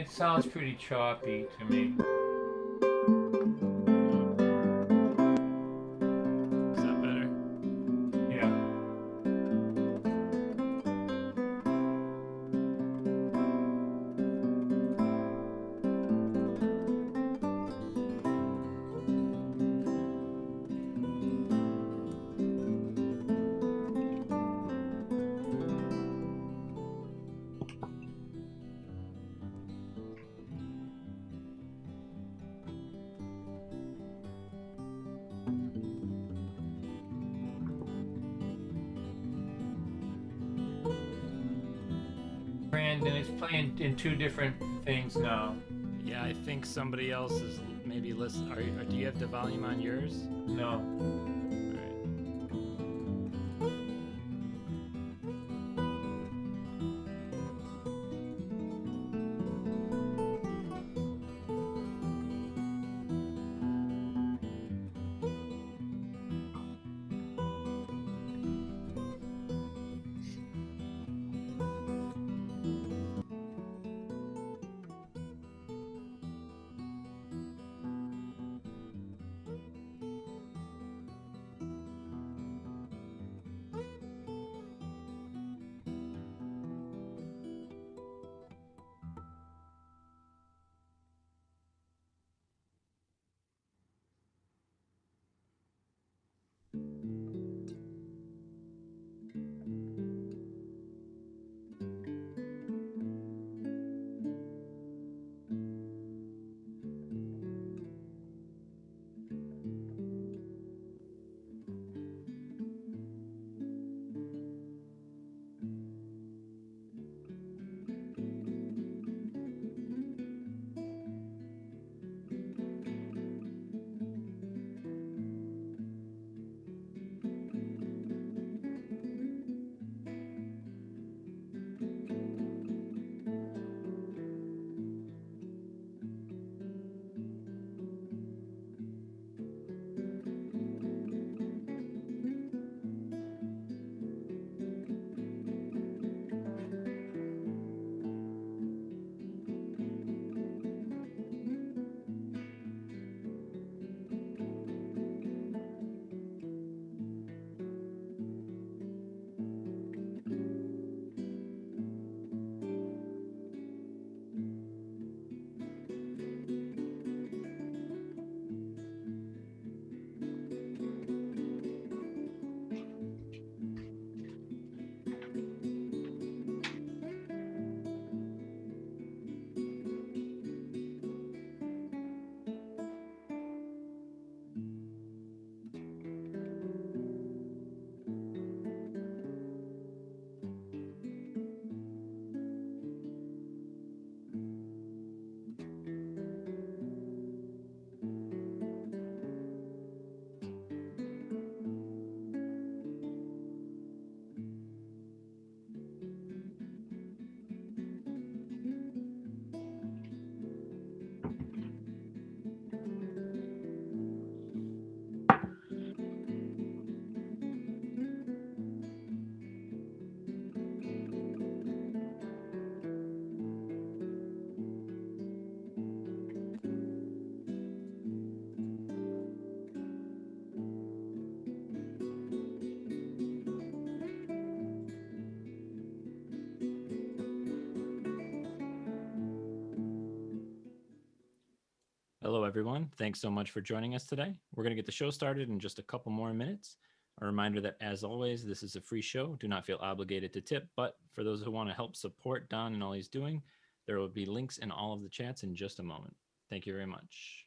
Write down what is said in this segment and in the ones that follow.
It sounds pretty choppy to me. Is that better? Yeah. Brandon is playing in two different things now. Yeah, I think somebody else is maybe listening. Do you have the volume on yours? No. All right. Hello, everyone. Thanks so much for joining us today. We're going to get the show started in just a couple more minutes. A reminder that, as always, this is a free show. Do not feel obligated to tip, but for those who want to help support Don and all he's doing, there will be links in all of the chats in just a moment. Thank you very much.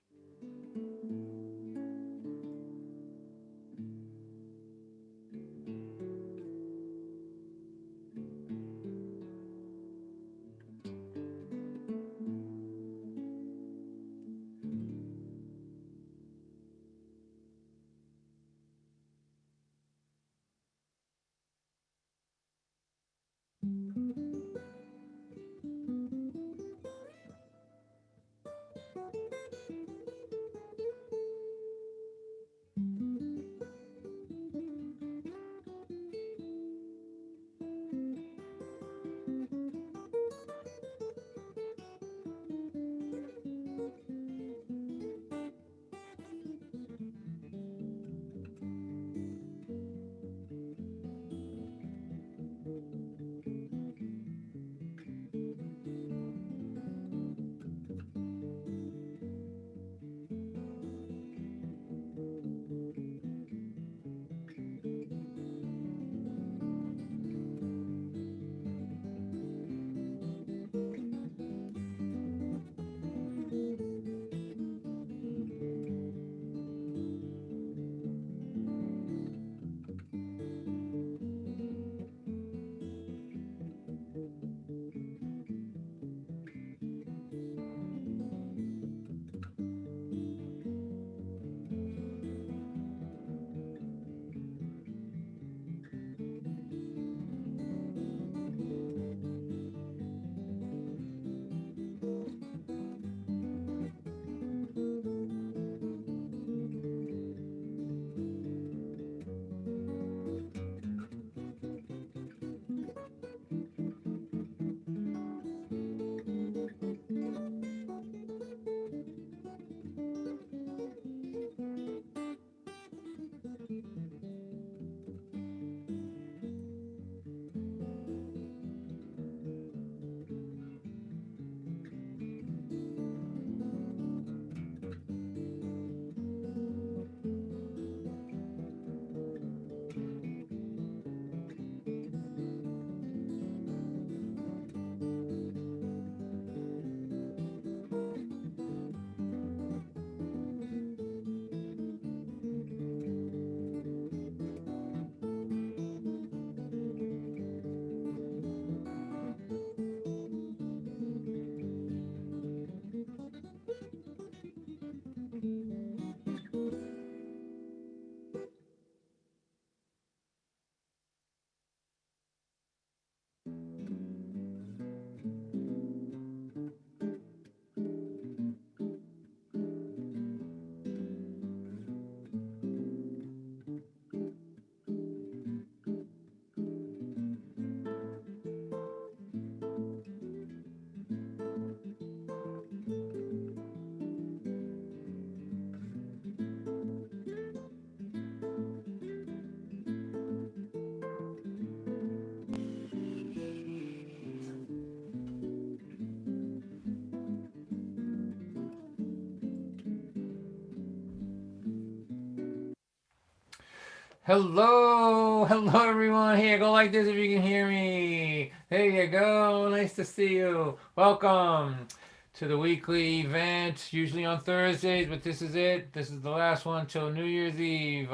Hello everyone. Here, go like this if you can hear me. There you go. Nice to see you. Welcome to the weekly event, usually on Thursdays, but this is it. This is the last one till New Year's Eve.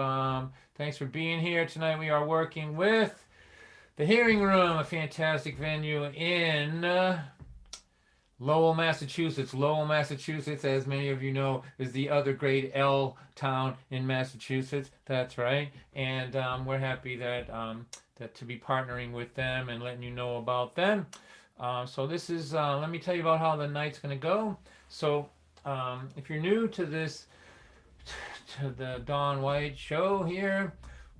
Thanks for being here tonight. We are working with the Hearing Room, a fantastic venue in Lowell, Massachusetts. Lowell, Massachusetts, as many of you know, is the other great L town in Massachusetts. That's right, and we're happy that to be partnering with them and letting you know about them. So this is let me tell you about how the night's going to go. So if you're new to this, to the Don White show here,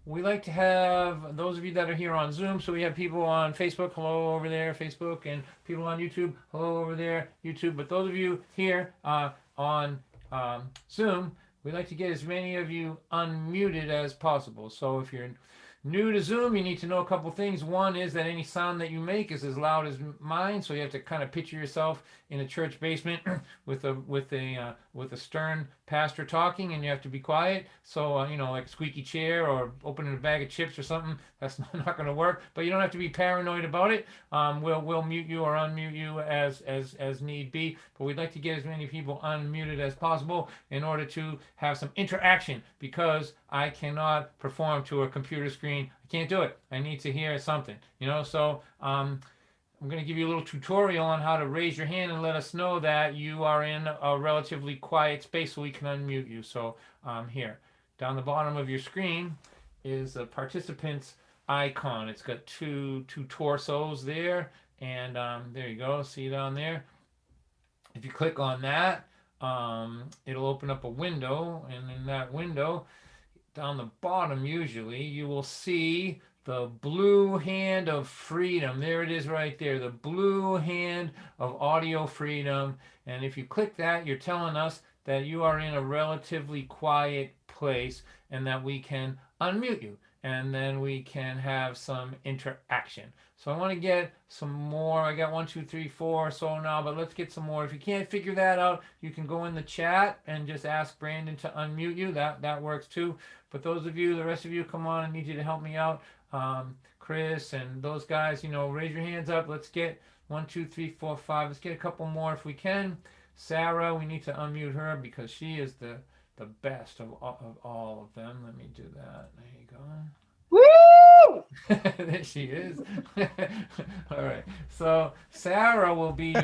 we like to have those of you that are here on Zoom. So we have people on Facebook, hello over there, Facebook, and people on YouTube, hello over there, YouTube. But those of you here on Zoom, we like to get as many of you unmuted as possible. So if you're new to Zoom, you need to know a couple things. One is that any sound that you make is as loud as mine, so you have to kind of picture yourself in a church basement with a stern pastor talking, and you have to be quiet. So like a squeaky chair or opening a bag of chips or something, that's not going to work. But you don't have to be paranoid about it. We'll mute you or unmute you as need be. But we'd like to get as many people unmuted as possible in order to have some interaction, because I cannot perform to a computer screen. I can't do it. I need to hear something. So I'm going to give you a little tutorial on how to raise your hand and let us know that you are in a relatively quiet space so we can unmute you. So here, down the bottom of your screen is a participant's icon. It's got two torsos there, and there you go. See down there? If you click on that, it'll open up a window, and in that window, down the bottom usually, you will see the blue hand of freedom. There it is right there, the blue hand of audio freedom. And if you click that, you're telling us that you are in a relatively quiet place and that we can unmute you, and then we can have some interaction. So I want to get some more. I got 1, 2, 3, 4 or so now, but let's get some more. If you can't figure that out, you can go in the chat and just ask Brandon to unmute you. That works too. But those of you, the rest of you, come on, I need you to help me out. Chris and those guys, raise your hands up. Let's get 1, 2, 3, 4, 5. Let's get a couple more if we can. Sarah, we need to unmute her because she is the best of all of them. Let me do that. There you go. Woo! There she is. All right. So Sarah will be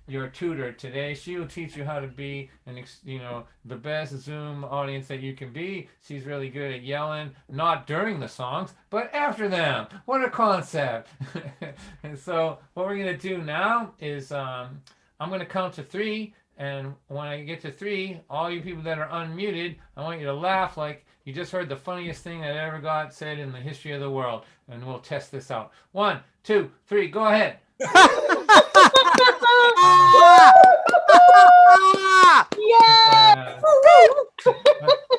your tutor today. She will teach you how to be the best Zoom audience that you can be. She's really good at yelling, not during the songs, but after them. What a concept. And so what we're gonna do now is I'm gonna count to 3. And when I get to 3, all you people that are unmuted, I want you to laugh like you just heard the funniest thing that ever got said in the history of the world. And we'll test this out. 1, 2, 3, go ahead. Yeah!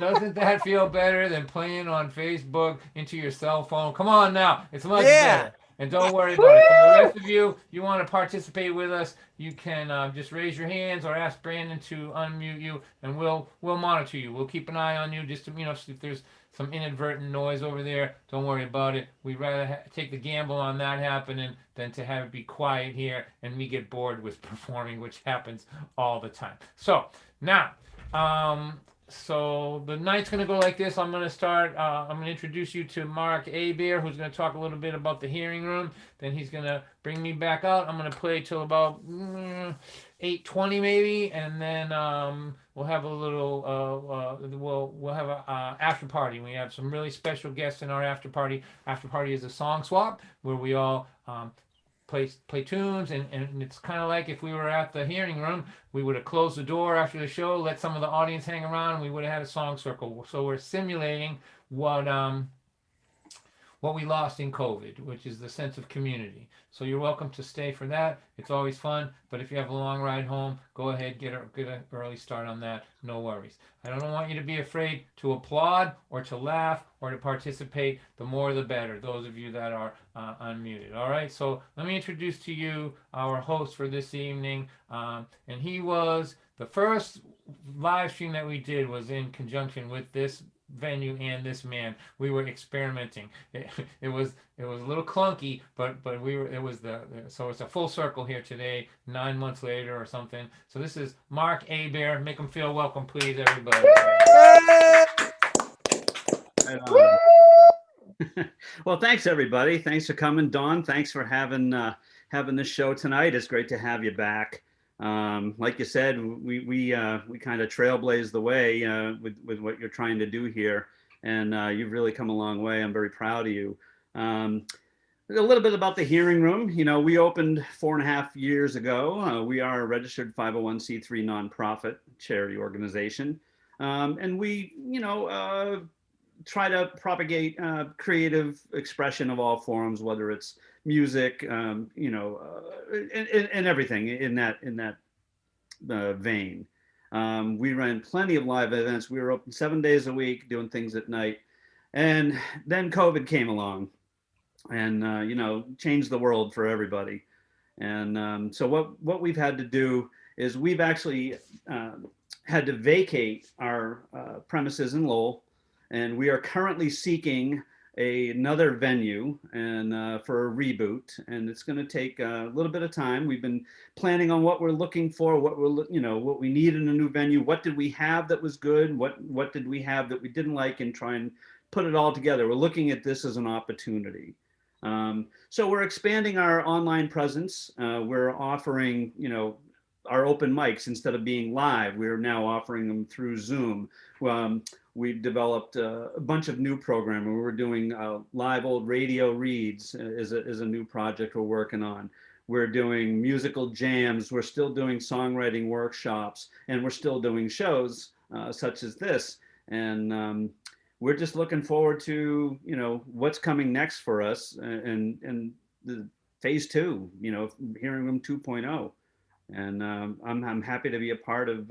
Doesn't that feel better than playing on Facebook into your cell phone? Come on now. It's much better. And don't worry about it. For the rest of you, you want to participate with us, you can just raise your hands or ask Brandon to unmute you, and we'll monitor you. We'll keep an eye on you just to, if there's some inadvertent noise over there, don't worry about it. We'd rather take the gamble on that happening than to have it be quiet here and me get bored with performing, which happens all the time. So now, so the night's going to go like this. I'm going to start, I'm going to introduce you to Mark Abear, who's going to talk a little bit about the hearing room. Then he's going to bring me back out. I'm going to play till about 8:20 maybe, and then we'll have a little, we'll have a after party. We have some really special guests in our after party. After party is a song swap where we all play tunes, and it's kind of like if we were at the hearing room, we would have closed the door after the show, let some of the audience hang around, and we would have had a song circle. So we're simulating what we lost in COVID, which is the sense of community. So you're welcome to stay for that. It's always fun. But if you have a long ride home, go ahead, get an early start on that. No worries. I don't want you to be afraid to applaud or to laugh or to participate. The more the better, those of you that are unmuted. All right, so let me introduce to you our host for this evening. And he was the first live stream that we did was in conjunction with this venue and this man. We were experimenting. It was a little clunky, but we were. It was so it's a full circle here today. 9 months later or something. So this is Mark Abear. Make him feel welcome, please, everybody. Right on. Well, thanks everybody. Thanks for coming, Dawn. Thanks for having this show tonight. It's great to have you back. Like you said, we kind of trailblazed the way with what you're trying to do here, and you've really come a long way. I'm very proud of you. A little bit about the Hearing Room. You know, we opened 4.5 years ago. We are a registered 501c3 nonprofit charity organization, and we, try to propagate creative expression of all forms, whether it's music, and everything in that vein. We ran plenty of live events. We were open 7 days a week, doing things at night, and then COVID came along, and changed the world for everybody. And so what we've had to do is we've actually had to vacate our premises in Lowell, and we are currently seeking another venue and for a reboot, and it's going to take a little bit of time. We've been planning on what we're looking for, what we need in a new venue. What did we have that was good? What did we have that we didn't like, and try and put it all together. We're looking at this as an opportunity. So we're expanding our online presence. We're offering, our open mics instead of being live. We're now offering them through Zoom. We've developed a bunch of new programming. We're doing live old radio reads is a new project we're working on. We're doing musical jams. We're still doing songwriting workshops, and we're still doing shows such as this. And we're just looking forward to what's coming next for us, and the phase 2, Hearing Room 2.0. And I'm happy to be a part of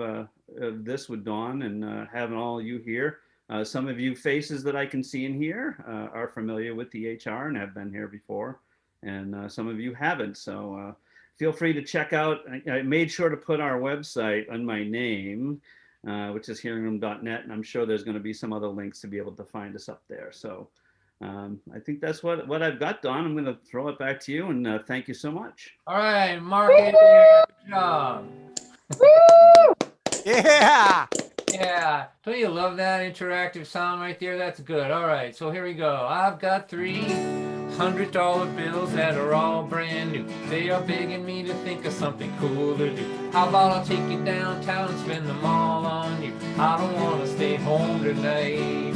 this with Dawn and having all you here. Some of you faces that I can see in here are familiar with the HR and have been here before, and some of you haven't. So feel free to check out. I made sure to put our website on my name, which is hearingroom.net, and I'm sure there's going to be some other links to be able to find us up there. So I think that's what I've got, Dawn. I'm going to throw it back to you, and thank you so much. All right, Mark, good job. Yeah. Yeah, don't you love that interactive sound right there? That's good. All right, so here we go. I've got $300 bills that are all brand new. They are begging me to think of something cool to do. How about I'll take you downtown and spend them all on you? I don't want to stay home tonight.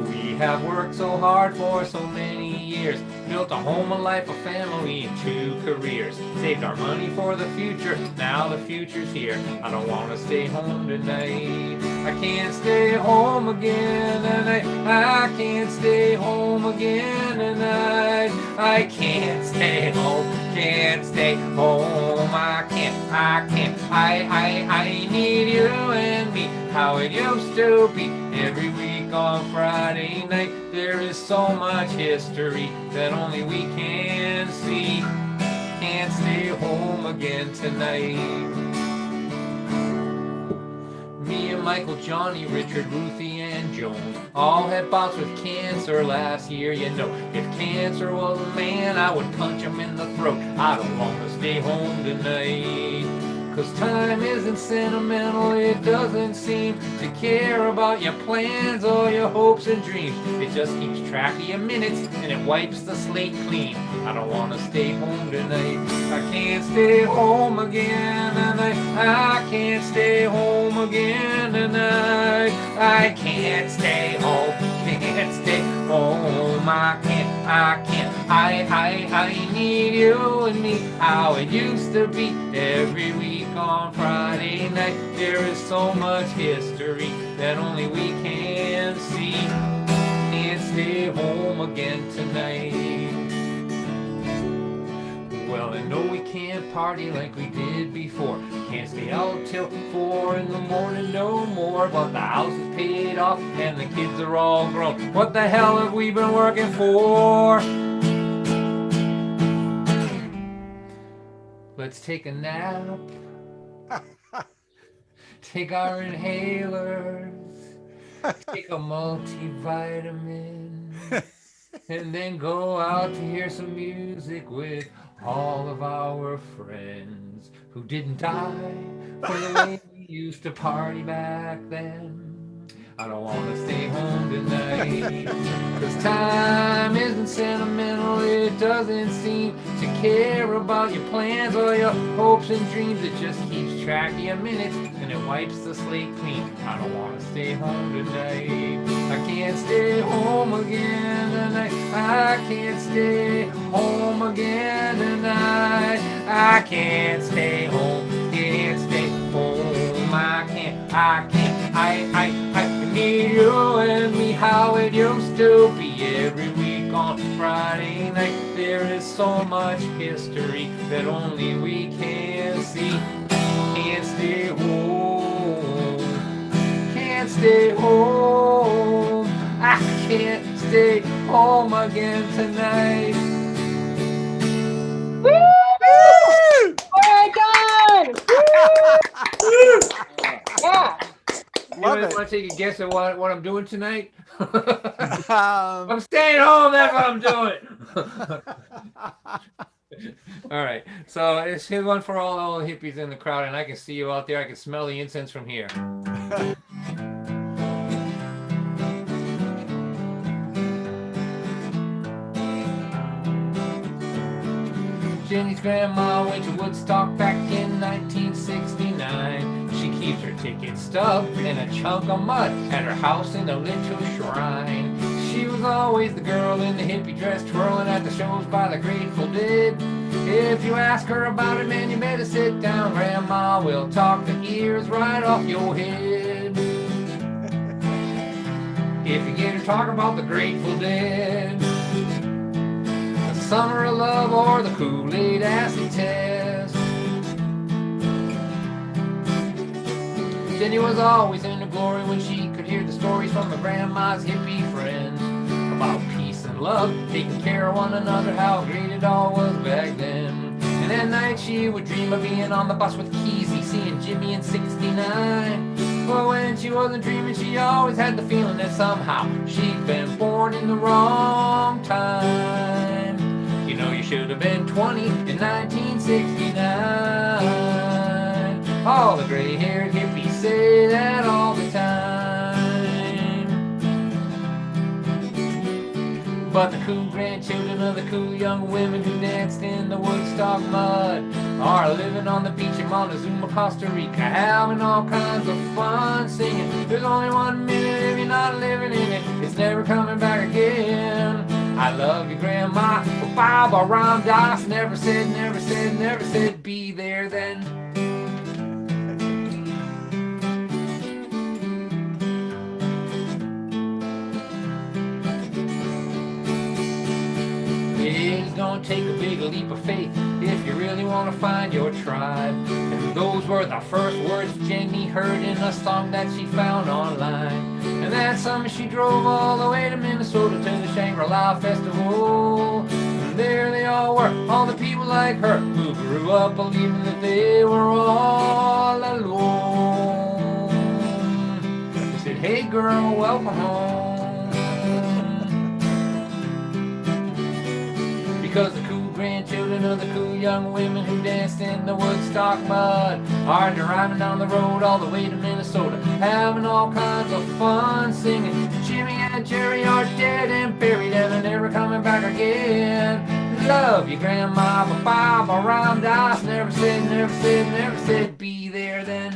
We have worked so hard for so many years, built a home, a life, a family, and 2 careers. Saved our money for the future, now the future's here. I don't want to stay home tonight. I can't stay home again tonight. I can't stay home again tonight. I can't stay home, can't stay home. I need you and me, how it used to be. Every week on Friday night, there is so much history that only we can see. Can't stay home again tonight. Me and Michael, Johnny, Richard, Ruthie, and Joan all had bouts with cancer last year. If cancer was a man, I would punch him in the throat. I don't want to stay home tonight. 'Cause time isn't sentimental, it doesn't seem to care about your plans or your hopes and dreams. It just keeps track of your minutes and it wipes the slate clean. I don't want to stay home tonight. I can't stay home again tonight. I can't stay home again tonight. I can't stay home, can't stay home. I need you and me, how it used to be. Every week on Friday night, there is so much history that only we can see. Can't stay home again tonight. Well, I know we can't party like we did before. Can't stay out till 4 in the morning no more. But the house is paid off and the kids are all grown. What the hell have we been working for? Let's take a nap. Take our inhalers. take a multivitamin, and then go out to hear some music with all of our friends who didn't die from the way we used to party back then. I don't want to stay home tonight, 'cause time isn't sentimental. It doesn't seem to care about your plans or your hopes and dreams. It just keeps track of your minutes and it wipes the slate clean. I don't want to stay home tonight. I can't stay home again tonight. I can't stay home again tonight. I can't stay home. Can't stay home. I need you and me how it used to be every week on Friday night. There is so much history that only we can see. Can't stay home. Can't stay home. I can't stay home again tonight. Woo! Well done! Woo! Yeah. You Love guys it. want to take a guess at what I'm doing tonight? Um, I'm staying home. That's what I'm doing. All right. So here's one for all the hippies in the crowd, and I can see you out there. I can smell the incense from here. Jenny's grandma went to Woodstock back in 1969. She keeps her ticket stub in a chunk of mud at her house in a little shrine. She was always the girl in the hippie dress twirling at the shows by the Grateful Dead. If you ask her about it, man, you better sit down. Grandma will talk the ears right off your head. If you get her talking about the Grateful Dead, the Summer of Love or the Kool-Aid acid test. Jenny was always in the glory when she could hear the stories from her grandma's hippie friends about peace and love, taking care of one another, how great it all was back then. And at night she would dream of being on the bus with Keezy, seeing Jimmy in 69. But when she wasn't dreaming, she always had the feeling that somehow she'd been born in the wrong time. You know, you should have been 20 in 1969. All the gray-haired hippies say that all the time. But the cool grandchildren of the cool young women who danced in the Woodstock mud are living on the beach in Montezuma, Costa Rica, having all kinds of fun singing. There's only 1 minute if you're not living in it, it's never coming back again. I love you, Grandma, but Baba Ram Dass never said, be there then. It's gonna take a big leap of faith if you really want to find your tribe. And those were the first words Jenny heard in a song that she found online. And that summer she drove all the way to Minnesota to the Shangri-La Festival. And there they all were, all the people like her who grew up believing that they were all alone. They said, hey girl, welcome home. Because the cool grandchildren of the cool young women who danced in the Woodstock mud are driving down the road all the way to Minnesota, having all kinds of fun singing. Jimmy and Jerry are dead and buried and they're never coming back again. Love you, Grandma, but Baba Ram Dass never said, be there then.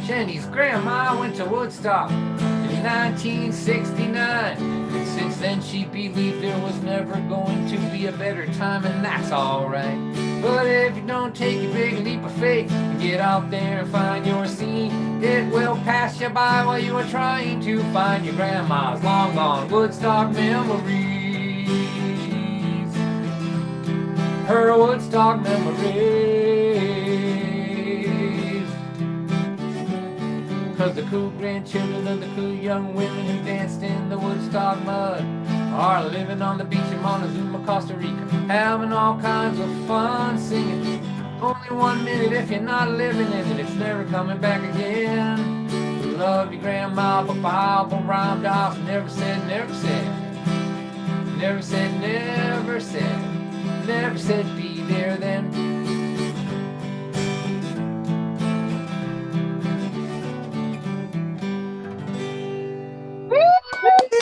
Jenny's grandma went to Woodstock in 1969. And since then she believed there was never going to be a better time, and that's alright. But if you don't take a big leap of faith and get out there and find your scene, it will pass you by while you are trying to find your grandma's long gone Woodstock memories. Her Woodstock memories. Cause the cool grandchildren of the cool young women who danced in the Woodstock mud are living on the beach in Montezuma, Costa Rica, having all kinds of fun singing. Only 1 minute if you're not living in it, it's never coming back again. Love your grandma, but Bible rhymed off. Never said, never said. Never said, never said. Never said, be there then.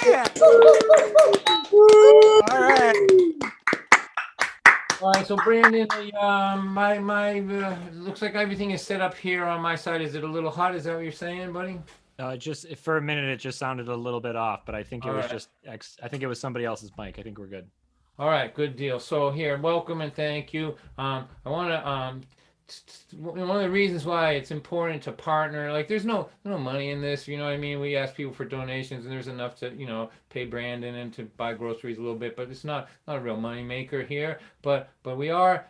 Yeah. All right. All right, so Brandon, looks like everything is set up here on my side. Is it a little hot? Is that what you're saying, buddy? Just for a minute, it just sounded a little bit off, but I think it All was right. just I think it was somebody else's mic. I think we're good. All right, good deal. So here, welcome and thank you. I want to one of the reasons why it's important to partner. Like, there's no money in this. You know what I mean? We ask people for donations, and there's enough to pay Brandon and to buy groceries a little bit, but it's not a real money maker here. But we are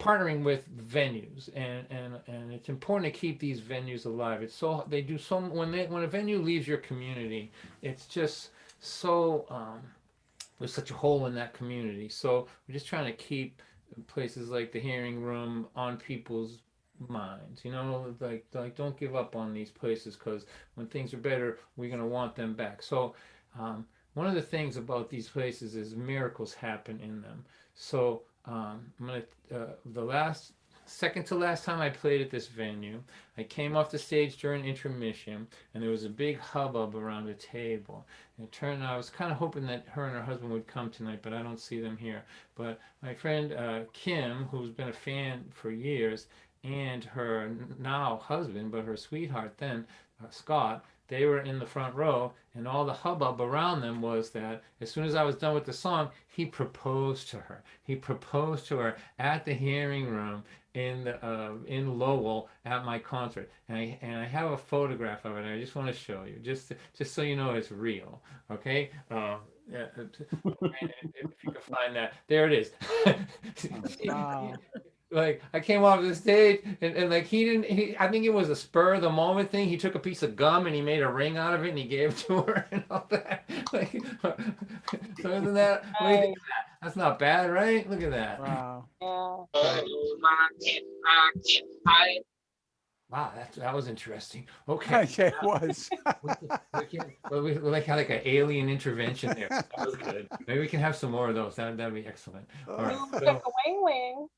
partnering with venues, and it's important to keep these venues alive. It's so they do so when a venue leaves your community, it's just so. There's such a hole in that community. So we're just trying to keep places like the Hearing Room on people's minds. Like don't give up on these places, because when things are better, we're going to want them back. So one of the things about these places is miracles happen in them. So I'm going to, second to last time I played at this venue, I came off the stage during intermission, and there was a big hubbub around the table. And it turned out I was kind of hoping that her and her husband would come tonight, but I don't see them here. But my friend Kim, who's been a fan for years, and her now husband, but her sweetheart then, Scott, they were in the front row, and all the hubbub around them was that as soon as I was done with the song, he proposed to her. He proposed to her at the Hearing Room in Lowell at my concert, and I have a photograph of it. I just want to show you, just so you know it's real. Okay. Yeah, if you can find that, there it is. Wow. Like, I came off the stage, and like I think it was a spur of the moment thing. He took a piece of gum and he made a ring out of it and he gave it to her and all that. Like, so isn't that, what do you think of that? That's not bad, right? Look at that. Wow. Yeah. Wow, that was interesting. Okay. Okay, it was. We like had like an alien intervention there. That was good. Maybe we can have some more of those. That'd be excellent. All right. Ooh, like a wing wing.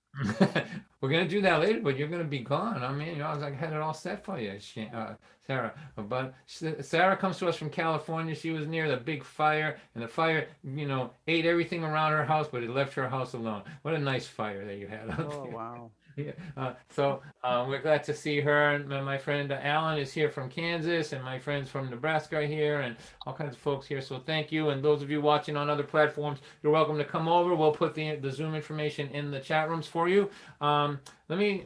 We're gonna do that later, but you're gonna be gone. I mean, I was like, had it all set for you, Sarah. But Sarah comes to us from California. She was near the big fire, and the fire, ate everything around her house, but it left her house alone. What a nice fire that you had out Oh, there. wow. Yeah. So we're glad to see her, and my friend Alan is here from Kansas, and my friends from Nebraska are here, and all kinds of folks here. So thank you, and those of you watching on other platforms, you're welcome to come over. We'll put the Zoom information in the chat rooms for you. Let me.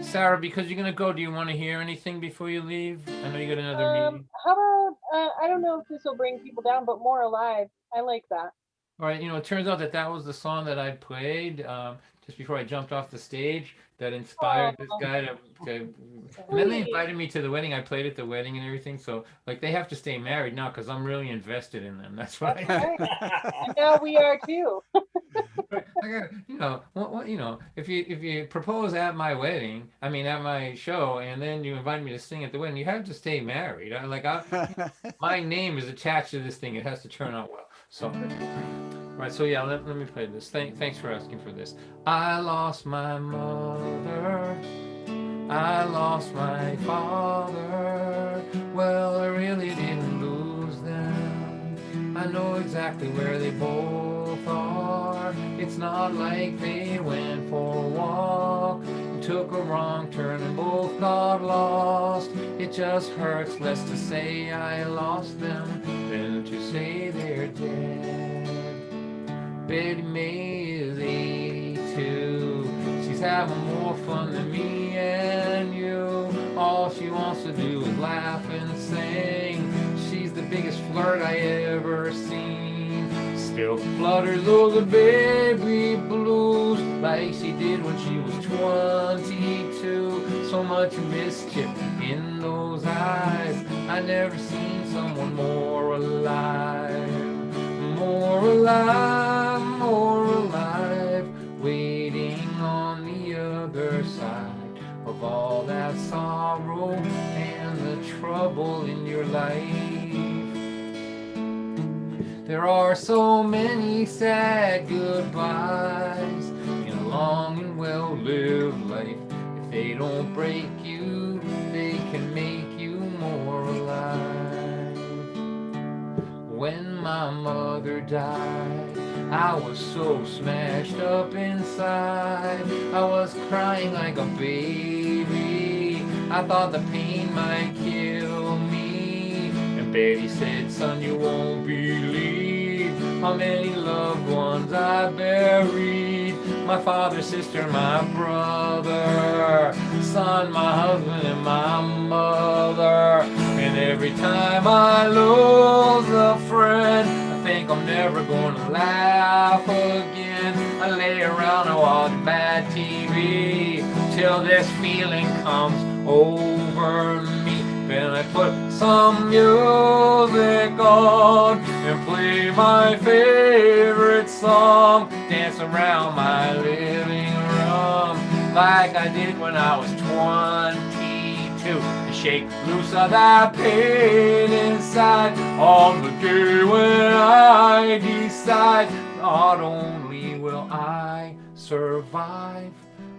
Sarah, because you're gonna go, do you want to hear anything before you leave? I know you got another meeting. How about I don't know if this will bring people down, but More Alive. I like that. All right, it turns out that was the song that I played just before I jumped off the stage that inspired this guy to and then they invited me to the wedding. I played at the wedding and everything. So like they have to stay married now because I'm really invested in them. That's what Right. And now we are too. if you propose at my wedding, I mean at my show, and then you invite me to sing at the wedding, you have to stay married. My name is attached to this thing. It has to turn out well. So, right. So yeah, let me play this. Thanks for asking for this. I lost my mother. I lost my father. Well, I really didn't lose them. I know exactly where they both are. It's not like they went for a walk, took a wrong turn and both got lost. It just hurts less to say I lost them than to say they're dead. Betty May is 82. She's having more fun than me and you. All she wants to do is laugh and sing. She's the biggest flirt I ever seen. Still flutters those baby blues like she did when she was 22. so much mischief in those eyes. I never seen someone more alive. More alive, more alive, waiting on the other side of all that sorrow and the trouble in your life. There are so many sad goodbyes in a long and well-lived life. If they don't break you, they can make you more alive. When my mother died, I was so smashed up inside. I was crying like a baby. I thought the pain might kill me. And Betty said, son, you won't believe how many loved ones I buried. My father, sister, my brother, son, my husband, and my mother. And every time I lose a friend, I think I'm never gonna laugh again. I lay around and watch bad TV till this feeling comes over me. Then I put some music on and play my favorite song, dance around my living room like I did when I was 22, and shake loose of that pain inside on the day when I decide not only will I survive,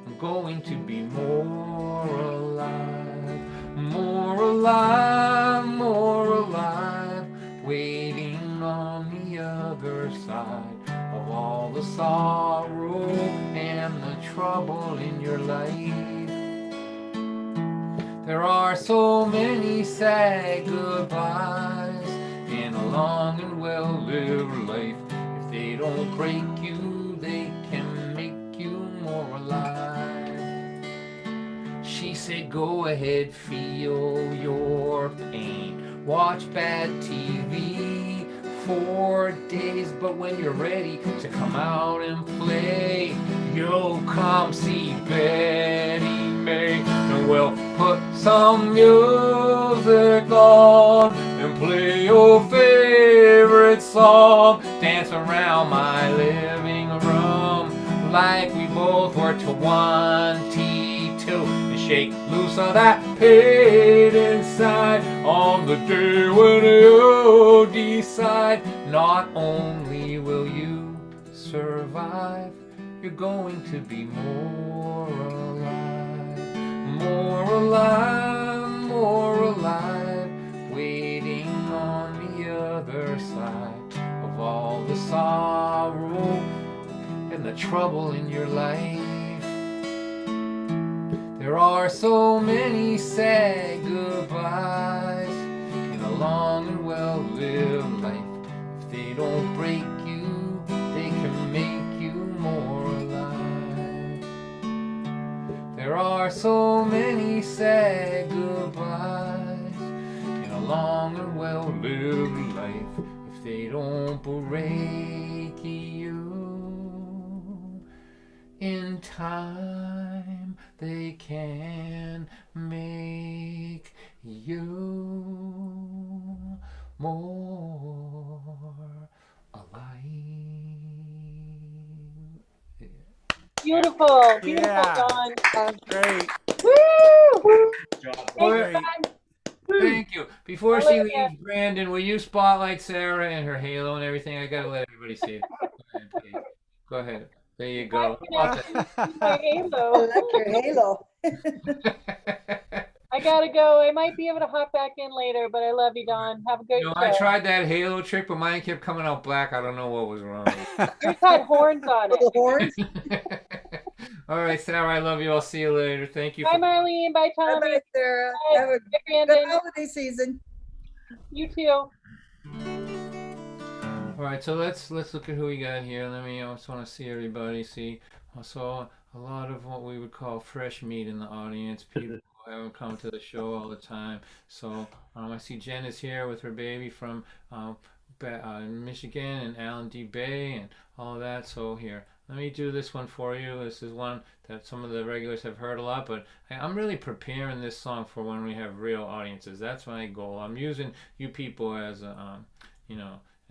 I'm going to be more alive, more alive, more alive, waiting on the other side of all the sorrow and the trouble in your life. There are so many sad goodbyes in a long and well-lived life. If they don't break you, they can make you more alive. She said, go ahead, feel your pain, watch bad TV for days, but when you're ready to come out and play, you'll come see Betty May, and we'll put some music on and play your favorite song, dance around my living room like we both were 22, and shake loose of that pain inside on the day when you decide not only will you survive, you're going to be more alive, more alive, more alive, waiting on the other side of all the sorrow and the trouble in your life. There are so many sad goodbyes in a long and well-lived life. If they don't break you, they can make you more alive. There are so many sad goodbyes in a long and well-lived life. If they don't break you in time, they can make you more alive. Beautiful, beautiful, Yeah. Dawn. Great. Woo! Well, Thanks, Dawn. thank you. Before I she love ya. leaves, Brandon, will you spotlight Sarah and her halo and everything? I gotta let everybody see it. Go ahead, please. Go ahead. There you go. My I halo. like your halo. I gotta go. I might be able to hop back in later, but I love you, Dawn. Have a good You know, show. I tried that halo trick, but mine kept coming out black. I don't know what was wrong. Yours had horns on Little it. horns. All right, Sarah, I love you. I'll see you later. Thank you. Bye, Marlene. Bye, Tommy. Bye-bye, Sarah. Bye. Have a Bye, good Brandon. holiday season. You too. All right, so let's look at who we got here. I just want to see everybody. See, I saw a lot of what we would call fresh meat in the audience. People who haven't come to the show all the time. So I see Jen is here with her baby from Michigan, and Alan D. Bay and all of that. So here, let me do this one for you. This is one that some of the regulars have heard a lot, but I'm really preparing this song for when we have real audiences. That's my goal. I'm using you people as a,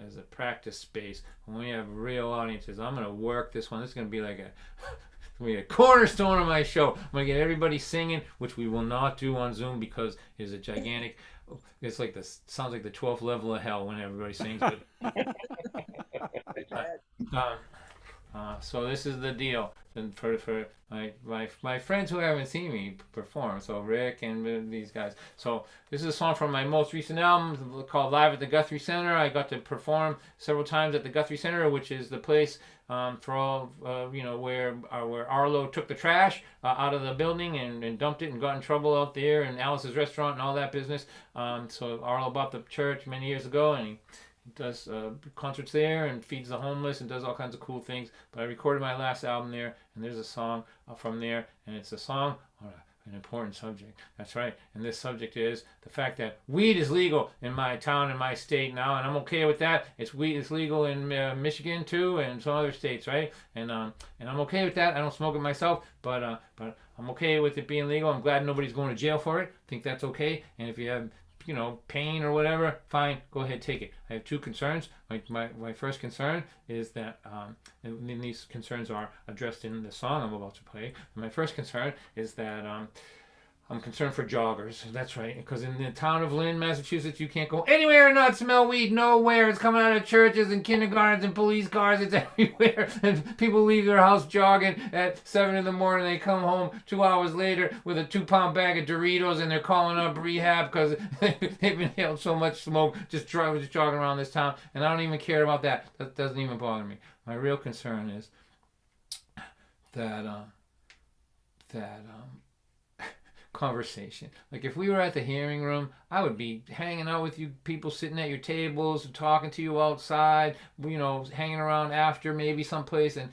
as a practice space. When we have real audiences, I'm gonna work this one. This is gonna be like a cornerstone of my show. I'm gonna get everybody singing, which we will not do on Zoom because it's a gigantic. It's like this. Sounds like the 12th level of hell when everybody sings. But so this is the deal. And for my friends who haven't seen me perform, so Rick and these guys. So this is a song from my most recent album called Live at the Guthrie Center. I got to perform several times at the Guthrie Center, which is the place for all where Arlo took the trash out of the building and dumped it and got in trouble out there, and Alice's Restaurant and all that business. So Arlo bought the church many years ago, and he does concerts there and feeds the homeless and does all kinds of cool things. But I recorded my last album there, and there's a song from there, and it's a song on an important subject. That's right. And this subject is the fact that weed is legal in my town and my state now, and I'm okay with that. It's legal in Michigan too, and some other states, right? And I'm okay with that. I don't smoke it myself, but I'm okay with it being legal. I'm glad nobody's going to jail for it. I think that's okay. And if you have pain or whatever, fine, go ahead, take it. I have two concerns. My first concern is that, and these concerns are addressed in the song I'm about to play. My first concern is that I'm concerned for joggers. That's right, because in the town of Lynn, Massachusetts, you can't go anywhere and not smell weed. Nowhere. It's coming out of churches and kindergartens and police cars. It's everywhere. And people leave their house jogging at 7 in the morning. They come home 2 hours later with a 2-pound bag of Doritos, and they're calling up rehab because they've inhaled so much smoke just jogging around this town. And I don't even care about that. That doesn't even bother me. My real concern is that conversation. Like if we were at the hearing room, I would be hanging out with you people, sitting at your tables, talking to you outside, hanging around after maybe someplace and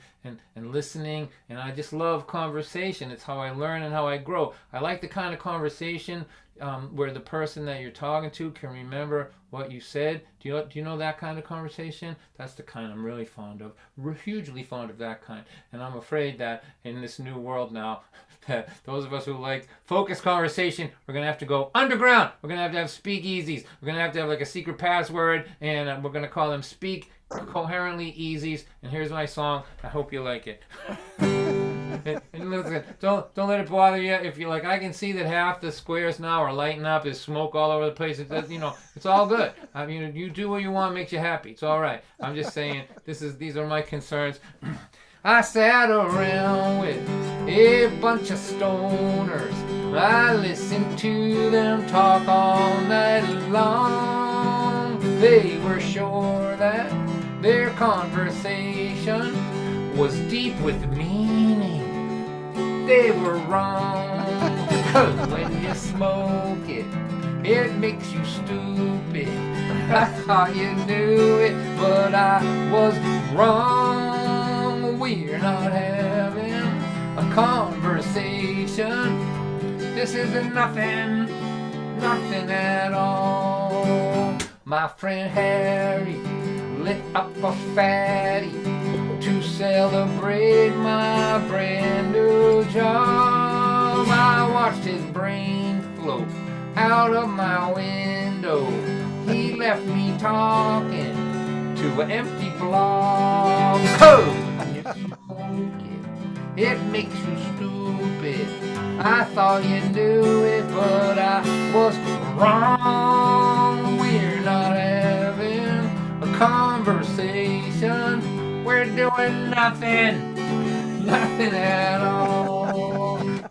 listening. And I just love conversation. It's how I learn and how I grow. I like the kind of conversation where the person that you're talking to can remember what you said. Do you know that kind of conversation? That's the kind I'm really fond of. We're hugely fond of that kind. And I'm afraid that in this new world now, that those of us who like focused conversation, we're going to have to go underground. We're going to have speakeasies. We're going to have like a secret password, and we're going to call them Speak Coherently Easies. And here's my song. I hope you like it. And listen, don't let it bother you if you like. I can see that half the squares now are lighting up. There's smoke all over the place. It's all good. I mean, you do what you want, makes you happy. It's all right. I'm just saying, these are my concerns. I sat around with a bunch of stoners. I listened to them talk all night long. They were sure that their conversation was deep with meaning. They were wrong, 'cause when you smoke it, it makes you stupid. I thought you knew it, but I was wrong. We're not having a conversation. This isn't nothing at all. My friend Harry lit up a fatty to celebrate my brand new job. I watched his brain float out of my window. He left me talking to an empty block. Oh, when you smoke it makes you stupid. I thought you knew it, but I was wrong. We're not having a conversation. We're doing nothing at all.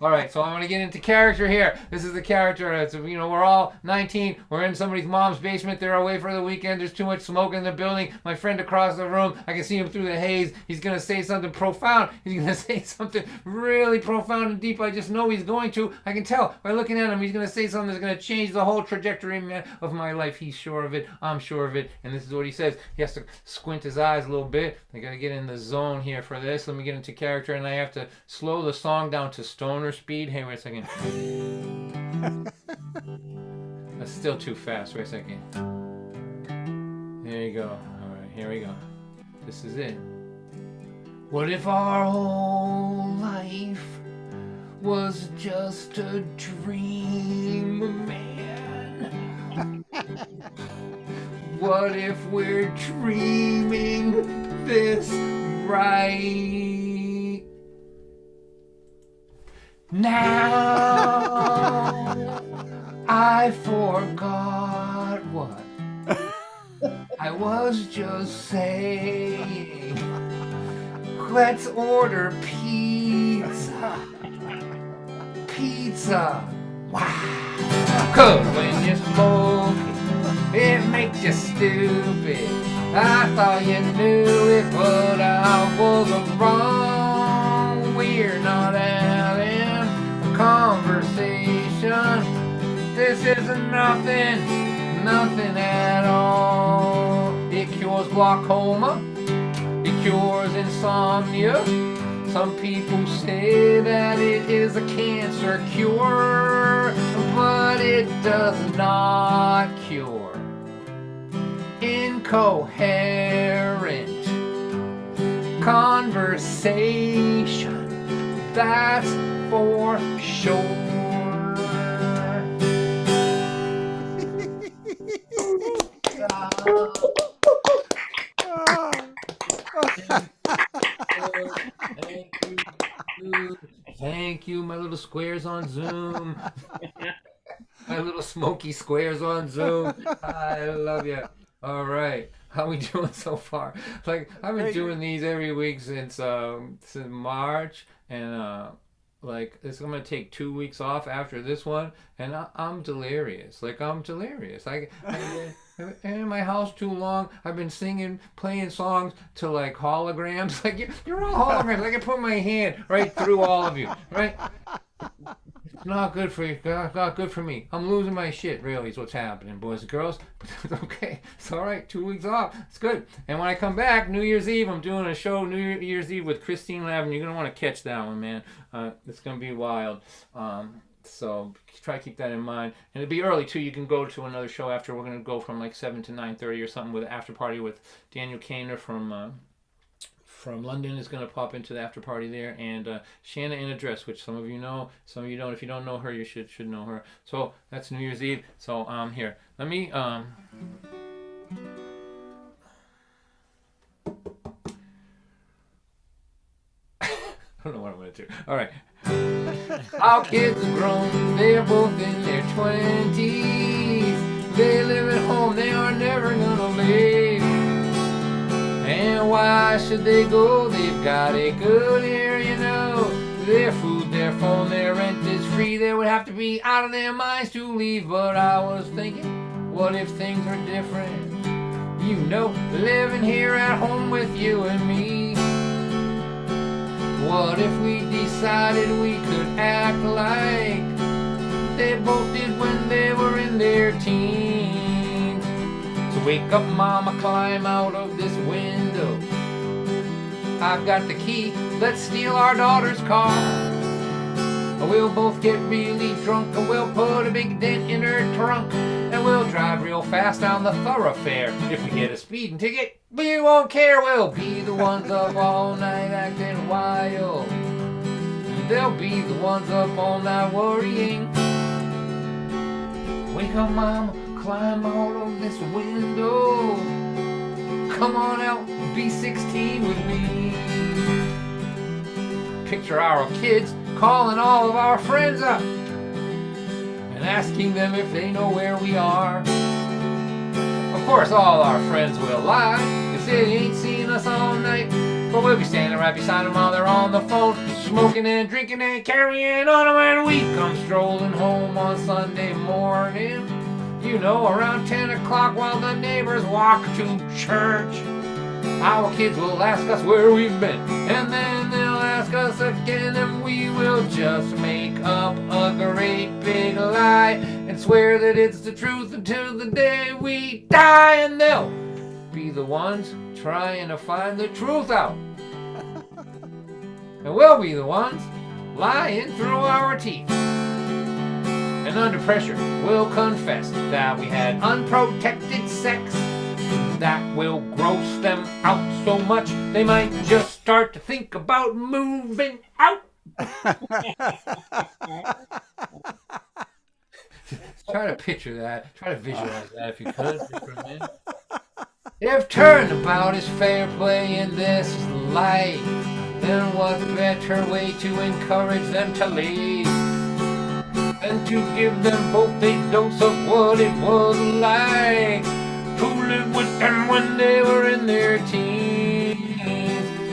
All right, so I'm going to get into character here. This is the character. It's, we're all 19. We're in somebody's mom's basement. They're away for the weekend. There's too much smoke in the building. My friend across the room, I can see him through the haze. He's going to say something profound. He's going to say something really profound and deep. I just know he's going to. I can tell by looking at him. He's going to say something that's going to change the whole trajectory of my life. He's sure of it. I'm sure of it. And this is what he says. He has to squint his eyes a little bit. I got to get in the zone here for this. Let me get into character, and I have to slow the song down to stoner speed. Hey, wait a second. That's still too fast. Wait a second. There you go. All right, here we go. This is it. What if our whole life was just a dream, man? What if we're dreaming this right now? I forgot what I was just saying. Let's order pizza. Pizza. Wow. 'Cause when you're smoking, it makes you stupid. I thought you knew it, but I was wrong. We're not having a conversation. This isn't nothing at all. It cures glaucoma. It cures insomnia. Some people say that it is a cancer cure, but it does not cure incoherent conversation. That's for sure. Thank you, my little squares on Zoom. My little smoky squares on Zoom. I love you. All right. How we doing so far? Like, I've been doing these every week since March, and like it's gonna take 2 weeks off after this one, and I'm delirious. Like, I'm delirious. I've been in my house too long. I've been playing songs to like holograms. Like, you're all holograms. I can put my hand right through all of you, right? It's not good for you. Not good for me. I'm losing my shit, really, is what's happening, boys and girls. But okay. It's all right. 2 weeks off. It's good. And when I come back, New Year's Eve, I'm doing a show New Year's Eve with Christine Lavin. You're going to want to catch that one, man. It's going to be wild. So try to keep that in mind. And it'll be early, too. You can go to another show after. We're going to go from like 7 to 9:30 or something with an after party with Daniel Kaner from London is going to pop into the after party there, and Shanna in a dress, which some of you know, some of you don't. If you don't know her, you should know her. So that's New Year's Eve. So here, let me I don't know what I'm going to do. All right. Our kids are grown. They're both in their 20s. They live at home. They are never going to leave. And why should they go? They've got it good here, you know. Their food, their phone, their rent is free. They would have to be out of their minds to leave. But I was thinking, what if things were different? You know, living here at home with you and me. What if we decided we could act like they both did when they were in their teens? So wake up, mama, climb out of this window. I've got the key, let's steal our daughter's car. We'll both get really drunk and we'll put a big dent in her trunk. And we'll drive real fast down the thoroughfare. If we get a speeding ticket, we won't care. We'll be the ones up all night acting wild. They'll be the ones up all night worrying. Wake up, mama, climb out of this window. Come on out, be 16 with me. Picture our kids calling all of our friends up and asking them if they know where we are. Of course, all our friends will lie. They say they ain't seen us all night, but we'll be standing right beside them while they're on the phone, smoking and drinking and carrying on when we come strolling home on Sunday morning. You know, around 10 o'clock while the neighbors walk to church. Our kids will ask us where we've been, and then they'll ask us again, and we will just make up a great big lie and swear that it's the truth until the day we die. And they'll be the ones trying to find the truth out, and we'll be the ones lying through our teeth. And under pressure, we'll confess that we had unprotected sex that will gross them out so much they might just start to think about moving out. Try to picture that. Try to visualize that if you could, just for a minute. If turnabout is fair play in this life, then what better way to encourage them to leave than to give them both a dose of what it was like to live with them when they were in their teens.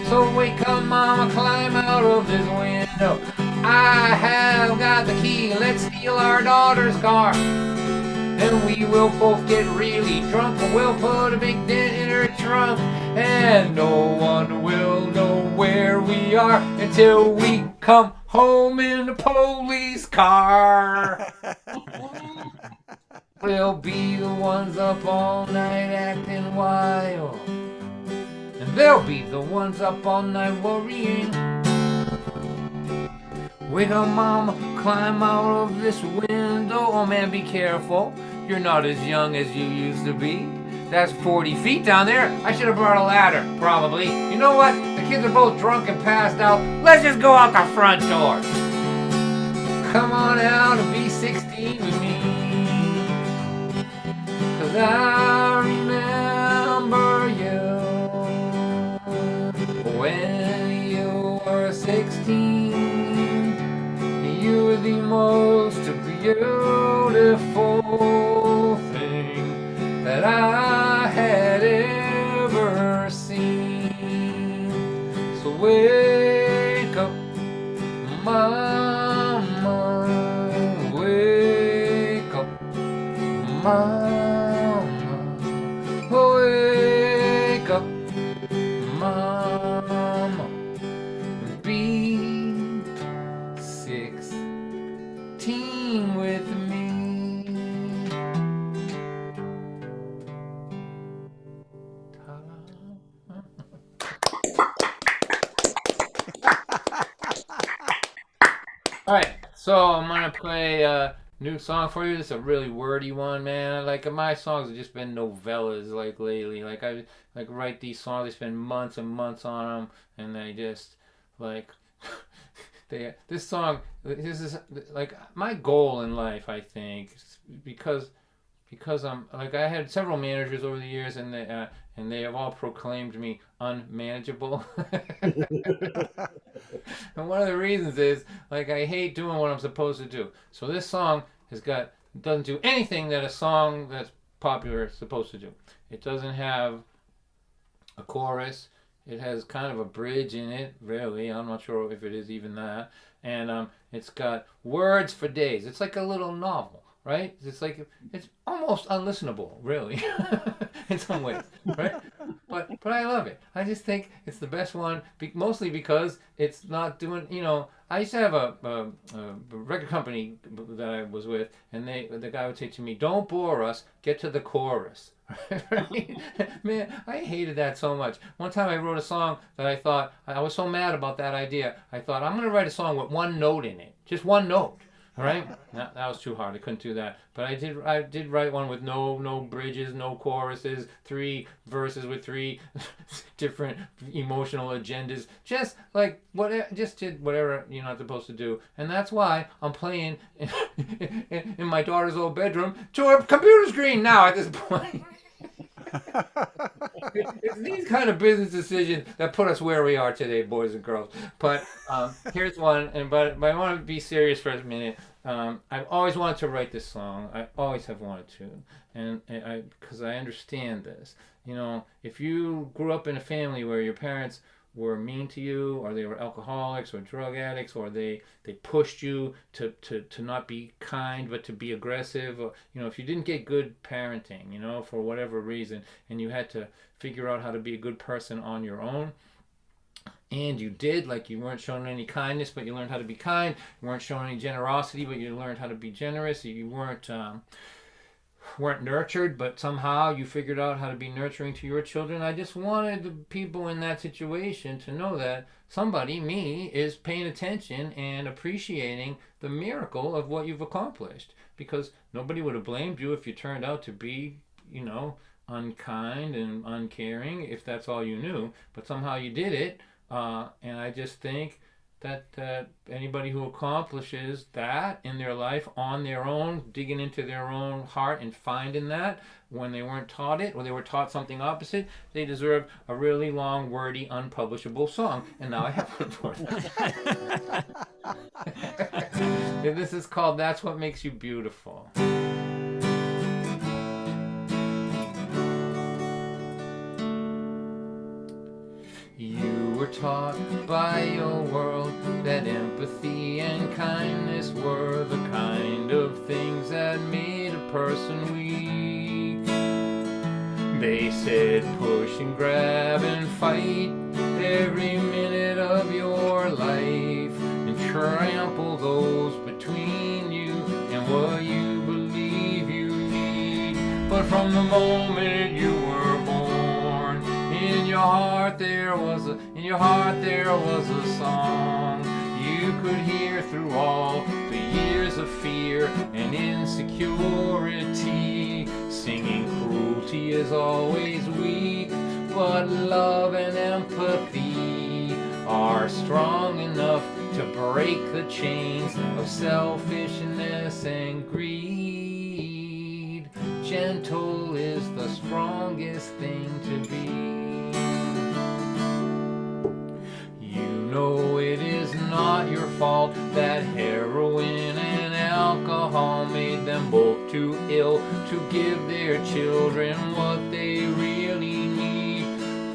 So wake up, mama, climb out of this window. I have got the key, let's steal our daughter's car. Then we will both get really drunk, and we'll put a big dent in her trunk, and no one will know where we are until we come home in a police car. We'll be the ones up all night acting wild, and they'll be the ones up all night worrying. Wake up, mama, climb out of this window. Oh man, be careful. You're not as young as you used to be. That's 40 feet down there. I should have brought a ladder, probably. You know what? The kids are both drunk and passed out. Let's just go out the front door. Come on out and be 16 with me. 'Cause I remember you when you were 16. You were the most beautiful thing that I had ever seen. So wake up, mama, wake up, mama, wake up, mama, be 16 with me. All right, so I'm gonna play a new song for you. This is a really wordy one, man. Like my songs have just been novellas, like lately. Like I write these songs, I spend months and months on them, and they just like this song. This is like my goal in life, I think, because I'm like I had several managers over the years, and they have all proclaimed me unmanageable. And one of the reasons is like I hate doing what I'm supposed to do. So this song doesn't do anything that a song that's popular is supposed to do. It doesn't have a chorus. It has kind of a bridge in it, really. I'm not sure if it is even that. And it's got words for days. It's like a little novel, right? It's almost unlistenable, really, in some ways, right? But I love it. I just think it's the best one, mostly because it's not doing, I used to have a record company that I was with, and the guy would say to me, "Don't bore us, get to the chorus." Right? Man, I hated that so much. One time I wrote a song that I thought, I was so mad about that idea, I thought, I'm going to write a song with one note in it. Just one note. All right? That was too hard. I couldn't do that. But I did write one with no bridges, no choruses, 3 verses with 3 different emotional agendas. Just like did whatever you're not supposed to do. And that's why I'm playing in my daughter's old bedroom to a computer screen now at this point. It's these kind of business decisions that put us where we are today, boys and girls. But here's one, but I want to be serious for a minute. I've always wanted to write this song. I always have wanted to, and because I understand this. If you grew up in a family where your parents were mean to you, or they were alcoholics or drug addicts, or they pushed you to not be kind but to be aggressive, or if you didn't get good parenting, for whatever reason, and you had to figure out how to be a good person on your own, and you did, like you weren't showing any kindness but you learned how to be kind, you weren't showing any generosity but you learned how to be generous, you weren't nurtured, but somehow you figured out how to be nurturing to your children. I just wanted the people in that situation to know that somebody, me, is paying attention and appreciating the miracle of what you've accomplished, because nobody would have blamed you if you turned out to be, unkind and uncaring, if that's all you knew, but somehow you did it. And I just think that anybody who accomplishes that in their life on their own, digging into their own heart and finding that when they weren't taught it or they were taught something opposite, they deserve a really long, wordy, unpublishable song. And now I have one for them. This is called That's What Makes You Beautiful. You were taught by your world that empathy and kindness were the kind of things that made a person weak. They said push and grab and fight every minute of your life and trample those between you and what you believe you need. But from the moment you were born, in your heart there was a song you could hear through all the years of fear and insecurity, singing cruelty is always weak, but love and empathy are strong enough to break the chains of selfishness and greed. Gentle is the strongest thing to be. You know it is not your fault that heroin and alcohol made them both too ill to give their children what they really need.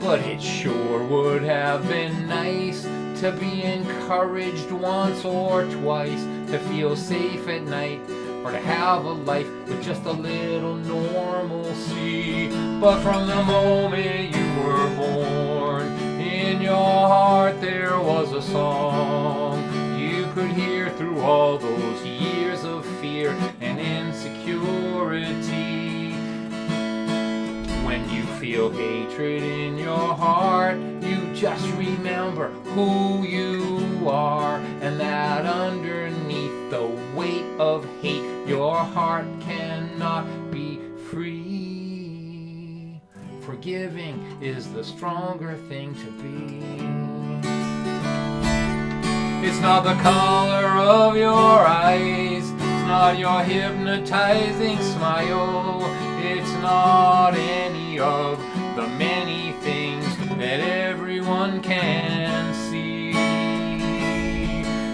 But it sure would have been nice to be encouraged once or twice, to feel safe at night, or to have a life with just a little normalcy. But from the moment you were born, in your heart there was a song you could hear through all those years of fear and insecurity. When you feel hatred in your heart, you just remember who you are, and that underneath the weight of hate, your heart cannot be free. Forgiving is the stronger thing to be. It's not the color of your eyes, it's not your hypnotizing smile, it's not any of the many things that everyone can see.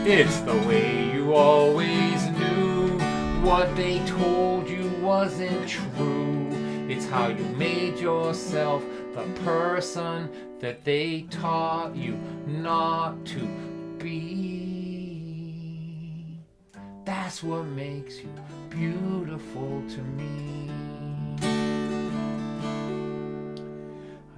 It's the way you always knew what they told you wasn't true. It's how you made yourself the person that they taught you not to be. That's what makes you beautiful to me.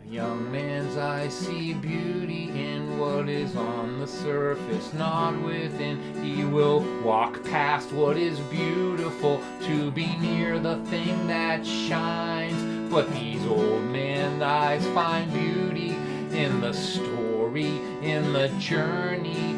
A young man's eyes see beauty in what is on the surface, not within. He will walk past what is beautiful to be near the thing that shines. But these old men's eyes find beauty in the story, in the journey.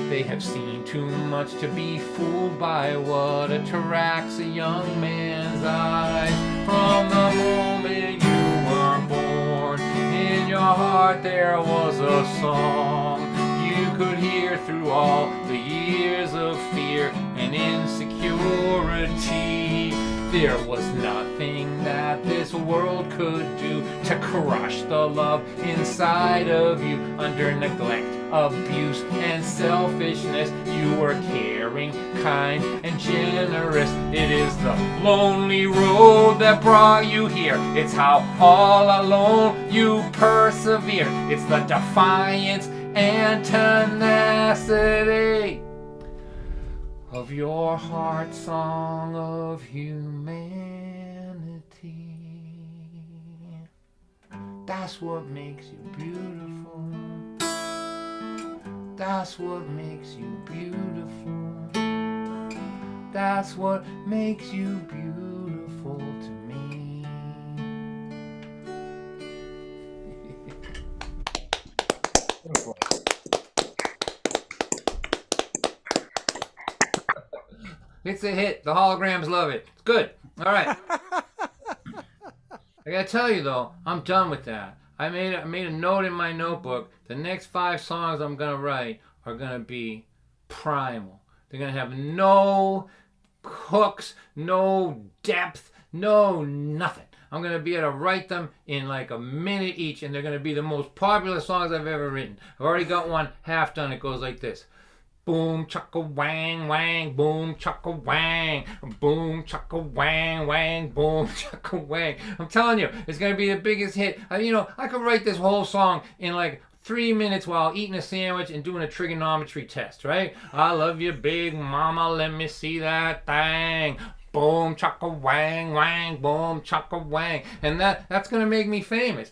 They have seen too much to be fooled by what attracts a young man's eyes. From the moment you were born, in your heart there was a song you could hear through all the years of fear and insecurity. There was nothing that this world could do to crush the love inside of you. Under neglect, abuse, and selfishness, you were caring, kind, and generous. It is the lonely road that brought you here. It's how all alone you persevere. It's the defiance and tenacity of your heart song of humanity. That's what makes you beautiful. That's what makes you beautiful. That's what makes you beautiful to me. It's a hit. The holograms love it. It's good. All right. I gotta tell you though, I'm done with that. I made a note in my notebook. The next 5 songs I'm gonna write are gonna be primal. They're gonna have no hooks, no depth, no nothing. I'm gonna be able to write them in like a minute each, and they're gonna be the most popular songs I've ever written. I've already got one half done. It goes like this. Boom chaka wang wang, boom chaka wang, boom chaka wang wang, boom chaka wang. I'm telling you, it's gonna be the biggest hit. I could write this whole song in like 3 minutes while eating a sandwich and doing a trigonometry test, right? I love you, big mama, let me see that thing. Boom chaka wang wang, boom chaka wang, and that's gonna make me famous.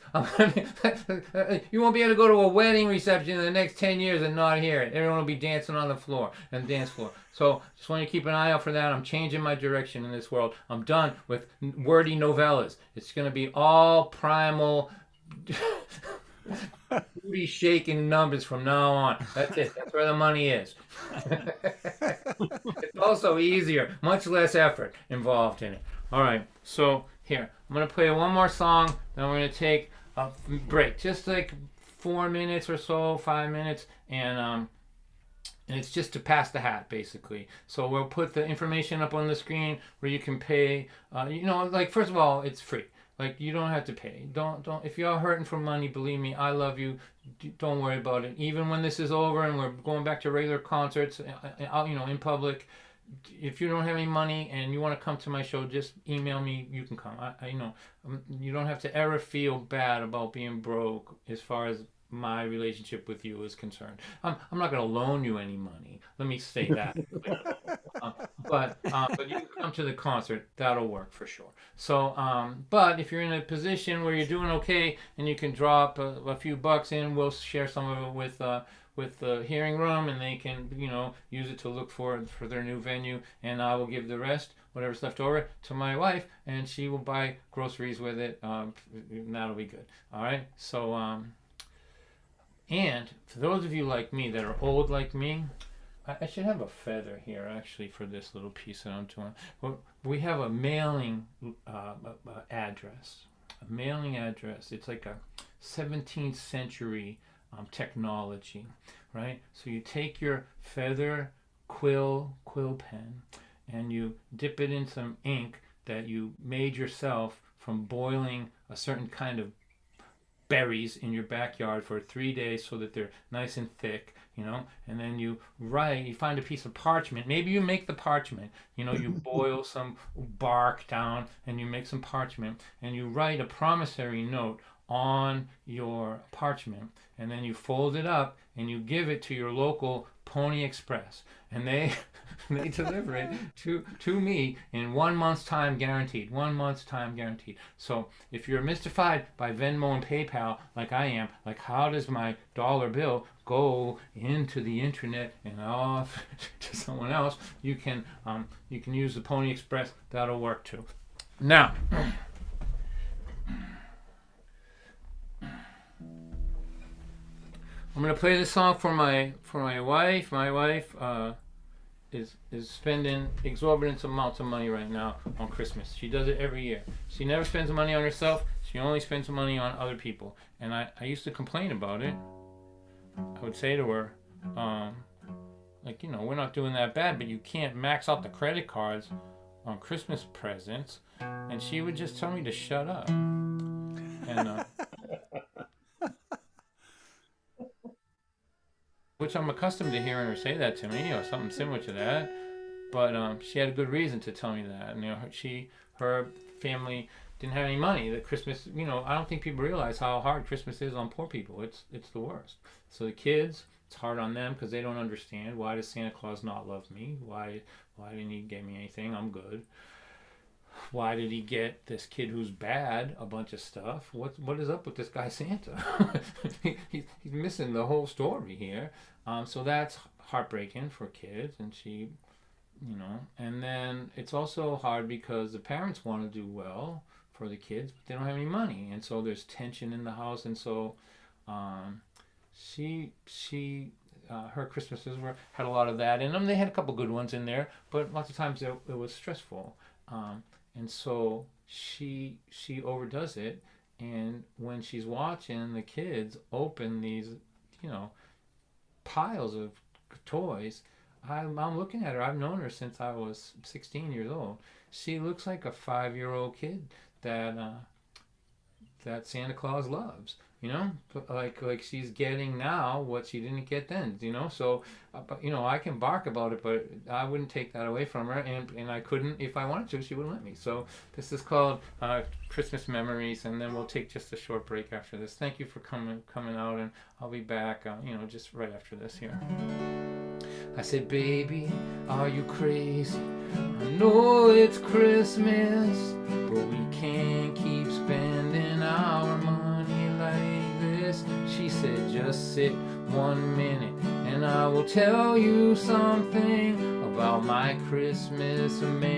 You won't be able to go to a wedding reception in the next 10 years and not hear it. Everyone will be dancing on the floor and dance floor. So just want you to keep an eye out for that. I'm changing my direction in this world. I'm done with wordy novellas. It's gonna be all primal. Booty shaking numbers from now on. That's it. That's where the money is. It's also easier, much less effort involved in it. All right, so here I'm gonna play one more song, then we're gonna take a break, just like 4 minutes or so, 5 minutes, and it's just to pass the hat, basically. So we'll put the information up on the screen where you can pay. Like first of all, it's free. Like you don't have to pay. Don't. If you're hurting for money, believe me, I love you. Don't worry about it. Even when this is over and we're going back to regular concerts, in public, if you don't have any money and you want to come to my show, just email me. You can come. You don't have to ever feel bad about being broke as far as my relationship with you is concerned. I'm not going to loan you any money. Let me say that. But you can come to the concert. That'll work for sure. So, but if you're in a position where you're doing okay and you can drop a few bucks in, we'll share some of it with the hearing room, and they can use it to look for their new venue, and I will give the rest, whatever's left over, to my wife, and she will buy groceries with it. And that'll be good. All right. So and for those of you like me that are old like me, I should have a feather here actually for this little piece that I'm doing. Well, we have a mailing address. A mailing address. It's like a 17th century technology, right? So you take your feather quill pen and you dip it in some ink that you made yourself from boiling a certain kind of berries in your backyard for 3 days so that they're nice and thick, and then you find a piece of parchment. Maybe you make the parchment, you boil some bark down and you make some parchment and you write a promissory note on your parchment, and then you fold it up and you give it to your local Pony Express, and they deliver it to me in 1 month's time guaranteed. 1 month's time guaranteed. So if you're mystified by Venmo and PayPal like I am, like how does my dollar bill go into the internet and off to someone else, you can use the Pony Express. That'll work too. Now, I'm gonna play this song for my wife. My wife is spending exorbitant amounts of money right now on Christmas. She does it every year. She never spends money on herself. She only spends money on other people. And I used to complain about it. I would say to her, we're not doing that bad, but you can't max out the credit cards on Christmas presents. And she would just tell me to shut up. And which I'm accustomed to hearing her say that to me, something similar to that. But she had a good reason to tell me that. And, her family didn't have any money. That Christmas, I don't think people realize how hard Christmas is on poor people. It's the worst. So the kids, it's hard on them because they don't understand. Why does Santa Claus not love me? Why didn't he get me anything? I'm good. Why did he get this kid who's bad a bunch of stuff? What is up with this guy Santa? he's missing the whole story here. So that's heartbreaking for kids, and she, and then it's also hard because the parents want to do well for the kids, but they don't have any money, and so there's tension in the house, and so her Christmases had a lot of that in them. They had a couple good ones in there, but lots of times it was stressful. And so she overdoes it, And when she's watching the kids open these, you know, piles of toys, I'm looking at her. I've known her since I was 16 years old. She looks like a 5-year-old kid that that Santa Claus loves. You know, like she's getting now what she didn't get then. You know, so but, you know, I can bark about it, but I wouldn't take that away from her, and I couldn't if I wanted to. She wouldn't let me. So this is called Christmas Memories, and then we'll take just a short break after this. Thank you for coming out, and I'll be back. You know, just right after this here. I said, baby, are you crazy? I know it's Christmas, but we can't keep spending our money like this. She said, just sit 1 minute and I will tell you something about my Christmas memories.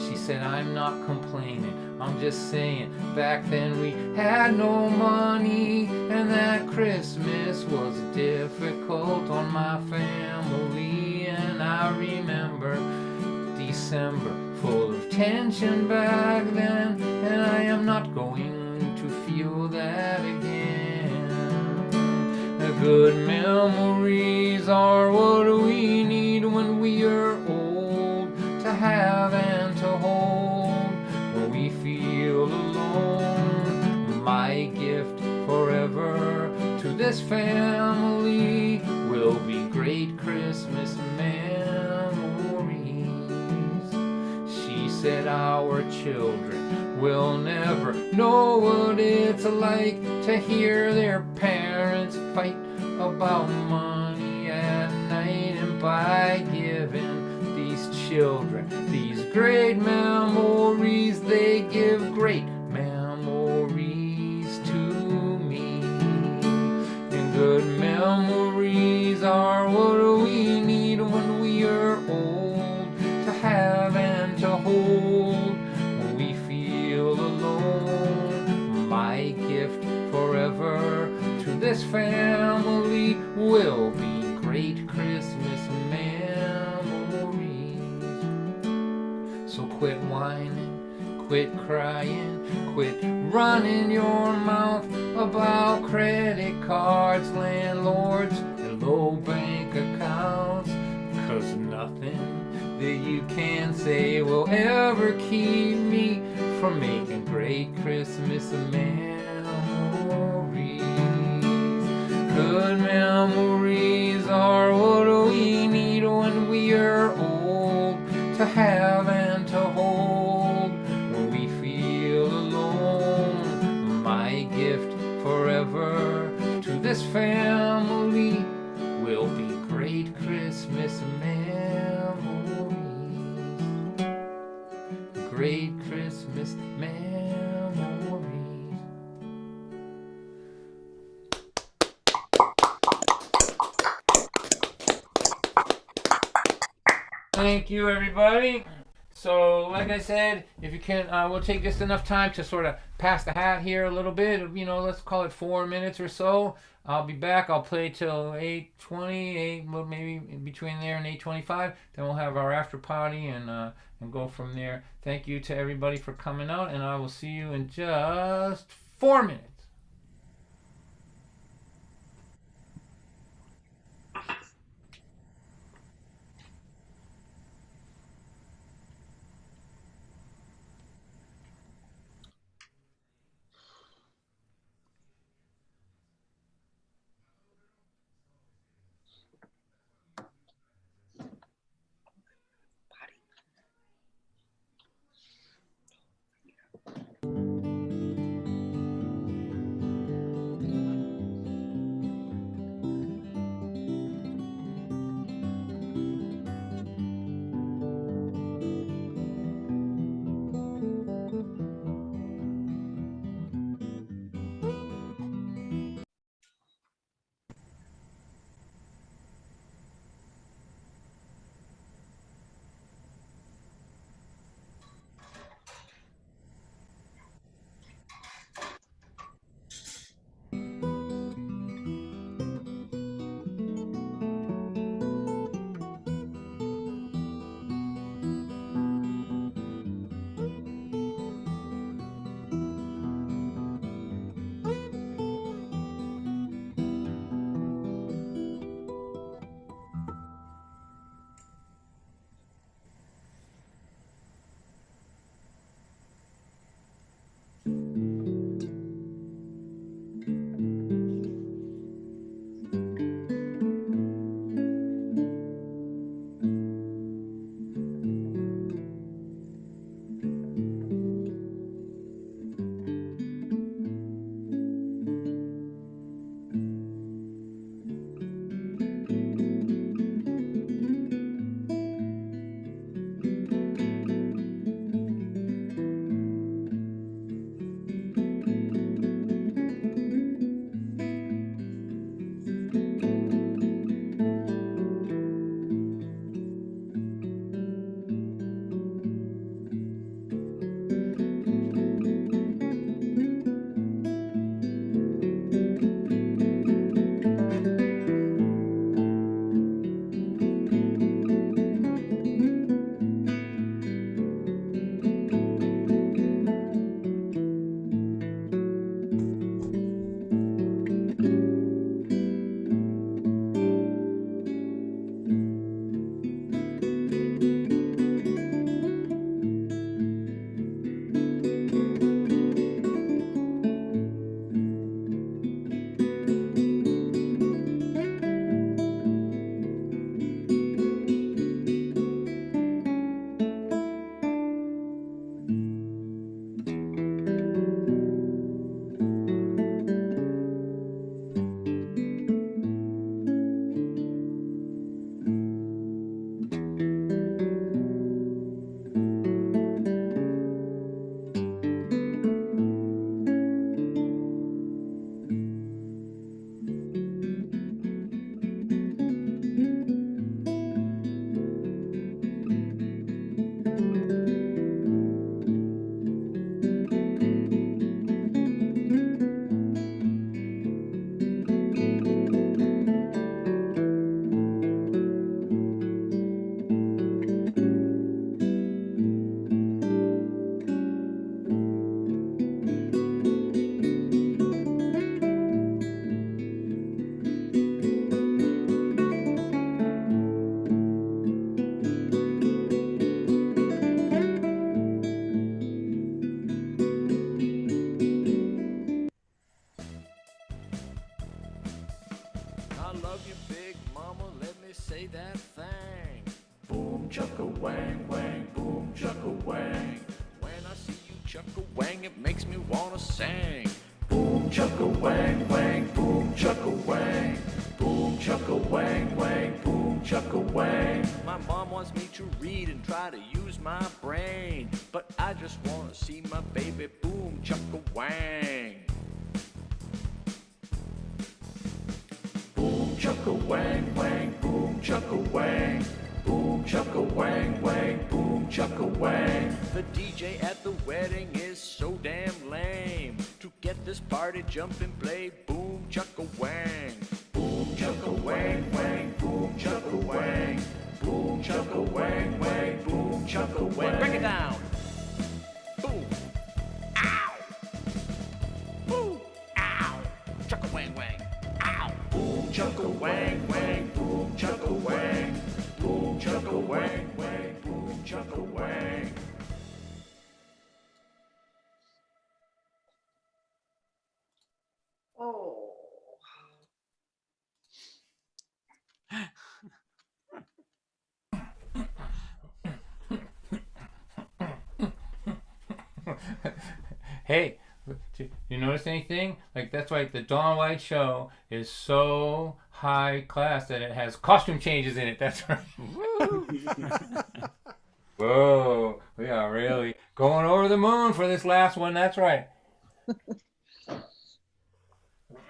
She said, I'm not complaining, I'm just saying, back then we had no money, and that Christmas was difficult on my family. And I remember December full of tension back then, and I am not going to feel that again. The good memories are what we need when we are old, to have and to hold when we feel alone. My gift forever to this family will be great Christmas memories. She said our children will never know what it's like to hear their parents fight about money at night, and by giving these children these great memories, they give great memories to me. And good memories are what we need when we are old, to have and to hold when we feel alone. My gift forever to this family will be great Christmas memories. So quit whining, quit crying, quit running your mouth about credit cards, landlords, and low bank accounts, 'cause nothing that you can say will ever keep me from making great Christmas memories. Good memories are what we need when we are old, to have and to hold when we feel alone. My gift forever to this family will be great Christmas memories. Great Christmas memories. Thank you, everybody. So, like I said, if you can, we'll take just enough time to sort of pass the hat here a little bit. You know, let's call it 4 minutes or so. I'll be back. I'll play till 8:20, maybe between there and 8:25. Then we'll have our after party and go from there. Thank you to everybody for coming out, and I will see you in just 4 minutes. wang, wang, boom, chucka wang. When I see you chucka wang, it makes me wanna sing. Boom, chucka wang, wang, boom, chucka wang. Boom, chucka wang, wang, boom, chucka wang. My mom wants me to read and try to use my brain, but I just wanna see my baby boom, chucka wang. Boom, chucka wang, wang, boom, chucka wang. Boom, chucka wang, wang, boom, chucka wang. The DJ at the wedding is so damn lame. To get this party jumping, play boom, chucka wang. Boom, chucka wang, wang, boom, chucka wang. Boom, chucka wang, wang, boom, chucka wang. Break it down. Boom. Ow. Boom. Ow. Chucka wang, wang. Ow. Boom, chucka wang, wang, boom, chucka wang. Boom, chucka wang, wang, boom, chucka wang. Oh. Hey, you notice anything? Like, that's why the Dawn White Show is so high class that it has costume changes in it. That's right. Whoa, we are really going over the moon for this last one. That's right.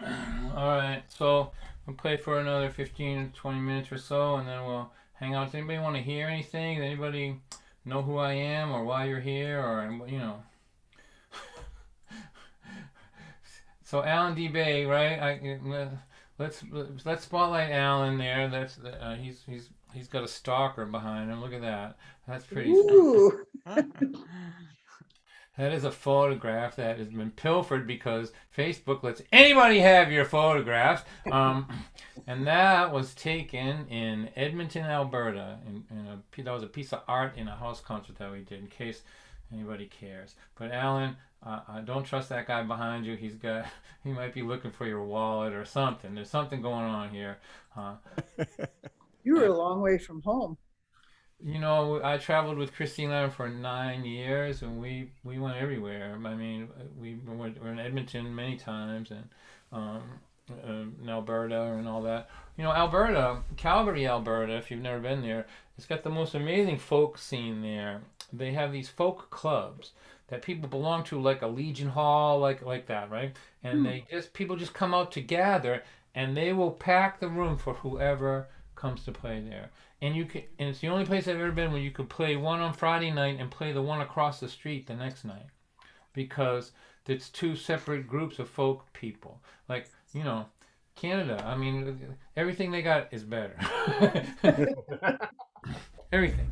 All right, so we'll play for another 15 to 20 minutes or so, and then we'll hang out. Does anybody want to hear anything? Does anybody know who I am or why you're here, or, you know? So Alan D. Bay, right? Let's spotlight Alan there. That's he's got a stalker behind him. Look at that. That's pretty. Ooh. That is a photograph that has been pilfered because Facebook lets anybody have your photographs. And that was taken in Edmonton, Alberta. That was a piece of art in a house concert that we did, in case anybody cares. But Alan, I don't trust that guy behind you. He might be looking for your wallet or something. There's something going on here. You were a long way from home. You know, I traveled with Christine Lamb for 9 years, and we went everywhere. I mean, we're in Edmonton many times, and in Alberta and all that. You know, Alberta, Calgary, Alberta, if you've never been there, it's got the most amazing folk scene there. They have these folk clubs that people belong to, like a Legion Hall, like that, right? And people just come out to gather, and they will pack the room for whoever comes to play there. And it's the only place I've ever been where you could play one on Friday night and play the one across the street the next night, because it's two separate groups of folk people. Like, you know, Canada, I mean, everything they got is better. Everything.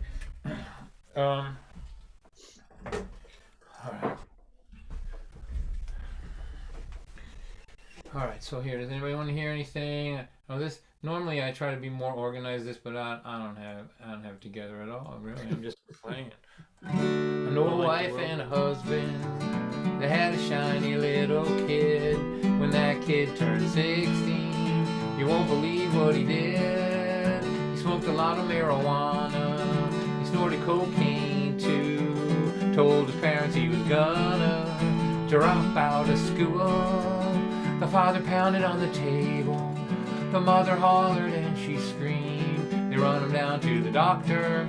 All right, so here, does anybody want to hear anything? Oh, this normally I try to be more organized but I don't have it together at all, really. I'm just playing. An old wife and a husband, they had a shiny little kid. When that kid turned 16, you won't believe what he did. He smoked a lot of marijuana, he snorted cocaine too, told his parents he was gonna drop out of school. The father pounded on the table, the mother hollered and she screamed. They run him down to the doctor.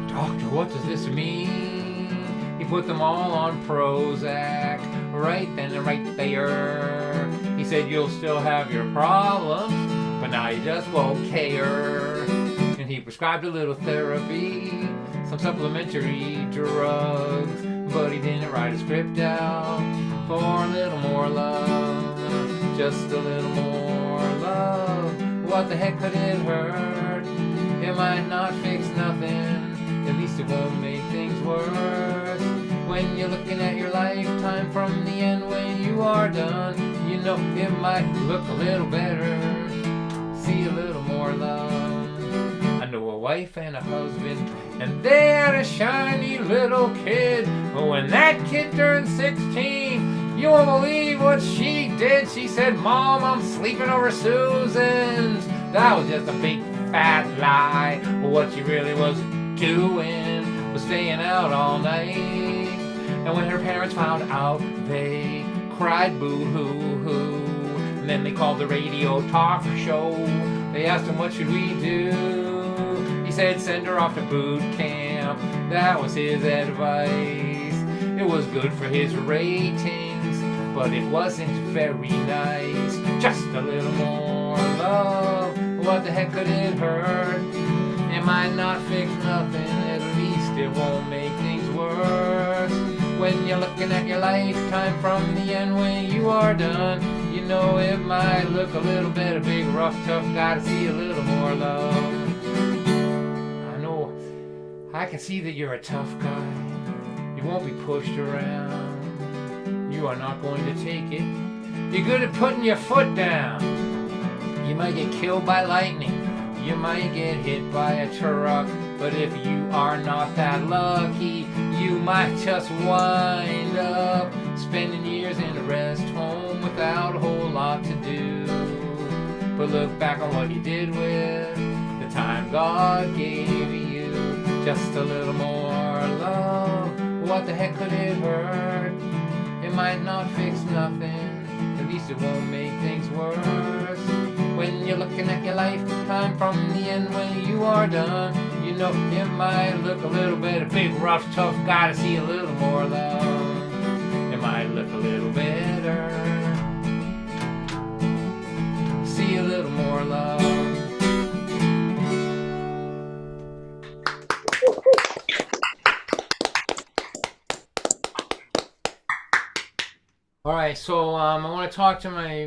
Doctor, what does this mean? He put them all on Prozac, right then and right there. He said, you'll still have your problems, but now you just won't care. And he prescribed a little therapy, some supplementary drugs, but he didn't write a script out for a little more love, just a little more love. What the heck could it hurt? It might not fix nothing, at least it won't make things worse. When you're looking at your lifetime from the end when you are done, you know it might look a little better, see a little more love. I know a wife and a husband, and they had a shiny little kid. But when that kid turned 16, you won't believe what she did. She said, Mom, I'm sleeping over Susan's. That was just a big fat lie. What she really was doing out all night. And when her parents found out, they cried boo-hoo-hoo. And then they called the radio talk show. They asked him, what should we do? He said, send her off to boot camp. That was his advice. It was good for his ratings, but it wasn't very nice. Just a little more love. What the heck could it hurt? It might not fix nothing. At least it won't make things worse. When you're looking at your lifetime from the end when you are done, you know it might look a little bit a big, rough, tough. Gotta see a little more love. I know, I can see that you're a tough guy. You won't be pushed around. You are not going to take it. You're good at putting your foot down. You might get killed by lightning. You might get hit by a truck. But if you are not that lucky, you might just wind up spending years in a rest home without a whole lot to do. But look back on what you did with the time God gave you. Just a little more love. What the heck could it hurt? It might not fix nothing. At least it won't make things worse. When you're looking at your lifetime from the end when you are done, you know it might look a little bit a big, rough, tough. Gotta see a little more love. It might look a little better. See a little more love. All right, so I want to talk to my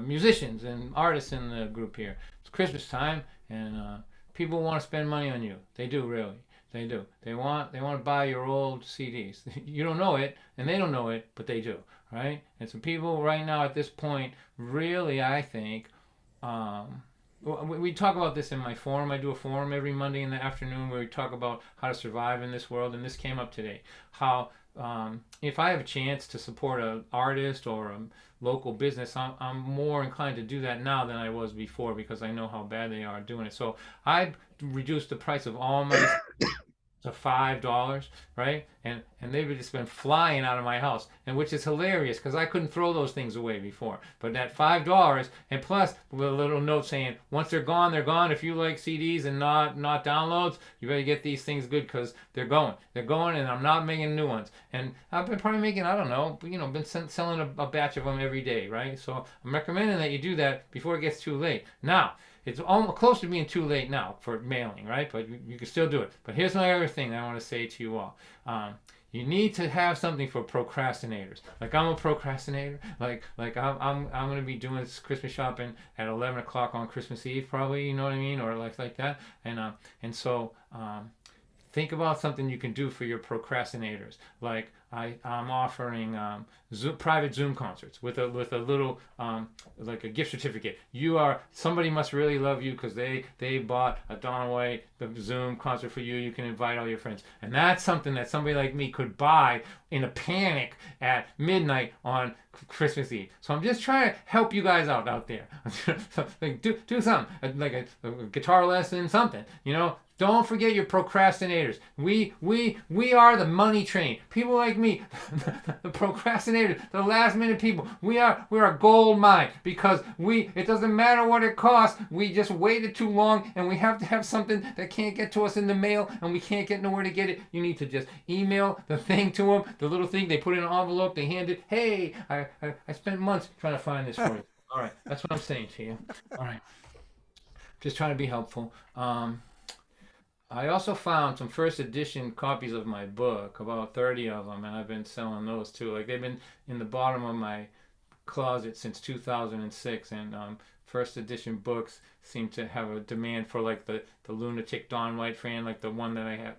musicians and artists in the group here. It's Christmas time, and people want to spend money on you. They do, really. They do. They want to buy your old CDs. You don't know it, and they don't know it, but they do, right? And so people right now at this point, really, I think, we talk about this in my forum. I do a forum every Monday in the afternoon where we talk about how to survive in this world, and this came up today. How if I have a chance to support an artist or a local business, I'm more inclined to do that now than I was before because I know how bad they are doing it. So I reduced the price of all my to $5, right? And they would just been flying out of my house, and which is hilarious because I couldn't throw those things away before. But at $5, and plus with a little note saying once they're gone, they're gone. If you like CDs and not downloads, you better get these things good because they're going, and I'm not making new ones. And I've been probably making, I don't know, been selling a batch of them every day, right? So I'm recommending that you do that before it gets too late. Now, it's almost close to being too late now for mailing, right? But you can still do it. But here's my other thing that I want to say to you all. You need to have something for procrastinators. Like I'm a procrastinator. Like I'm going to be doing this Christmas shopping at 11 o'clock on Christmas Eve, probably. You know what I mean, or like that. And so think about something you can do for your procrastinators. Like I'm offering private Zoom concerts with a little like a gift certificate. Somebody must really love you because they bought a Donna White Zoom concert for you. You can invite all your friends, and that's something that somebody like me could buy in a panic at midnight on Christmas Eve. So I'm just trying to help you guys out there. So, like do something like a guitar lesson, something. Don't forget your procrastinators. We are the money train. People like me, the procrastinators, the last minute people. We're a gold mine because it doesn't matter what it costs. We just waited too long and we have to have something that can't get to us in the mail and we can't get nowhere to get it. You need to just email the thing to them, the little thing they put in an envelope, they hand it. Hey, I spent months trying to find this for you. All right, that's what I'm saying to you. All right, just trying to be helpful. I also found some first edition copies of my book, about 30 of them, and I've been selling those too. Like they've been in the bottom of my closet since 2006, and first edition books seem to have a demand for like the lunatic Don White fan, like the one that I have,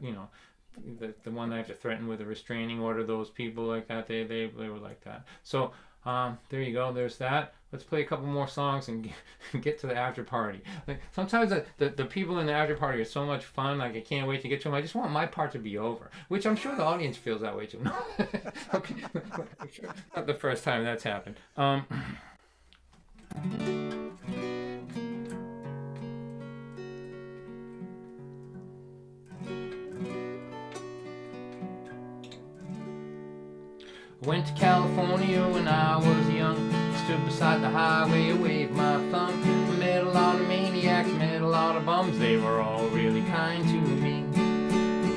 the one that I have to threaten with a restraining order. Those people like that, they were like that. So there you go. There's that. Let's play a couple more songs and get to the after party. Like sometimes the people in the after party are so much fun. Like I can't wait to get to them. I just want my part to be over, which I'm sure the audience feels that way too. Okay, not the first time that's happened. Went to California when I was young. Stood beside the highway, waved my thumb. Met a lot of maniacs, met a lot of bums. They were all really kind to me.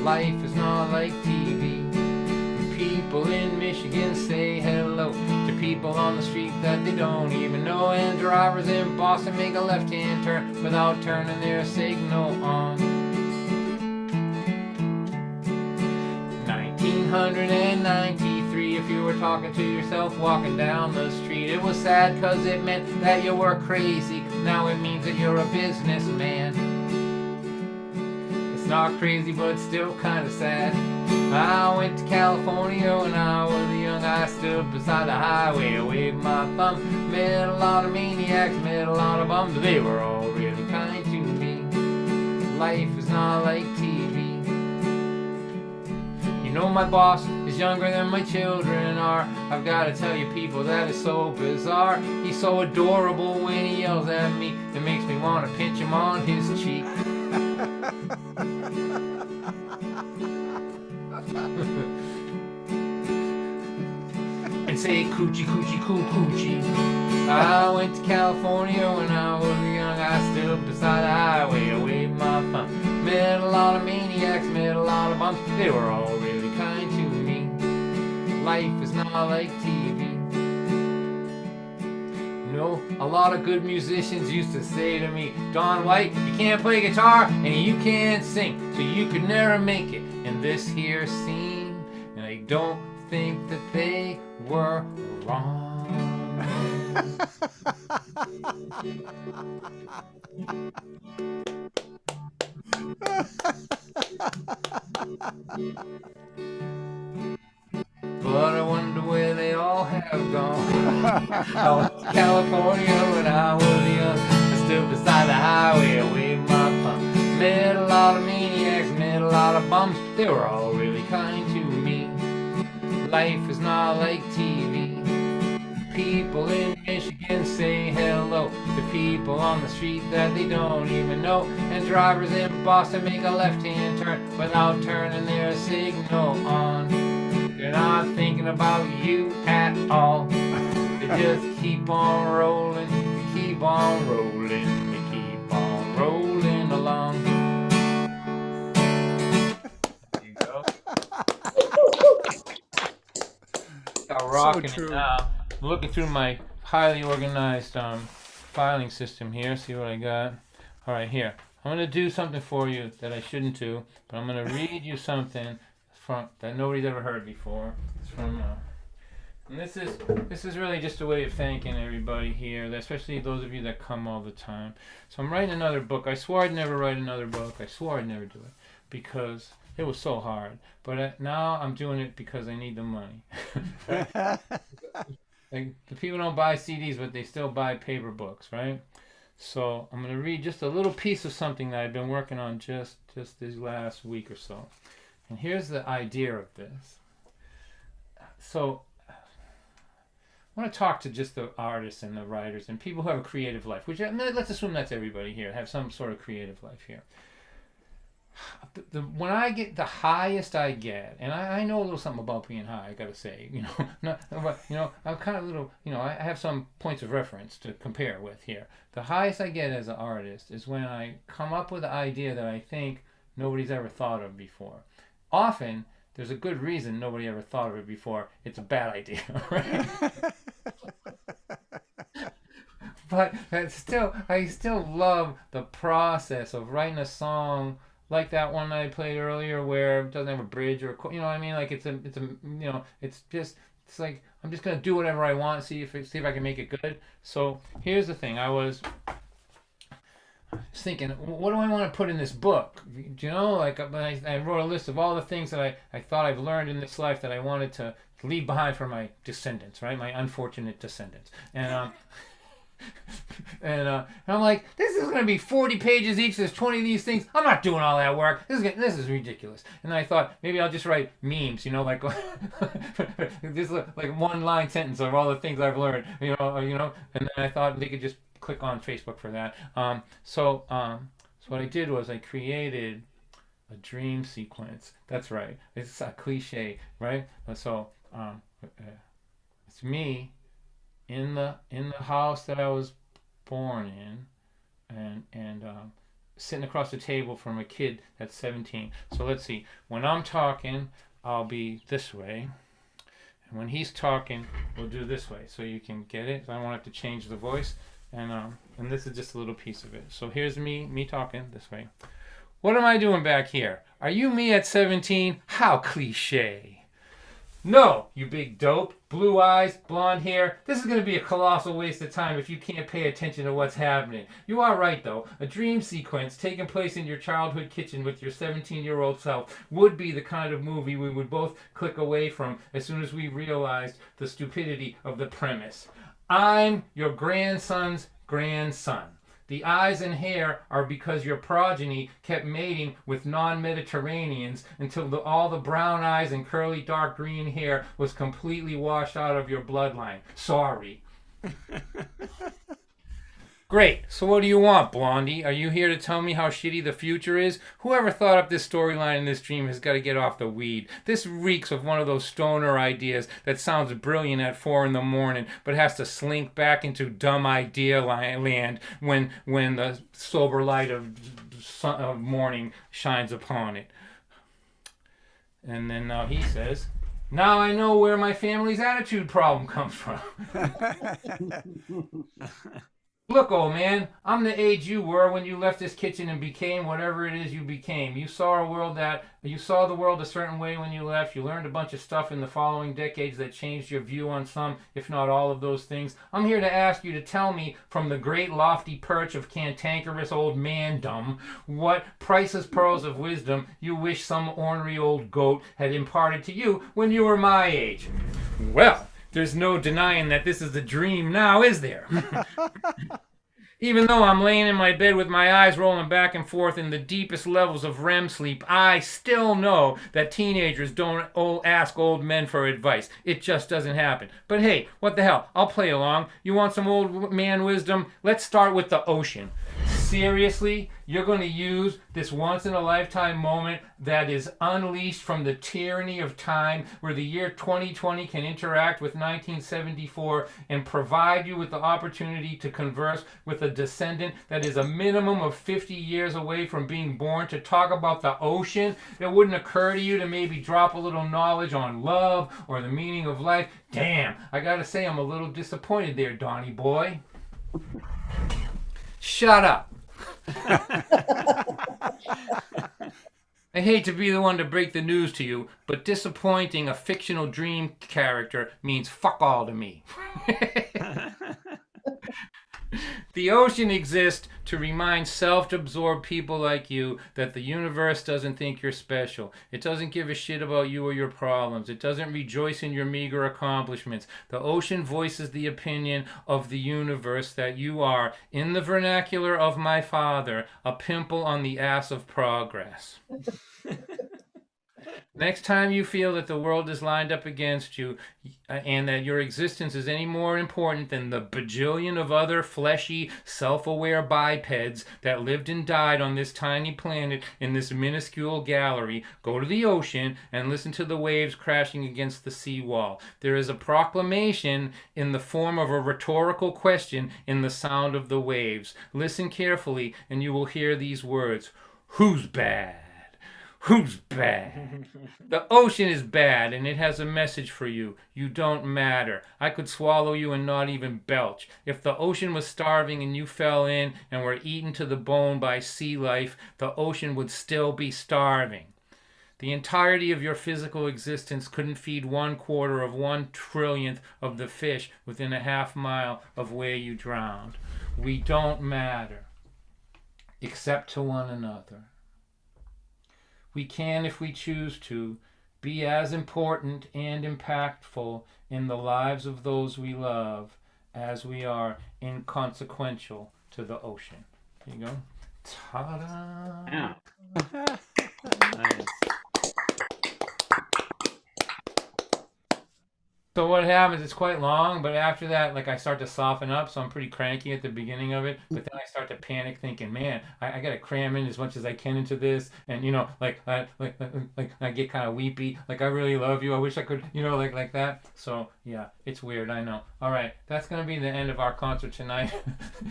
Life is not like TV. People in Michigan say hello to people on the street that they don't even know. And drivers in Boston make a left-hand turn without turning their signal on. 1993, if you were talking to yourself walking down the street, it was sad cause it meant that you were crazy. Now it means that you're a businessman. It's not crazy, but it's still kind of sad. I went to California when I was young. I stood beside the highway, waved my thumb. Met a lot of maniacs, met a lot of bums. They were all really kind to me. Life is not like TV. You know my boss is younger than my children are. I've got to tell you people, that is so bizarre. He's so adorable when he yells at me. It makes me want to pinch him on his cheek. And say coochie coochie coo coochie. I went to California when I was young. I stood beside the highway, I waved my thumb. Met a lot of maniacs, met a lot of bums. They were all really kind to me. Life is not like TV. You know, a lot of good musicians used to say to me, Don White, you can't play guitar and you can't sing, so you could never make it in this here scene. And I don't think that they were wrong. But I wonder where they all have gone. I went to California when I was young. I stood beside the highway, I waved my thumb. Met a lot of maniacs, met a lot of bums. They were all really kind to me. Life is not like TV. People in Michigan say hello to people on the street that they don't even know. And drivers in Boston make a left-hand turn without turning their signal on. They're not thinking about you at all. They just keep on rolling, they keep on rolling, they keep on rolling along. There you go. Got rocking true. it now. I'm looking through my highly organized filing system here, see what I got. All right, here. I'm going to do something for you that I shouldn't do, but I'm going to read you something that nobody's ever heard before. It's from, and this is really just a way of thanking everybody here, especially those of you that come all the time. So I'm writing another book. I swore I'd never write another book. I swore I'd never do it because it was so hard. But now I'm doing it because I need the money. Like, the people don't buy CDs, but they still buy paper books, right? So I'm going to read just a little piece of something that I've been working on just this last week or so. And here's the idea of this. So I want to talk to just the artists and the writers and people who have a creative life, which let's assume that's everybody here, have some sort of creative life here. When I get the highest I get, and I know a little something about being high, I gotta say, I'm kind of a little, I have some points of reference to compare with here. The highest I get as an artist is when I come up with an idea that I think nobody's ever thought of before. Often, there's a good reason nobody ever thought of it before. It's a bad idea, right? But I still love the process of writing a song like that one I played earlier, where it doesn't have a bridge or what I mean. Like it's like I'm just gonna do whatever I want, see if I can make it good. So here's the thing: I was thinking, what do I want to put in this book? Like I wrote a list of all the things that I thought I've learned in this life that I wanted to leave behind for my descendants, right? My unfortunate descendants, and and I'm like, this is going to be 40 pages each. There's 20 of these things. I'm not doing all that work. This is ridiculous. And I thought maybe I'll just write memes, like just like one line sentence of all the things I've learned, And then I thought they could just click on Facebook for that. So what I did was I created a dream sequence. That's right. It's a cliche, right? So It's me in the house that I was born in, and sitting across the table from a kid that's 17. So let's see. When I'm talking, I'll be this way, and when he's talking, we'll do this way, so you can get it. So I won't have to change the voice, and this is just a little piece of it. So here's me talking this way. What am I doing back here? Are you me at 17? How cliche. No, you big dope. Blue eyes, blonde hair. This is going to be a colossal waste of time if you can't pay attention to what's happening. You are right, though. A dream sequence taking place in your childhood kitchen with your 17-year-old self would be the kind of movie we would both click away from as soon as we realized the stupidity of the premise. I'm your grandson's grandson. The eyes and hair are because your progeny kept mating with non-Mediterraneans until all the brown eyes and curly dark green hair was completely washed out of your bloodline. Sorry. Great. So what do you want, Blondie? Are you here to tell me how shitty the future is? Whoever thought up this storyline in this dream has got to get off the weed. This reeks of one of those stoner ideas that sounds brilliant at 4 a.m, but has to slink back into dumb idea land when the sober light of morning shines upon it. And then now he says, now I know where my family's attitude problem comes from. Look, old man, I'm the age you were when you left this kitchen and became whatever it is you became. You saw the world a certain way when you left. You learned a bunch of stuff in the following decades that changed your view on some, if not all of those things. I'm here to ask you to tell me from the great lofty perch of cantankerous old mandom what priceless pearls of wisdom you wish some ornery old goat had imparted to you when you were my age. Well, there's no denying that this is a dream now, is there? Even though I'm laying in my bed with my eyes rolling back and forth in the deepest levels of REM sleep, I still know that teenagers don't ask old men for advice. It just doesn't happen. But hey, what the hell? I'll play along. You want some old man wisdom? Let's start with the ocean. Seriously? You're going to use this once-in-a-lifetime moment that is unleashed from the tyranny of time, where the year 2020 can interact with 1974 and provide you with the opportunity to converse with a descendant that is a minimum of 50 years away from being born, to talk about the ocean? It wouldn't occur to you to maybe drop a little knowledge on love or the meaning of life? Damn, I gotta say I'm a little disappointed there, Donnie boy. Shut up. I hate to be the one to break the news to you, but disappointing a fictional dream character means fuck all to me. The ocean exists to remind self-absorbed people like you that the universe doesn't think you're special. It doesn't give a shit about you or your problems. It doesn't rejoice in your meager accomplishments. The ocean voices the opinion of the universe that you are, in the vernacular of my father, a pimple on the ass of progress. Next time you feel that the world is lined up against you and that your existence is any more important than the bajillion of other fleshy, self-aware bipeds that lived and died on this tiny planet in this minuscule gallery, go to the ocean and listen to the waves crashing against the seawall. There is a proclamation in the form of a rhetorical question in the sound of the waves. Listen carefully and you will hear these words. Who's bad? Who's bad? The ocean is bad, and it has a message for you. You don't matter. I could swallow you and not even belch. If the ocean was starving and you fell in and were eaten to the bone by sea life, the ocean would still be starving. The entirety of your physical existence couldn't feed 1/4 of 1/1,000,000,000th of the fish within a half mile of where you drowned. We don't matter, except to one another. We can, if we choose to, be as important and impactful in the lives of those we love as we are inconsequential to the ocean. There you go. Ta-da! Yeah. Nice. So what happens, it's quite long, but after that, like, I start to soften up, so I'm pretty cranky at the beginning of it, but then I start to panic, thinking, "Man, I got to cram in as much as I can into this," and you know, like I get kind of weepy, like I really love you. I wish I could, you know, like that. So yeah, it's weird. I know. All right, that's gonna be the end of our concert tonight.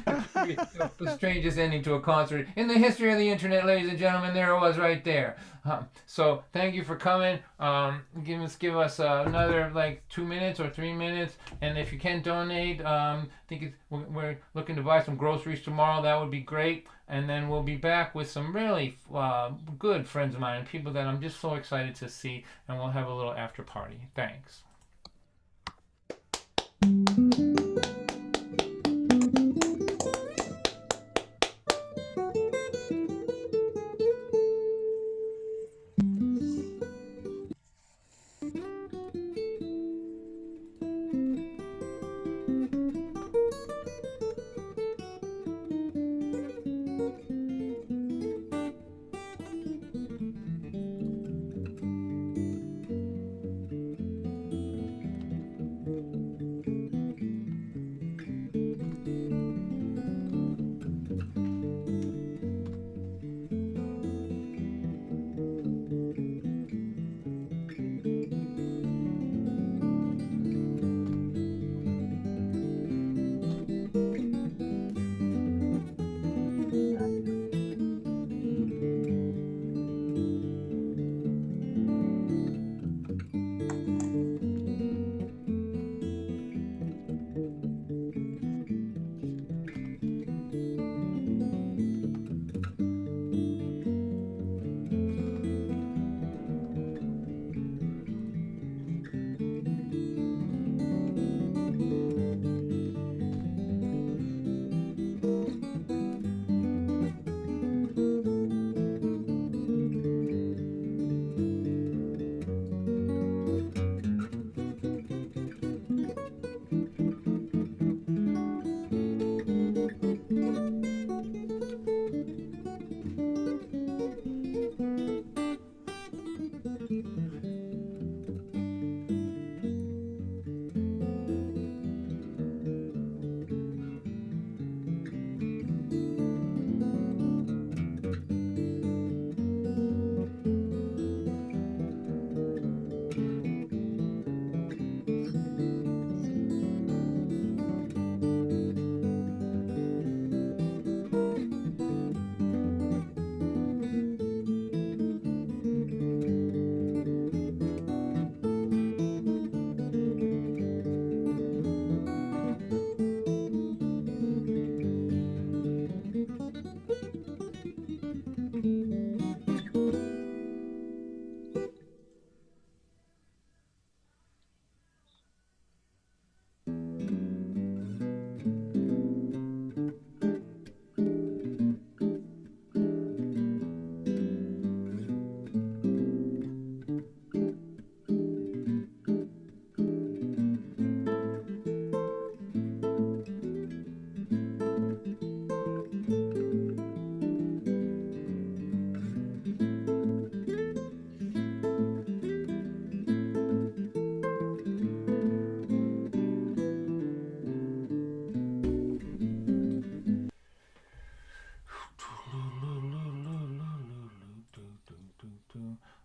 The strangest ending to a concert in the history of the internet, ladies and gentlemen. There it was, right there. So thank you for coming. Give us another like 2 minutes or 3 minutes, and if you can donate, I think we're looking to buy some groceries tomorrow. That would be great, and then we'll be back with some really good friends of mine, people that I'm just so excited to see, and we'll have a little after party. Thanks.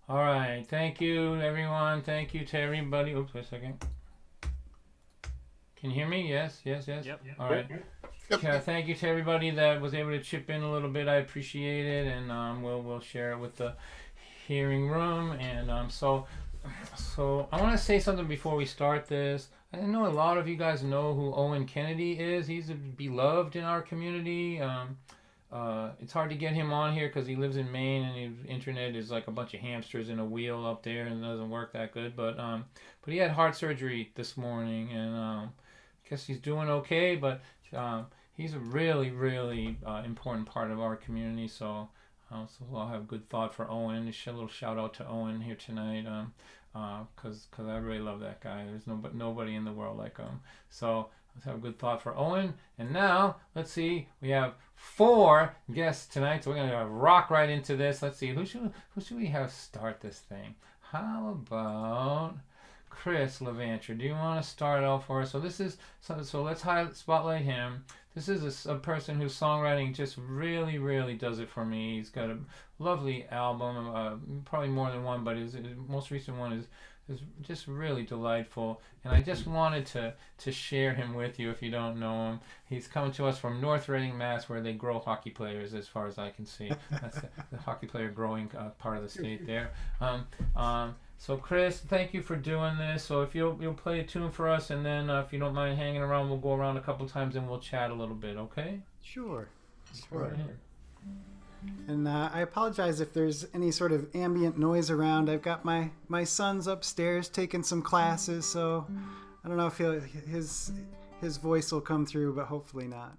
All right. Thank you, everyone. Thank you to everybody. Oops, wait a second. Can you hear me? Yes, yes, yes. Yep. All right. Yeah, thank you to everybody that was able to chip in a little bit. I appreciate it, and we'll share it with the hearing room. And so I want to say something before we start this. I know a lot of you guys know who Owen Kennedy is. He's beloved in our community. It's hard to get him on here because he lives in Maine and his internet is like a bunch of hamsters in a wheel up there and it doesn't work that good. But he had heart surgery this morning, and I guess he's doing okay. But he's a really, really important part of our community. So I'll have a good thought for Owen. A little shout out to Owen here tonight, because I really love that guy. There's nobody in the world like him. So let's have a good thought for Owen. And now, let's see, we have 4 guests tonight, so we're going to rock right into this. Let's see, who should we have start this thing? How about Chris Levanter. Do you want to start out for us? So this is so let's spotlight him. This is a person whose songwriting just really, really does it for me. He's got a lovely album, probably more than one, but his most recent one is just really delightful. And I just wanted to share him with you if you don't know him. He's coming to us from North Reading, Mass, where they grow hockey players, as far as I can see. That's the hockey player growing part of the state there. So Chris, thank you for doing this. So if you'll play a tune for us, and then if you don't mind hanging around, we'll go around a couple times and we'll chat a little bit, okay? Sure. Go right ahead. And I apologize if there's any sort of ambient noise around. I've got my son's upstairs taking some classes, so I don't know if his voice will come through, but hopefully not.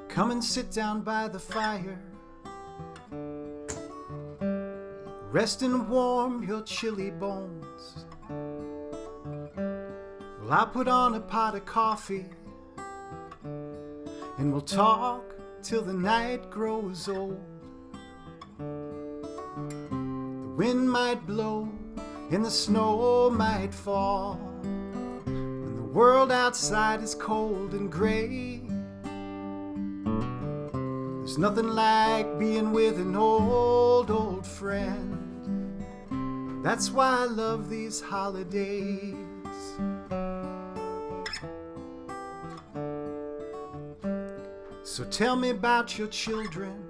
Come and sit down by the fire, rest and warm your chilly bones. Well, I'll put on a pot of coffee, and we'll talk till the night grows old. The wind might blow and the snow might fall, when the world outside is cold and gray. There's nothing like being with an old friend. That's why I love these holidays. So tell me about your children.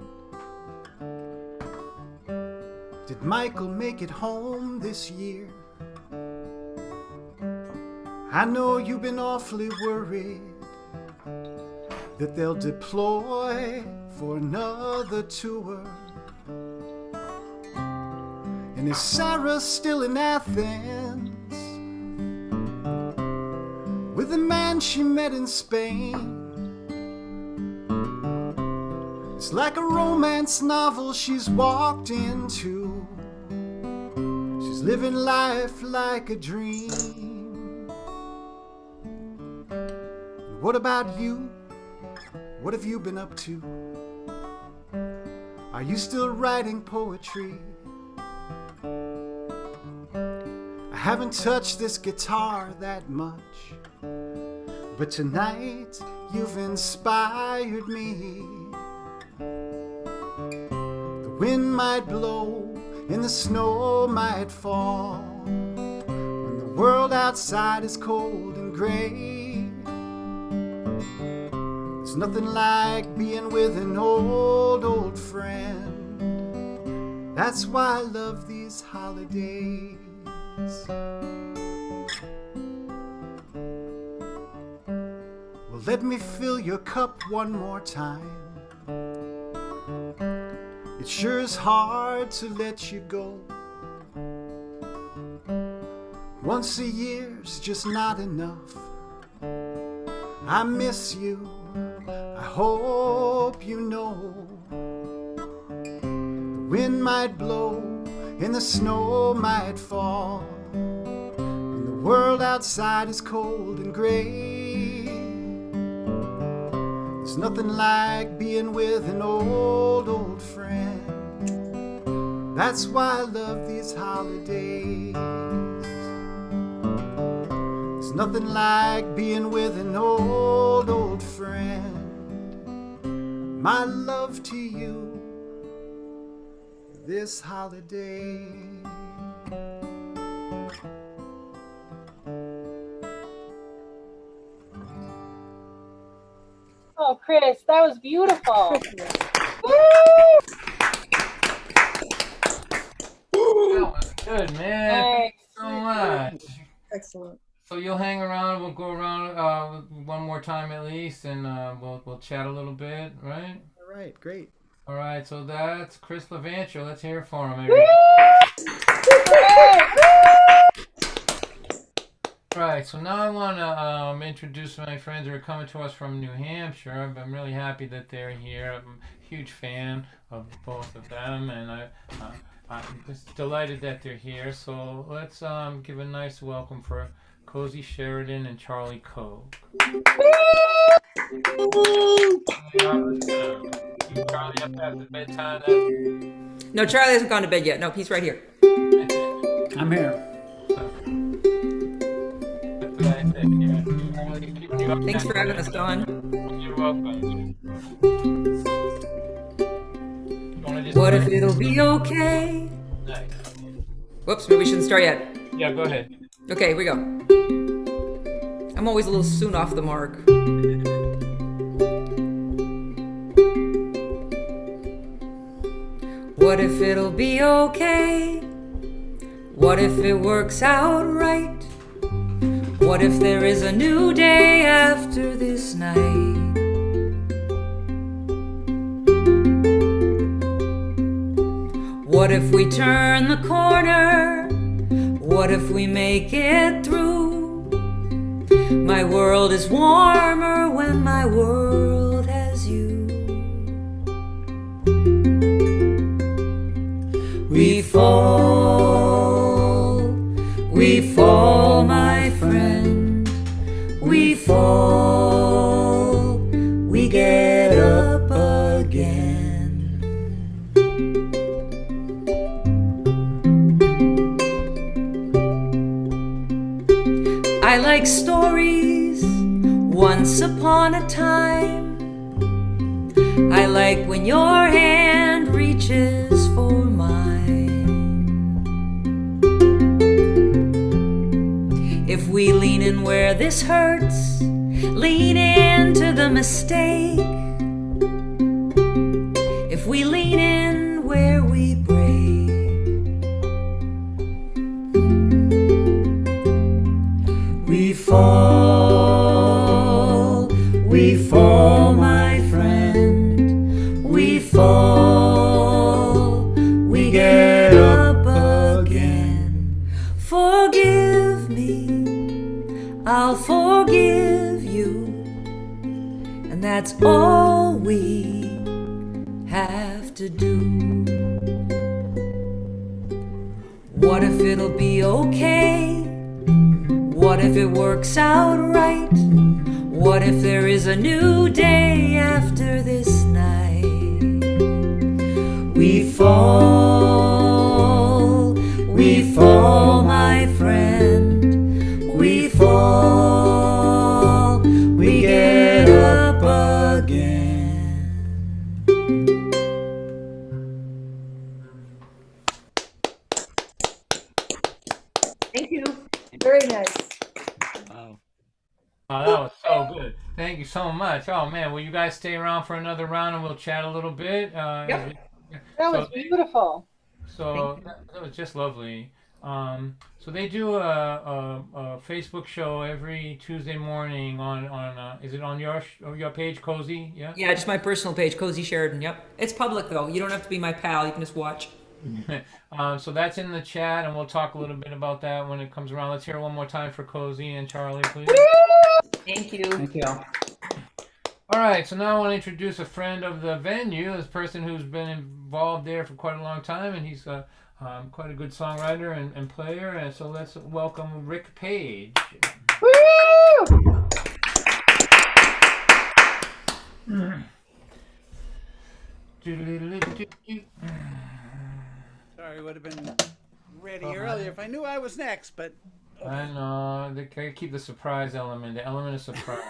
Did Michael make it home this year? I know you've been awfully worried that they'll deploy for another tour. And is Sarah still in Athens with the man she met in Spain? It's like a romance novel she's walked into. She's living life like a dream. What about you? What have you been up to? Are you still writing poetry? I haven't touched this guitar that much, but tonight you've inspired me. The wind might blow and the snow might fall, when the world outside is cold and gray. There's nothing like being with an old friend. That's why I love these holidays. Well, let me fill your cup one more time. It sure is hard to let you go. Once a year's just not enough. I miss you, I hope you know. The wind might blow and the snow might fall, and the world outside is cold and gray. There's nothing like being with an old friend. That's why I love these holidays. There's nothing like being with an old friend. My love to you this holiday. Oh, Chris, that was beautiful. That was good, man. Thank you so much. Excellent. So you'll hang around. We'll go around one more time at least, and we'll chat a little bit, right? All right, great. All right. So that's Chris Levanter. Let's hear it for him, everybody. Right. So now I want to introduce my friends who are coming to us from New Hampshire. I'm really happy that they're here. I'm a huge fan of both of them, and I'm just delighted that they're here. So let's give a nice welcome for Cozy Sheridan and Charlie Koch. Charlie up after bedtime. No, Charlie hasn't gone to bed yet. No, he's right here. I'm here. Thanks for having us, Don. You're welcome. What if it'll be okay? Nice. Whoops, maybe we shouldn't start yet. Yeah, go ahead. Okay, here we go. I'm always a little soon off the mark. What if it'll be okay? What if it works out right? What if there is a new day after this night? What if we turn the corner? What if we make it through? My world is warmer when my world has you. We fall, my friend. We fall, we get up again. I like stories, once upon a time. I like when your hand reaches for mine. If we lean in where this hurts, lean into the mistake. If we lean in where we break, we fall, my friend. We fall, we get up again. Forgive me, I'll forgive you, and that's all we have to do. What if it'll be okay? What if it works out right? What if there is a new day after this night? We fall, my friend. We fall, we get up again. Thank you. Very nice. Wow. Oh, that was so good. Thank you so much. Oh man, will you guys stay around for another round and we'll chat a little bit? Yep. That was beautiful. So that was just lovely. So they do a Facebook show every Tuesday morning on is it on your page, Cozy? Yeah. Yeah, just my personal page, Cozy Sheridan. Yep. It's public though. You don't have to be my pal. You can just watch. So that's in the chat, and we'll talk a little bit about that when it comes around. Let's hear it one more time for Cozy and Charlie, please. Thank you. Thank you. All right, so now I want to introduce a friend of the venue, this person who's been involved there for quite a long time, and he's quite a good songwriter and player. And so let's welcome Rick Page. Sorry, would have been ready earlier if I knew I was next, but okay. I know, they gotta keep the surprise element, the element of surprise.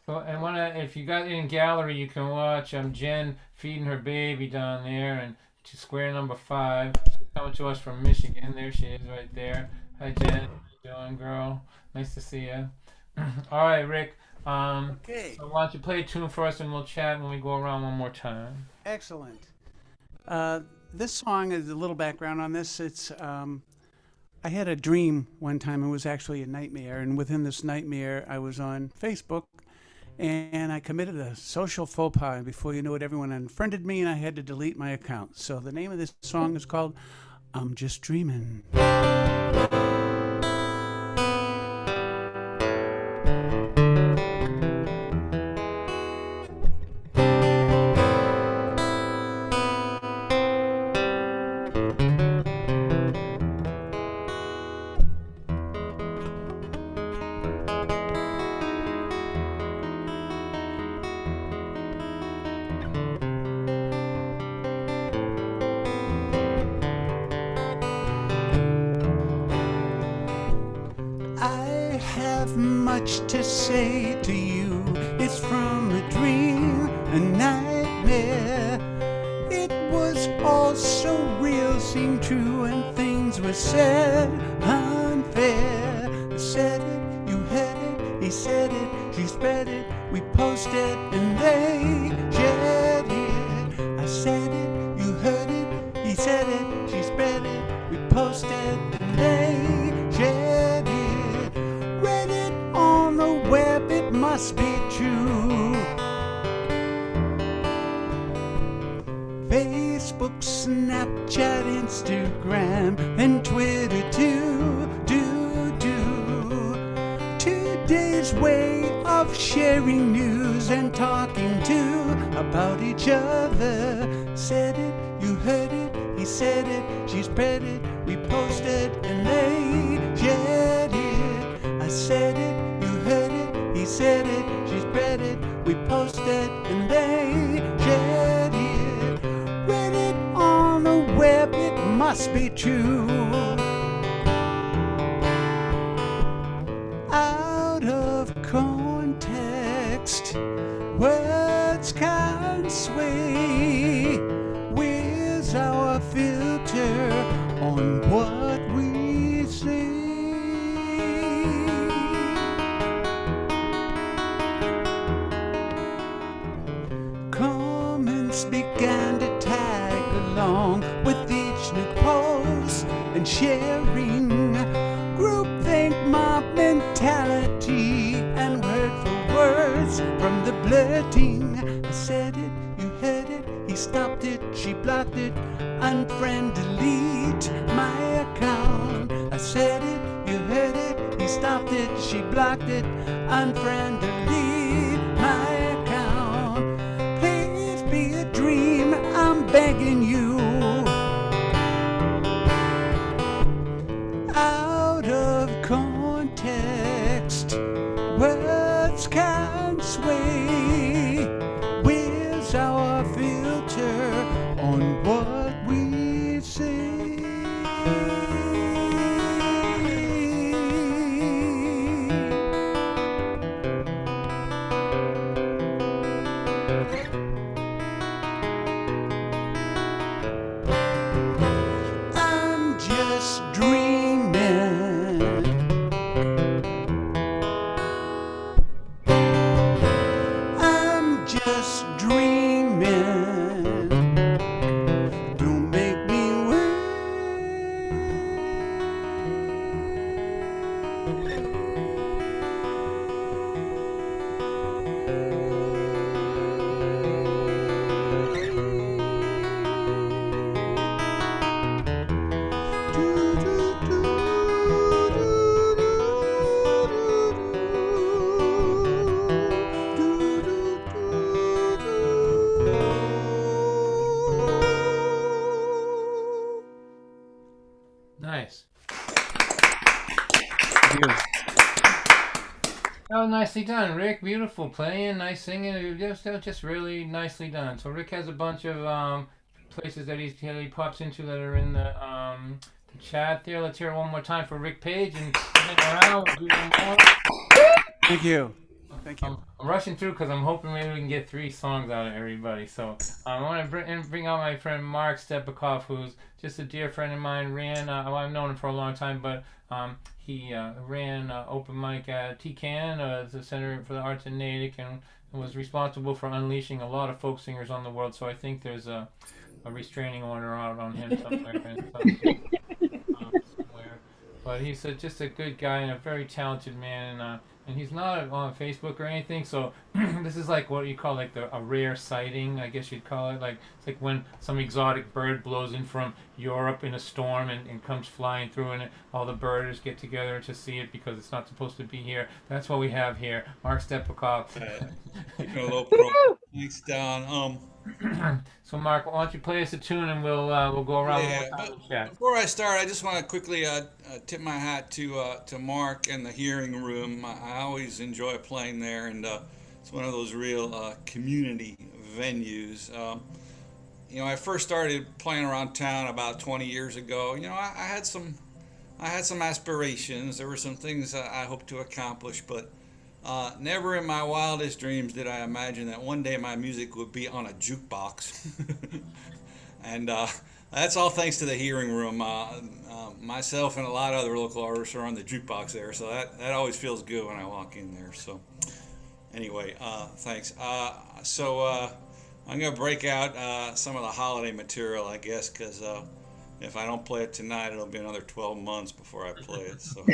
So, and if you got in gallery, you can watch Jen feeding her baby down there, and to square number 5. She's coming to us from Michigan. There she is, right there. Hi, Jen. How you doing, girl? Nice to see you. All right, Rick. Okay. So why don't you play a tune for us, and we'll chat when we go around one more time. Excellent. This song is a little background on this. It's I had a dream one time. It was actually a nightmare, and within this nightmare, I was on Facebook, and I committed a social faux pas. And before you knew it, everyone unfriended me, and I had to delete my account. So the name of this song is called "I'm Just Dreaming." have much to say to you. It's from a dream, a nightmare. It was all so real, seemed true, and things were said unfair. I said it, you heard it, he said it, she spread it, we posted and they shared it. I said it, you heard it, he said it, she spread it, we posted and they shared it. Read it on the web, it must be true. Facebook, Snapchat, Instagram, and Twitter too. Today's way of sharing news and talking to about each other. Said it, you heard it, he said it, she spread it, we posted and they shared it. I said it, you heard it, he said it, she spread it, we posted and they shared it. Read it on the web, it must be true. Out of context, words can't sway. Where's our filter on what we say? Comments began to tag along with each new post and sharing. Groupthink, mob mentality, and hurtful words from the blurting. I said it, you heard it, he stopped it, she blocked it, unfriend, delete my account. I said it, you heard it, he stopped it, she blocked it, unfriend, delete my account. Please be a dream, I'm begging you. Out of context, words can't sway. Where's our filter on what we say? I'm just dreaming. I'm just dreaming. Don't make me Nice. Oh, nicely done, Rick. Beautiful playing, nice singing. Just really nicely done. So Rick has a bunch of places that he pops into that are in the chat there. Let's hear it one more time for Rick Page and hang around. We'll do one more. Thank you. Thank you. I'm rushing through because I'm hoping maybe we can get 3 songs out of everybody. So I want to bring out my friend Mark Stepikoff, who's just a dear friend of mine. I've known him for a long time, but he ran open mic at TCAN, the Center for the Arts in Natick, and was responsible for unleashing a lot of folk singers on the world. So I think there's a restraining order out on him somewhere. Somewhere. But he's just a good guy and a very talented man, and he's not on Facebook or anything, so this is like what you call like a rare sighting, I guess you'd call it. Like it's like when some exotic bird blows in from Europe in a storm and comes flying through, and all the birders get together to see it because it's not supposed to be here. That's what we have here. Mark Stepikoff. Keeping a low profile. Thanks, Don. So Mark, why don't you play us a tune and we'll go around Yeah, one more time and chat. before I start, I just want to quickly tip my hat to Mark and the Hearing Room. I always enjoy playing there, and it's one of those real community venues. I first started playing around town about 20 years ago. I had some I had some aspirations. There were some things I hoped to accomplish, but never in my wildest dreams did I imagine that one day my music would be on a jukebox. And that's all thanks to the Hearing Room. Myself and a lot of other local artists are on the jukebox there, so that always feels good when I walk in there. So anyway, thanks. I'm going to break out some of the holiday material, I guess, because if I don't play it tonight, it'll be another 12 months before I play it. So.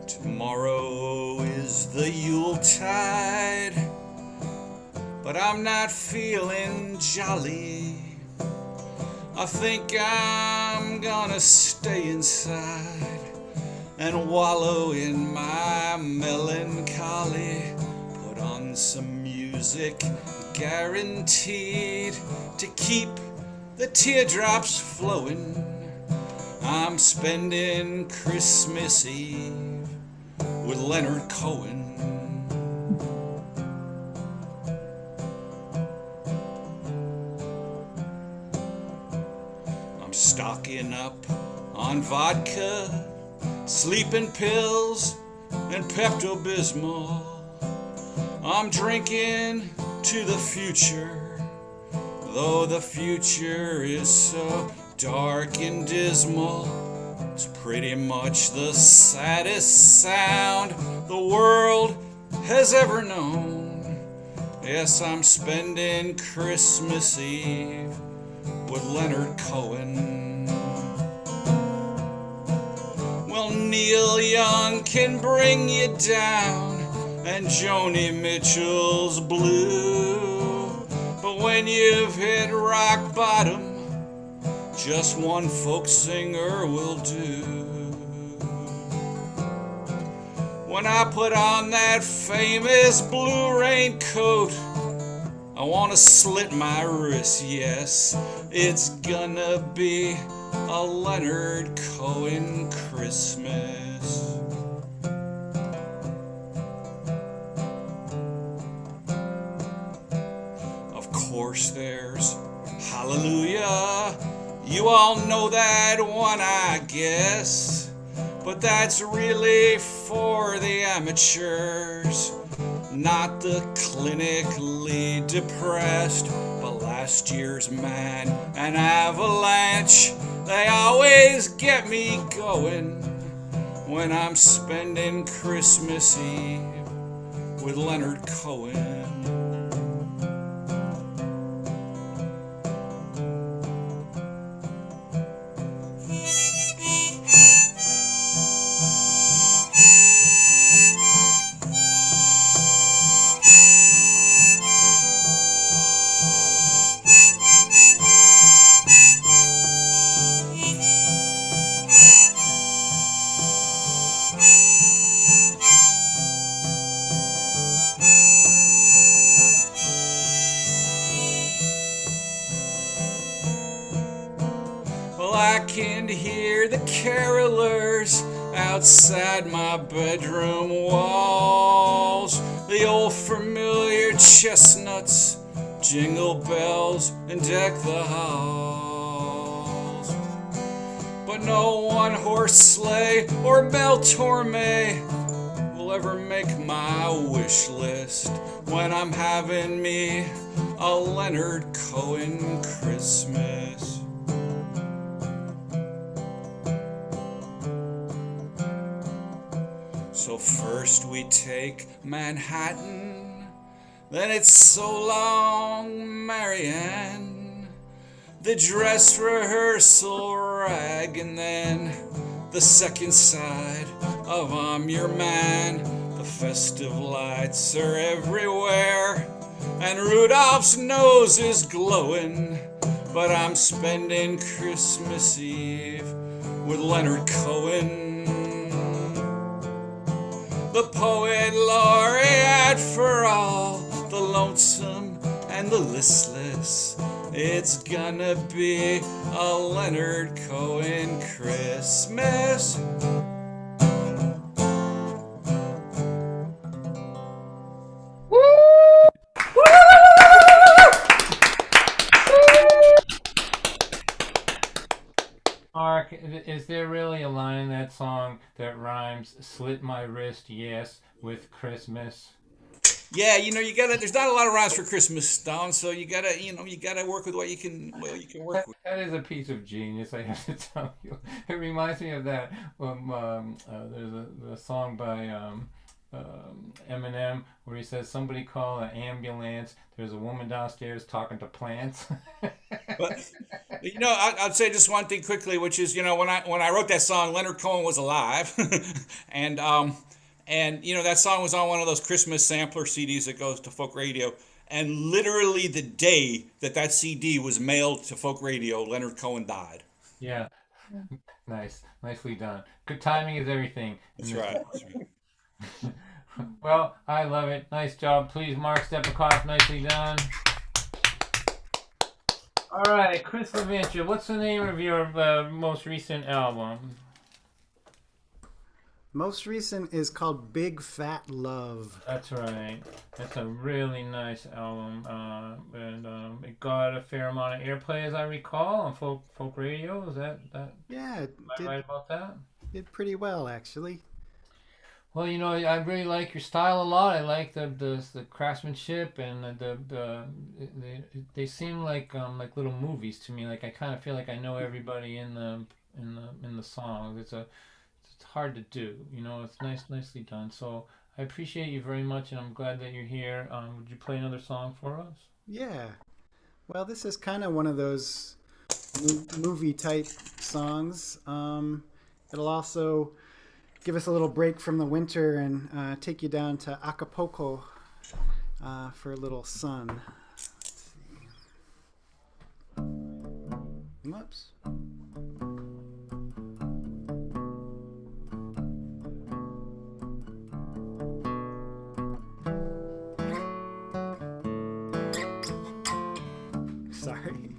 Tomorrow is the Yuletide, but I'm not feeling jolly. I think I'm gonna stay inside and wallow in my melancholy. Put on some music guaranteed to keep the teardrops flowing. I'm spending Christmas Eve with Leonard Cohen. I'm stocking up on vodka, sleeping pills, and Pepto-Bismol. I'm drinking to the future, though the future is so dark and dismal. It's pretty much the saddest sound the world has ever known. Yes, I'm spending Christmas Eve with Leonard Cohen. Well, Neil Young can bring you down, and Joni Mitchell's blue. But when you've hit rock bottom, just one folk singer will do. When I put on that famous blue raincoat, I want to slit my wrist, yes. It's gonna be a Leonard Cohen Christmas. Of course there's Hallelujah. You all know that one, I guess, but that's really for the amateurs, not the clinically depressed. But last year's Man and Avalanche, they always get me going when I'm spending Christmas Eve with Leonard Cohen. I can hear the carolers outside my bedroom walls. The old familiar chestnuts jingle bells and deck the halls. But no one horse sleigh or bell torme will ever make my wish list when I'm having me a Leonard Cohen Christmas. So first we take Manhattan, then it's So Long, Marianne, the dress rehearsal rag, and then the second side of I'm Your Man. The festive lights are everywhere, and Rudolph's nose is glowing, but I'm spending Christmas Eve with Leonard Cohen. The poet laureate for all the lonesome and the listless. It's gonna be a Leonard Cohen Christmas. Is there really a line in that song that rhymes "slit my wrist, yes" with Christmas? Yeah, you gotta. There's not a lot of rhymes for Christmas, Don. So you gotta work with what you can work with. That is a piece of genius, I have to tell you. It reminds me of that. There's a song by Eminem where he says, "Somebody call an ambulance. There's a woman downstairs talking to plants." But I'd say just one thing quickly, which is when I wrote that song, Leonard Cohen was alive, and that song was on one of those Christmas sampler CDs that goes to folk radio. And literally the day that CD was mailed to folk radio, Leonard Cohen died. Yeah. Nicely done. Good timing is everything. That's right. Well, I love it. Nice job. Please, Mark Stepikoff, nicely done. All right, Chris Levantia, what's the name of your most recent album? Most recent is called Big Fat Love. That's right. That's a really nice album, and it got a fair amount of airplay, as I recall, on folk radio. Is that? Yeah, am I right about that? Did pretty well, actually. Well, I really like your style a lot. I like the craftsmanship, and they seem like little movies to me. Like I kind of feel like I know everybody in the songs. It's hard to do. It's nicely done. So I appreciate you very much, and I'm glad that you're here. Would you play another song for us? Yeah. Well, this is kind of one of those movie type songs. It'll also give us a little break from the winter and take you down to Acapulco for a little sun. Let's see. Whoops. Sorry.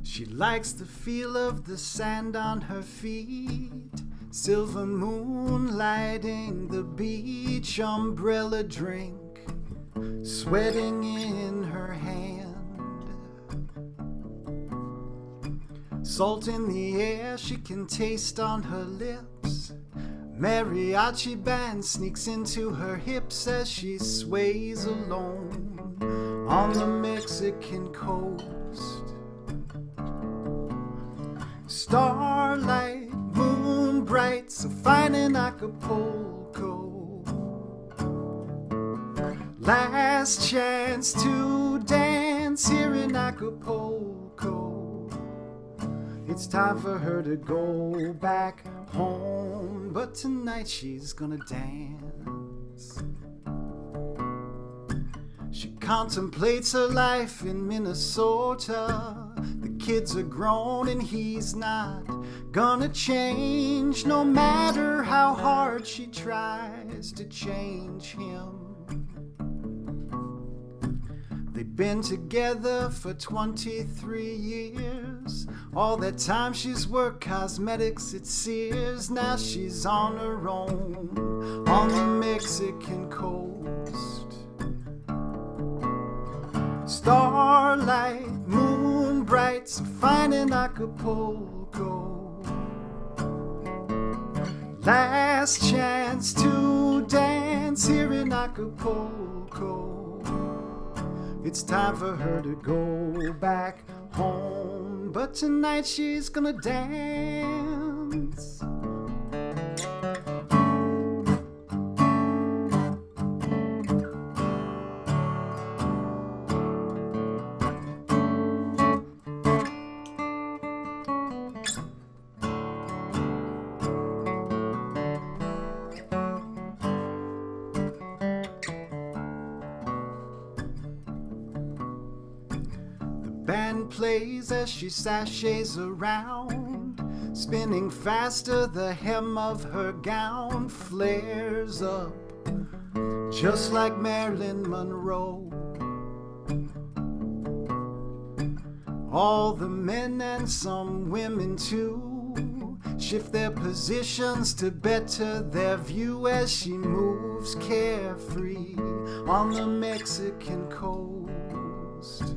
She likes the feel of the sand on her feet, silver moon lighting the beach, umbrella drink sweating in her hand, salt in the air she can taste on her lips, mariachi band sneaks into her hips as she sways alone on the Mexican coast. Starlight, moon bright, so fine in Acapulco. Last chance to dance here in Acapulco. It's time for her to go back home, but tonight she's gonna dance. She contemplates her life in Minnesota. The kids are grown and he's not gonna change, no matter how hard she tries to change him. They've been together for 23 years. All that time she's worked cosmetics at Sears. Now she's on her own on the Mexican coast. Starlight, moon bright, so fine in Acapulco. Last chance to dance here in Acapulco. It's time for her to go back home, but tonight she's gonna dance. Plays as she sashays around, spinning faster, the hem of her gown flares up just like Marilyn Monroe. All the men and some women too shift their positions to better their view as she moves carefree on the Mexican coast.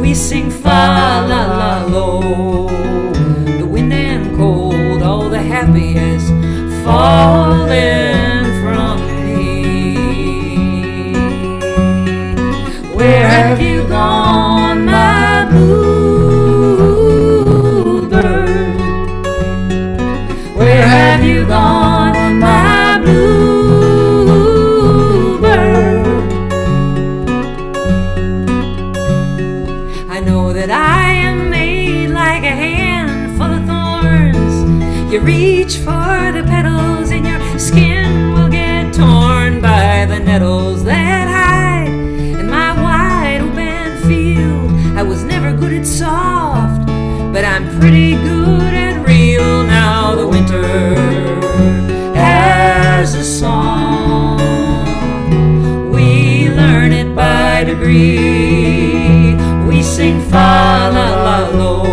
degree. We sing fa la la lo.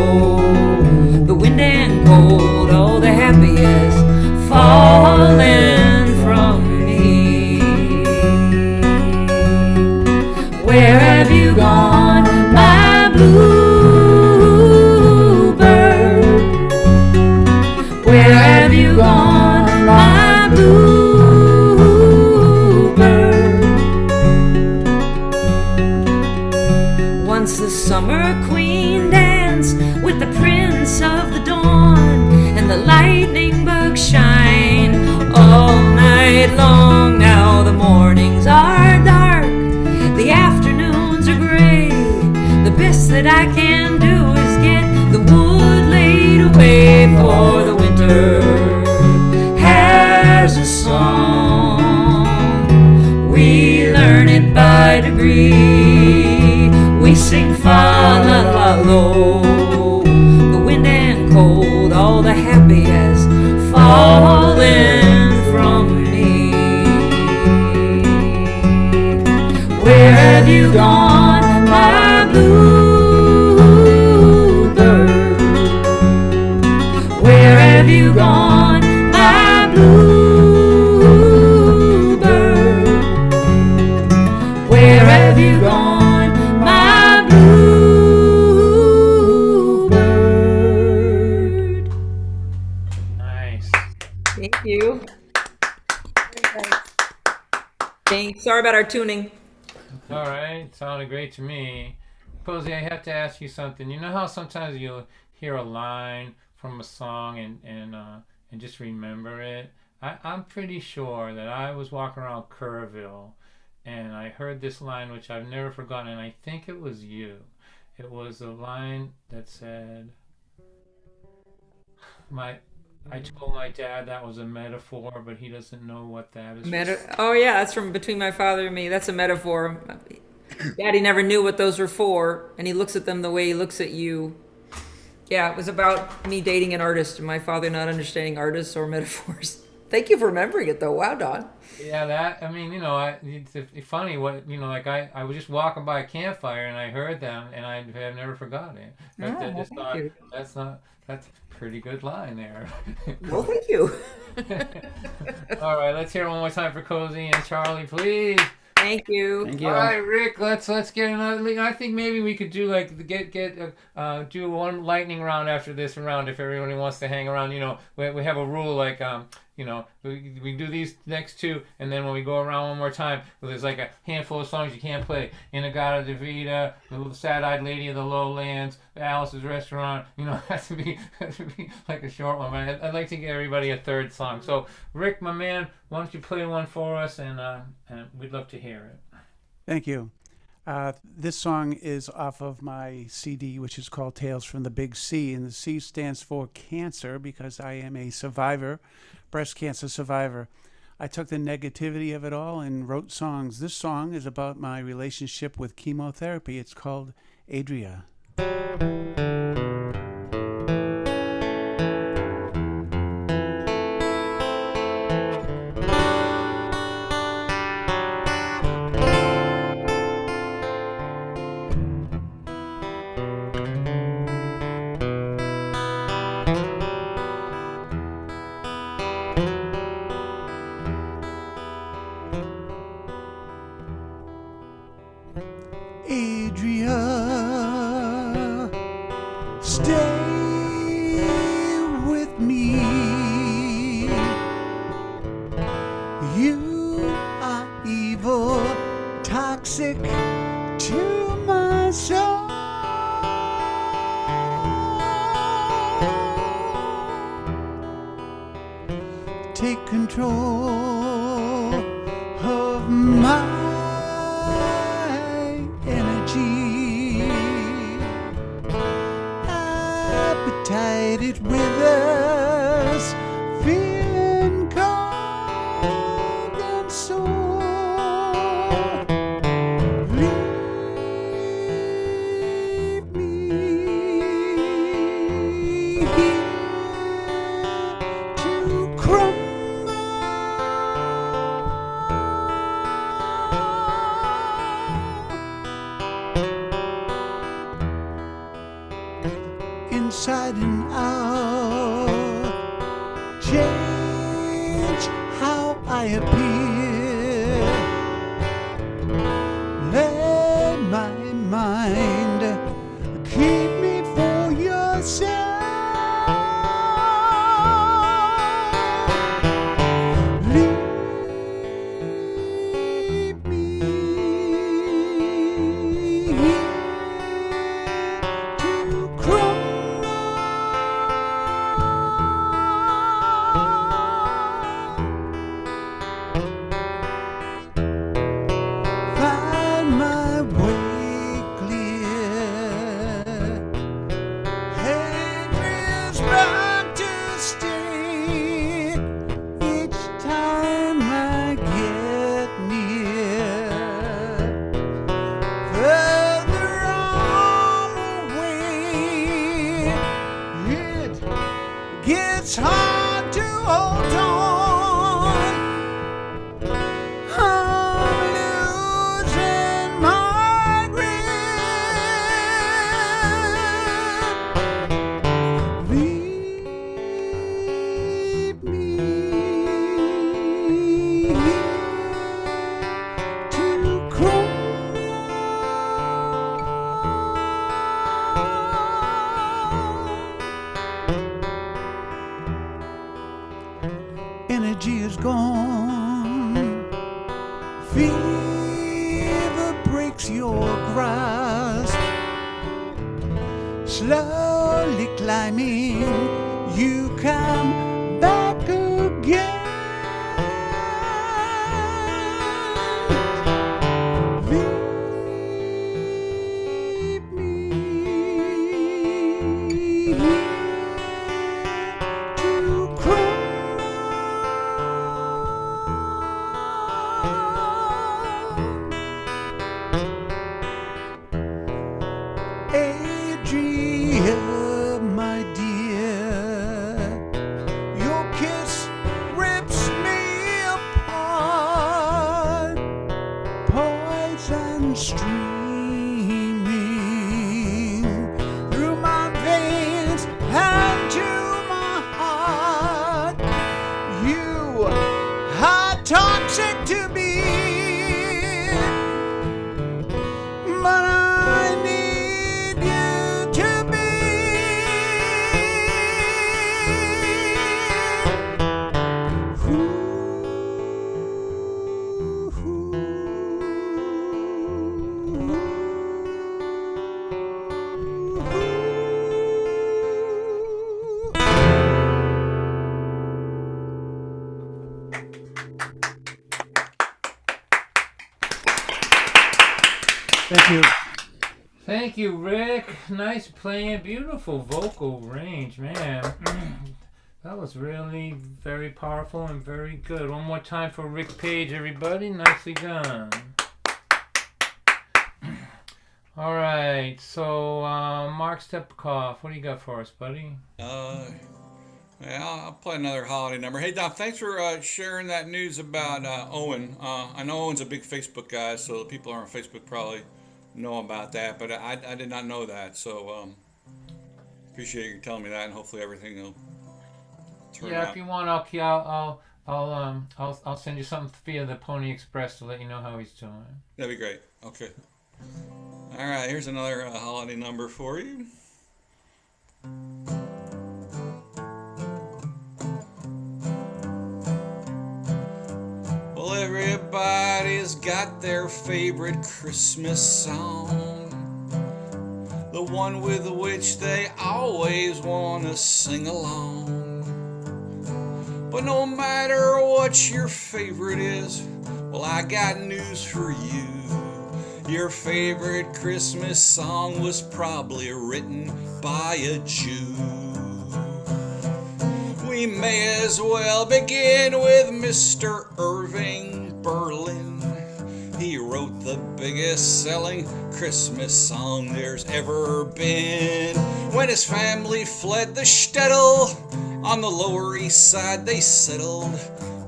The wind and cold, oh, the happiest falling from me. Where have you gone, my bluebird? Where have you gone, my bluebird? Once the summer queen danced with the prince of the dawn, and the lightning bugs shine all night long. Now the mornings are dark, the afternoons are gray. The best that I can do is get the wood laid away, for the winter has a song. We learn it by degree. We sing fa la la lo. The wind and cold, all the happy has fallen from me. Where have you gone, my bluebird? Where have you gone, my bluebird? Where have you gone, my bluebird? Nice. Thank you. Thanks. Sorry about our tuning. All right, sounded great to me. Cozy, I have to ask you something. You know how sometimes you'll hear a line from a song and just remember it? I'm pretty sure that I was walking around Kerrville and I heard this line which I've never forgotten, and I think it was you. It was a line that said, I told my dad that was a metaphor, but he doesn't know what that is. Oh yeah, that's from Between My Father and Me. That's a metaphor. Daddy never knew what those were for, and he looks at them the way he looks at you. Yeah, it was about me dating an artist and my father not understanding artists or metaphors. Thank you for remembering it, though. Wow, Don. Yeah, I mean, it's funny what, like I was just walking by a campfire and I heard them and I have never forgotten it. But I just thought, that's a pretty good line there. Well, thank you. All right, let's hear it one more time for Cozy and Charlie, please. Thank you. Thank you. All right, Rick, let's get another. I think maybe we could do do one lightning round after this round if everybody wants to hang around. We have a rule like we do these next two, and then when we go around one more time, there's like a handful of songs you can't play. Inagata Davida, The Sad-Eyed Lady of the Lowlands, Alice's Restaurant. It has to be like a short one. But I'd like to give everybody a third song. So, Rick, my man, why don't you play one for us, and we'd love to hear it. Thank you. This song is off of my CD, which is called Tales from the Big C. And the C stands for cancer because I am a survivor, breast cancer survivor. I took the negativity of it all and wrote songs. This song is about my relationship with chemotherapy. It's called Adria. Adria, stay with me. You are evil, toxic to my soul. Take control of my appetite, it withers, feeling cold and sore. Leave me here to crumble inside and out. Change how I appear. Let my mind keep me for yourself. Leave me here to cry. Find my way clear. Hatred's back to stay each time I get near. Further on away, it gets hard to hold on. I'm losing my grip. Leave me here to cry. Energy is gone. Fever breaks your grasp. Slowly climbing, you come back again. Leave me here to cry. Adria, my dear, your kiss rips me apart. Poison streaming through my veins and to my heart. You are toxic to me, but I need you to be. Thank you. Thank you, Rick. Nice playing. Beautiful vocal range, man. That was really very powerful and very good. One more time for Rick Page, everybody. Nicely done. All right. So, Mark Stepkoff, what do you got for us, buddy? Yeah, I'll play another holiday number. Hey, Don, thanks for sharing that news about Owen. I know Owen's a big Facebook guy, so the people on Facebook probably know about that, but I did not know that. So appreciate you telling me that, and hopefully everything will turn out. Yeah, if you want, I'll send you something via the Pony Express to let you know how he's doing. That'd be great. Okay. All right, here's another holiday number for you. Well, everybody's got their favorite Christmas song, the one with which they always want to sing along. But no matter what your favorite is, well, I got news for you. Your favorite Christmas song was probably written by a Jew. We may as well begin with Mr. Irving Berlin. He wrote the biggest selling Christmas song there's ever been. When his family fled the shtetl, on the Lower East Side they settled,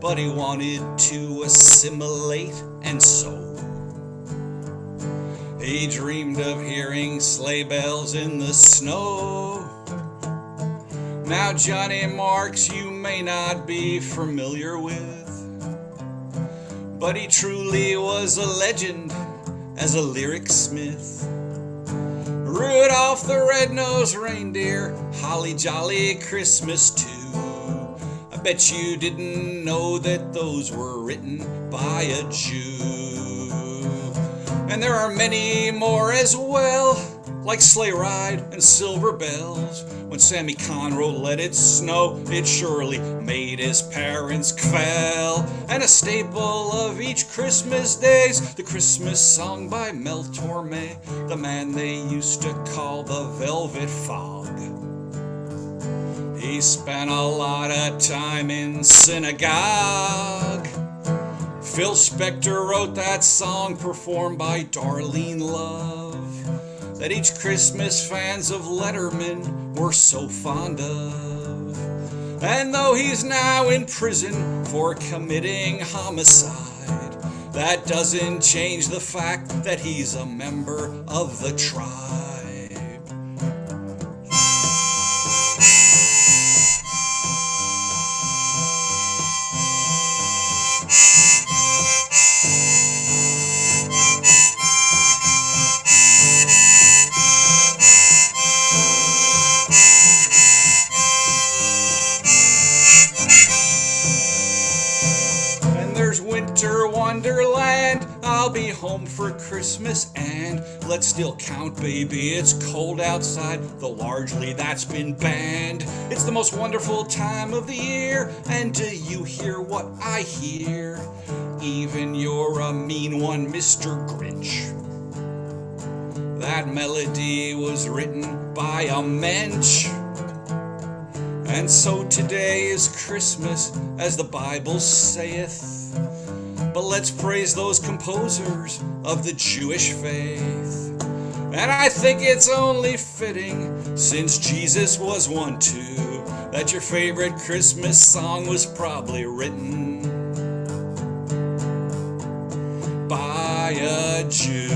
but he wanted to assimilate, and so he dreamed of hearing sleigh bells in the snow. Now Johnny Marks you may not be familiar with, but he truly was a legend as a lyric smith. Rudolph the Red-Nosed Reindeer, holly jolly Christmas too. I bet you didn't know that those were written by a Jew. And there are many more as well, like Sleigh Ride and Silver Bells. When Sammy Conroe let it snow, it surely made his parents quell. And a staple of each Christmas day's the Christmas song by Mel Torme, the man they used to call the Velvet Fog. He spent a lot of time in synagogue. Phil Spector wrote that song performed by Darlene Love, that each Christmas fans of Letterman were so fond of. And though he's now in prison for committing homicide, that doesn't change the fact that he's a member of the tribe. Wonderland, I'll be home for Christmas, and let's still count, baby, it's cold outside, though largely that's been banned. It's the most wonderful time of the year, and do you hear what I hear? Even you're a mean one, Mr. Grinch. That melody was written by a mensch. And so today is Christmas, as the Bible saith. But let's praise those composers of the Jewish faith. And I think it's only fitting, since Jesus was one too, that your favorite Christmas song was probably written by a Jew.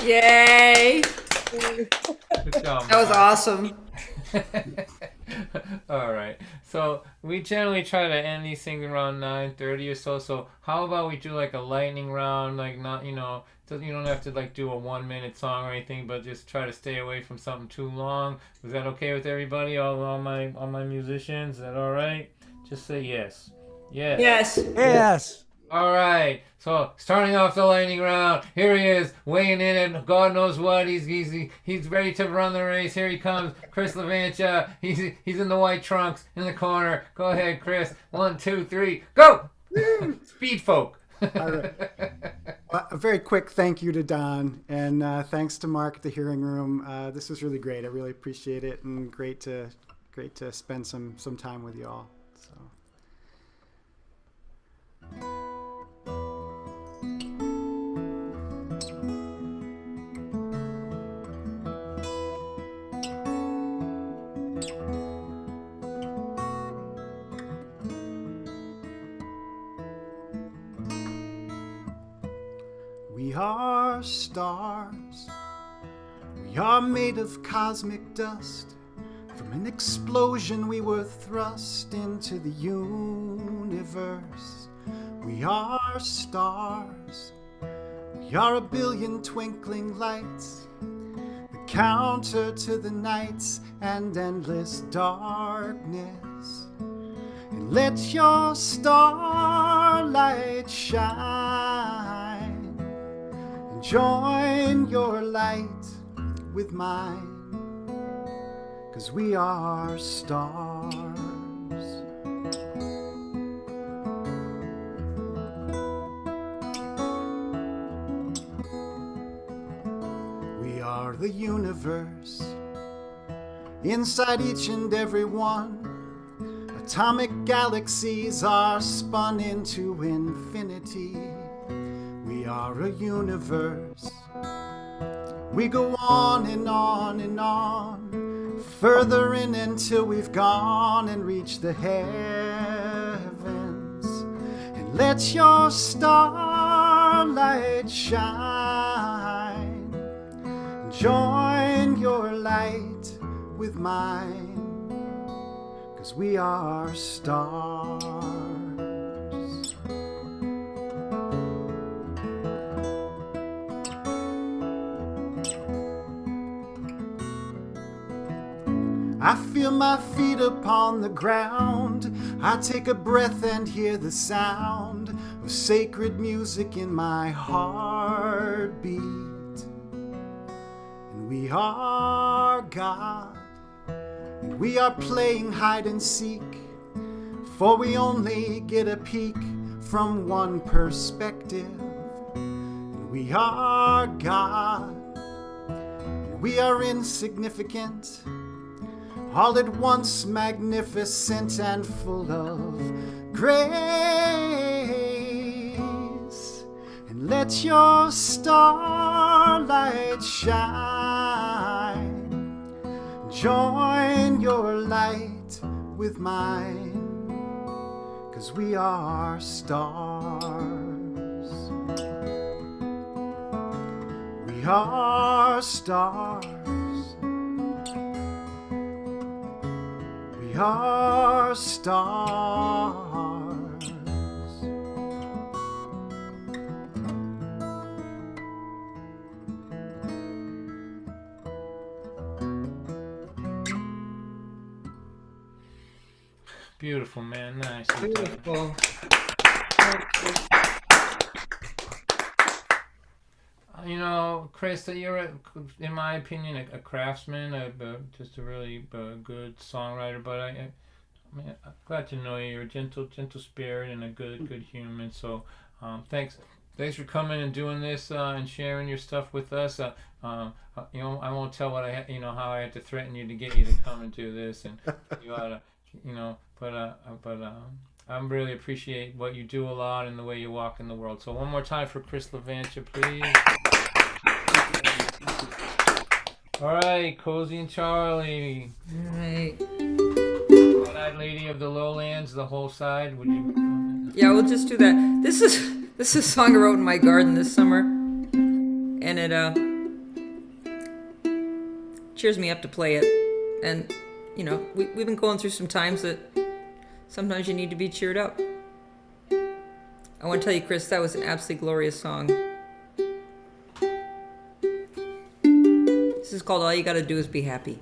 Yay! Good job. That was awesome. All right. So we generally try to end these things around 9:30 or so. So how about we do like a lightning round, like not, you know, you don't have to like do a 1-minute song or anything, but just try to stay away from something too long. Is that okay with everybody? All my musicians? Is that all right? Just say yes. Yes. Yes. Yes. All right. So starting off the lightning round, here he is weighing in at God knows what. He's ready to run the race. Here he comes, Chris Levantia. He's in the white trunks in the corner. Go ahead, Chris. 1, 2, 3, go! Speed folk. All right. Well, a very quick thank you to Don, and thanks to Mark at the Hearing Room. This was really great. I really appreciate it, and great to spend some time with you all. So. We are stars. We are made of cosmic dust. From an explosion we were thrust into the universe. We are stars. We are a billion twinkling lights, the counter to the nights and endless darkness. And let your starlight shine, and join your light with mine, 'cause we are stars. We are the universe, inside each and every one. Atomic galaxies are spun into infinity. We are a universe. We go on and on and on, further in until we've gone and reached the heavens. And let your starlight starlight shine. Join your light with mine, 'cause we are stars. I feel my feet upon the ground. I take a breath and hear the sound of sacred music in my heartbeat. And we are God, and we are playing hide and seek, for we only get a peek from one perspective. And we are God, and we are insignificant, all at once magnificent and full of grace. And let your starlight shine. Join your light with mine, 'cause we are stars. We are stars. We are stars. Beautiful, man. Nice. Beautiful. You know, Chris, you're, in my opinion, a craftsman, just a really good songwriter. But I mean, I'm glad to know you. You're a gentle spirit and a good human. So, thanks for coming and doing this and sharing your stuff with us. You know, I won't tell how I had to threaten you to get you to come and do this, and you ought to, you know. But I really appreciate what you do a lot and the way you walk in the world. So one more time for Chris Levantia, please. All right, Cozy and Charlie. All right. One-eyed lady of the lowlands, the whole side. Would you? Yeah, we'll just do that. This is a song I wrote in my garden this summer, and it cheers me up to play it. And you know, we've been going through some times that sometimes you need to be cheered up. I want to tell you, Chris, that was an absolutely glorious song. This is called All You Gotta Do Is Be Happy.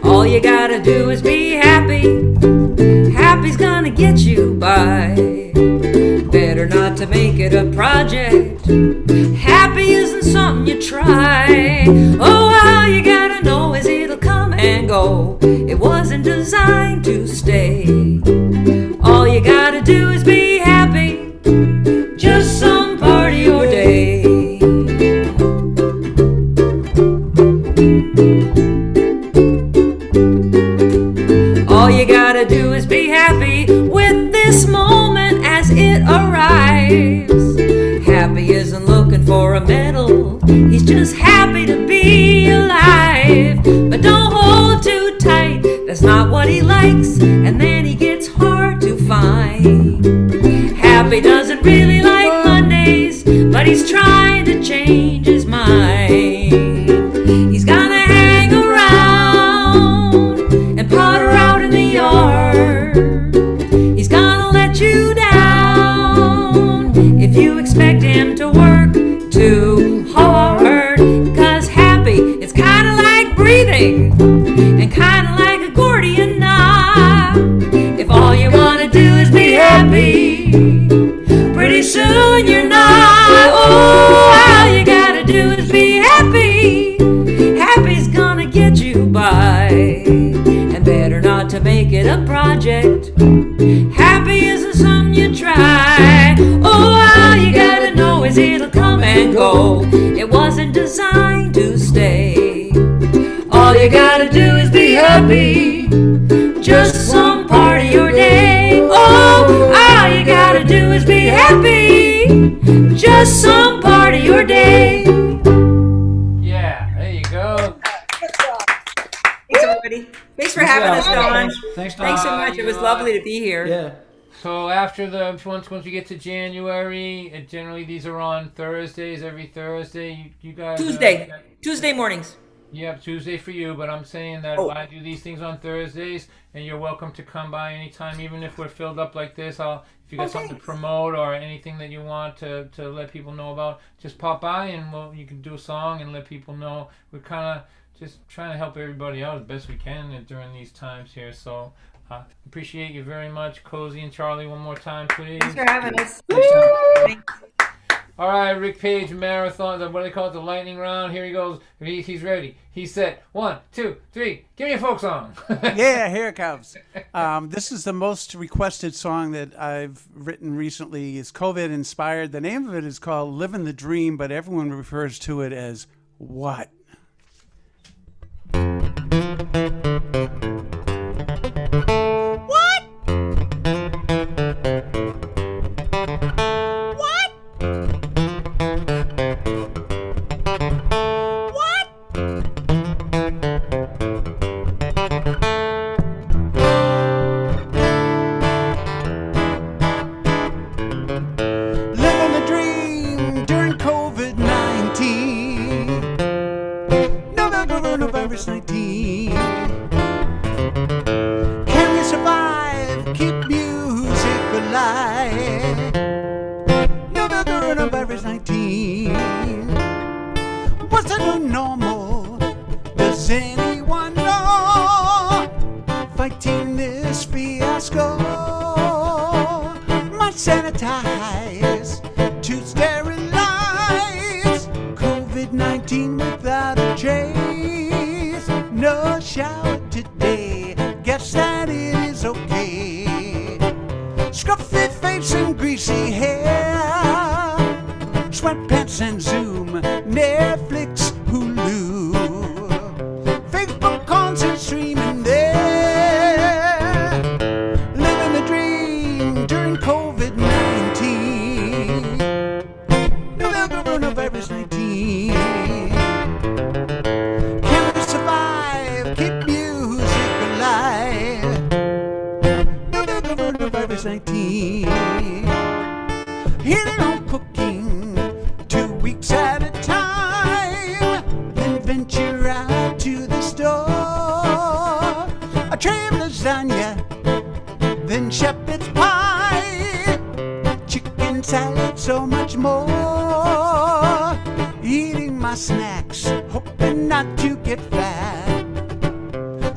All you gotta do is be happy. Happy's gonna get you by. Better not to make it a project. Happy isn't something you try. Oh, all you gotta know is it'll come and go. It wasn't designed to stay. All you gotta do is be happy. Just some part of your day. All you gotta do is be happy with this moment as it arrives. Happy isn't looking for a medal, he's just happy to be alive. But don't hold too tight, that's not what he likes, and then he gets hard to find. Happy doesn't really like Mondays, but he's trying to change his mind. He's gonna hang around and potter out in the yard. He's gonna let you down if you expect him to work too hard. 'Cause happy, it's kinda like breathing and kinda like a Gordian knot. If all you wanna do is be happy, pretty soon you're not. Oh, all you gotta do is be happy. Happy's gonna get you by, and better not to make it a project. Happy isn't something you try. Oh, all you gotta know is it'll come and go. It wasn't designed to stay. All you gotta do is be happy. Just some part of your day. Oh, all you gotta do is be happy. Just some part of your day. Yeah, there you go. Thanks, everybody. Thanks for having us, Dawn. Thanks Thanks so much. It was lovely to be here. Yeah. So after once we get to January, generally these are on Thursdays, every Thursday. You guys Tuesday mornings. Yep, Tuesday for you, but I'm saying that I do these things on Thursdays, and you're welcome to come by anytime, even if we're filled up like this. If you got something to promote or anything that you want to let people know about, just pop by and you can do a song and let people know. We're kind of just trying to help everybody out as best we can during these times here. So appreciate you very much, Cozy and Charlie. One more time, please. Thanks for having us. All right, Rick Page marathon. What do they call it? The lightning round. Here he goes. He's ready. He's set. 1, 2, 3. Give me a folk song. Yeah, here it comes. This is the most requested song that I've written recently. It's COVID inspired. The name of it is called "Living the Dream," but everyone refers to it as "What." Living the dream during COVID-19. Novel coronavirus 19. Can we survive? Keep music alive. Novel coronavirus 19. What's the new normal? Does anyone know? Fighting this fiasco. Sanitize to sterilize COVID-19 without a trace. No shower today, guess that it is okay. Scruffy face and greasy hair, sweatpants and Zoom, Netflix, Hulu, Facebook concert streaming there. Living the dream during COVID-19. Coronavirus 19. Can we survive? Keep music alive. Coronavirus 19. Healing on cooking 2 weeks at a time. Then venture out to the store. A tray of lasagna, then shepherd's pie, chicken salad, so much more. Eating my snacks, hoping not to get fat.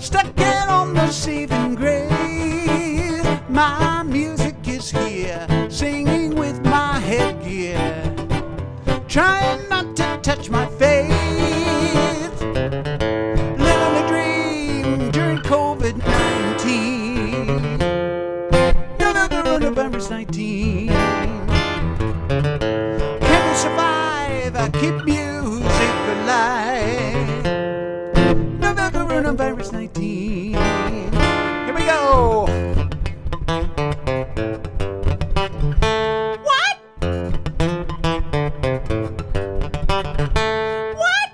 Stuck in on the saving grace. My music is here, singing with my headgear, trying not to touch my face. Living a dream during COVID-19. Coronavirus 19. Can we survive? Keep music alive. Coronavirus 19. Here we go. What? What?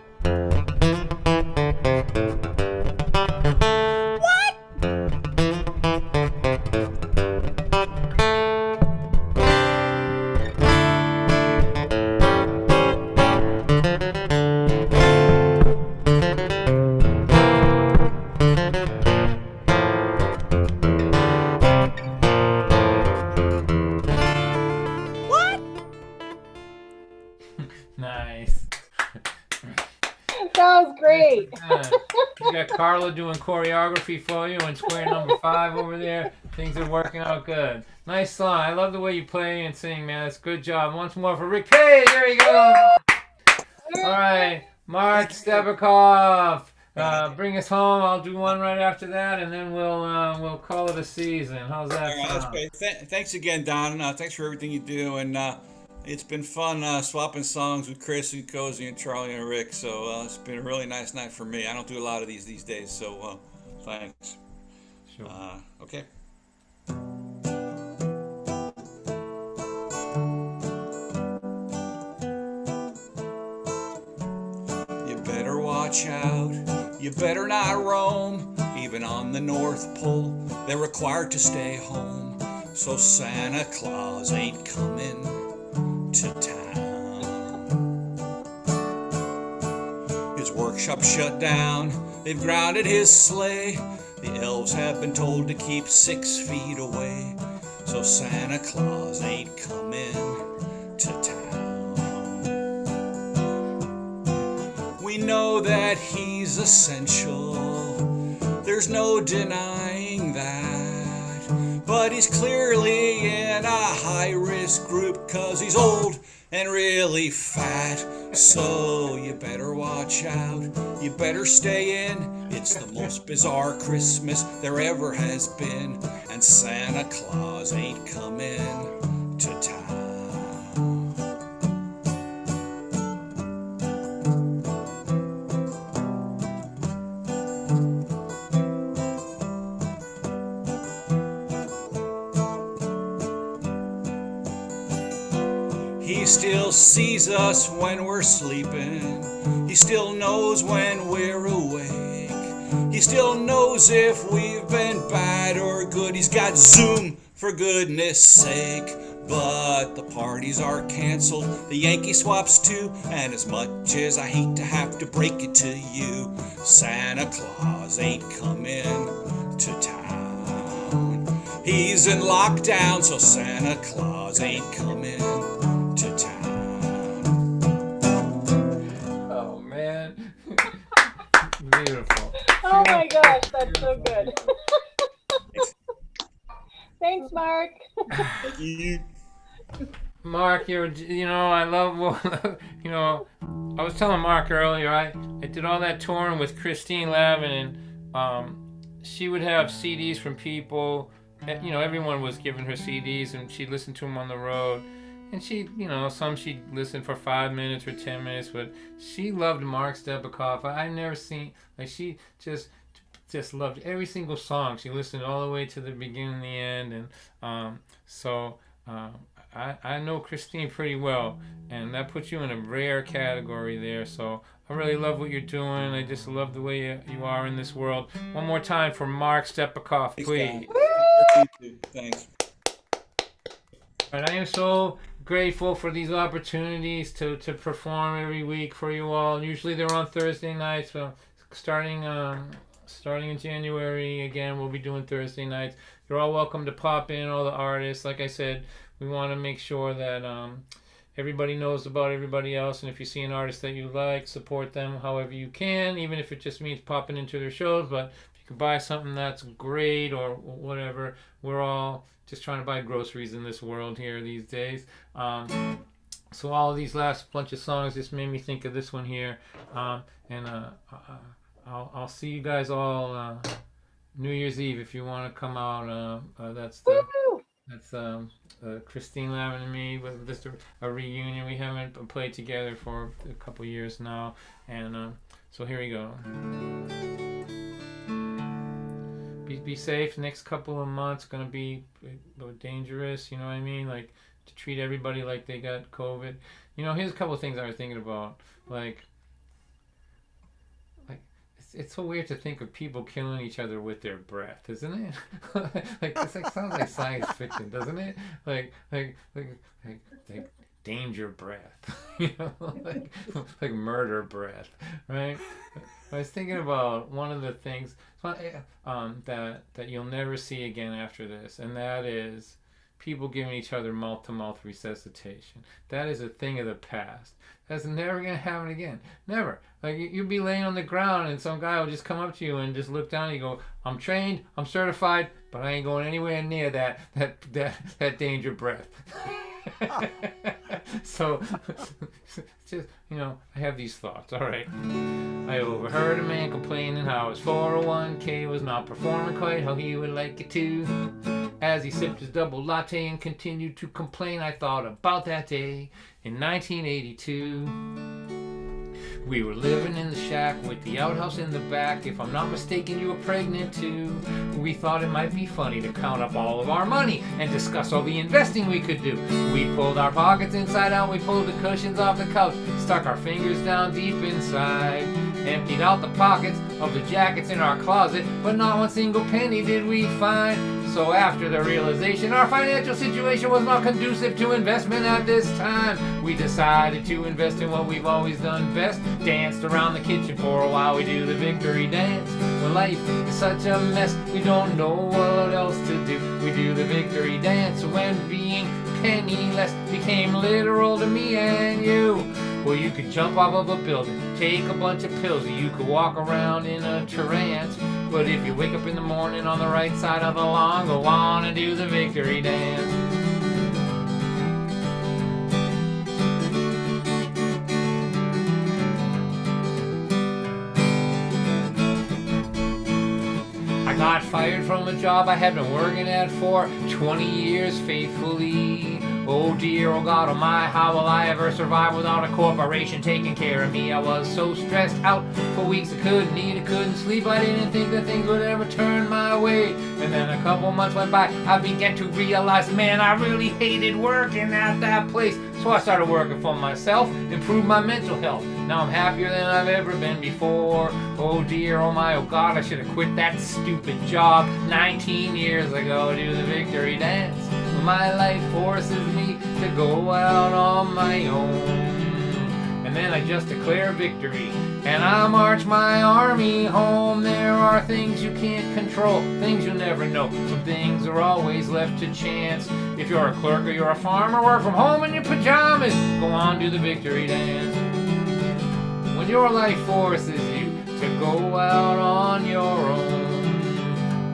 What? Nice. That was great. You got Carla doing choreography for you and square number 5 over there. Things are working out good. Nice song. I love the way you play and sing, man. It's a good job. Once more for Rick Page. There you go. All right. Mark Stabikoff. Bring us home. I'll do one right after that, and then we'll call it a season. How's that sound? That's great. Thanks again, Don. Thanks for everything you do, and it's been fun swapping songs with Chris and Cozy and Charlie and Rick. So it's been a really nice night for me. I don't do a lot of these days, so thanks. Sure. Okay. You better watch out. You better not roam. even on the North Pole, they're required to stay home. So Santa Claus ain't coming to town. His workshop shut down, they've grounded his sleigh. The elves have been told to keep 6 feet away. So Santa Claus ain't coming to town. We know that he's essential, there's no denying that. But he's clearly in a high-risk group, 'cause he's old and really fat. So you better watch out, you better stay in. It's the most bizarre Christmas there ever has been, and Santa Claus ain't coming to town. He still sees us when we're sleeping. He still knows when we're awake. He still knows if we've been bad or good. He's got Zoom, for goodness sake. But the parties are canceled, the Yankee swaps too. And as much as I hate to have to break it to you, Santa Claus ain't coming to town. He's in lockdown, so Santa Claus ain't coming to town. Oh man. Beautiful. Oh my gosh, that's so good. Thanks, Mark. Thank you. Mark, I love, I was telling Mark earlier, I did all that touring with Christine Lavin, and she would have CDs from people, everyone was giving her CDs, and she'd listen to them on the road, and some she'd listen for 5 minutes or 10 minutes, but she loved Mark Stepakoff. I've never seen, she just loved every single song. She listened all the way to the beginning and the end, and I know Christine pretty well, and that puts you in a rare category there. So I really love what you're doing. I just love the way you are in this world. One more time for Mark Stepakoff, please. Thanks. And I am so grateful for these opportunities to perform every week for you all. Usually they're on Thursday nights, so starting in January, again, we'll be doing Thursday nights. You're all welcome to pop in, all the artists. Like I said, we want to make sure that everybody knows about everybody else, and if you see an artist that you like, support them however you can, even if it just means popping into their shows. But if you can buy something, that's great, or whatever. We're all just trying to buy groceries in this world here these days. So all of these last bunch of songs just made me think of this one here, and I'll see you guys all New Year's Eve if you want to come out. That's Christine Lavin and me, with just a reunion. We haven't played together for a couple years now, and so here we go. Be safe. Next couple of months gonna be dangerous. You know what I mean? Like, to treat everybody like they got COVID. Here's a couple of things I was thinking about. Like it's so weird to think of people killing each other with their breath, isn't it? Sounds like science fiction, doesn't it? Like danger breath, like murder breath, right? I was thinking about one of the things that you'll never see again after this, and that is people giving each other mouth-to-mouth resuscitation. That is a thing of the past. That's never going to happen again. Never. Like, you'll be laying on the ground and some guy will just come up to you and just look down and you go, I'm trained, I'm certified, but I ain't going anywhere near that danger breath. So, just, I have these thoughts. All right. I overheard a man complaining how his 401k was not performing quite how he would like it to. As he sipped his double latte and continued to complain, I thought about that day in 1982. We were living in the shack with the outhouse in the back. If I'm not mistaken, you were pregnant too. We thought it might be funny to count up all of our money and discuss all the investing we could do. We pulled our pockets inside out, we pulled the cushions off the couch, stuck our fingers down deep inside, Emptied out the pockets of the jackets in our closet, but not one single penny did we find. So after the realization our financial situation was not conducive to investment at this time, we decided to invest in what we've always done best. Danced around the kitchen for a while, we do the victory dance. When life is such a mess, we don't know what else to do. We do the victory dance. When being penniless became literal to me and you. Well, you could jump off of a building, take a bunch of pills, or you could walk around in a trance. But if you wake up in the morning on the right side of the lawn, go on and do the victory dance. I got fired from a job I had been working at for 20 years faithfully. Oh dear, oh God, oh my, how will I ever survive without a corporation taking care of me? I was so stressed out for weeks, I couldn't eat, I couldn't sleep, I didn't think that things would ever turn my way. And then a couple months went by, I began to realize, man, I really hated working at that place. So I started working for myself, improved my mental health. Now I'm happier than I've ever been before. Oh dear, oh my, oh God, I should have quit that stupid job 19 years ago. Do the victory dance. My life forces me to go out on my own. And then I just declare victory, and I march my army home. There are things you can't control, things you'll never know. Some things are always left to chance. If you're a clerk or you're a farmer, work from home in your pajamas. Go on, do the victory dance. When your life forces you to go out on your own,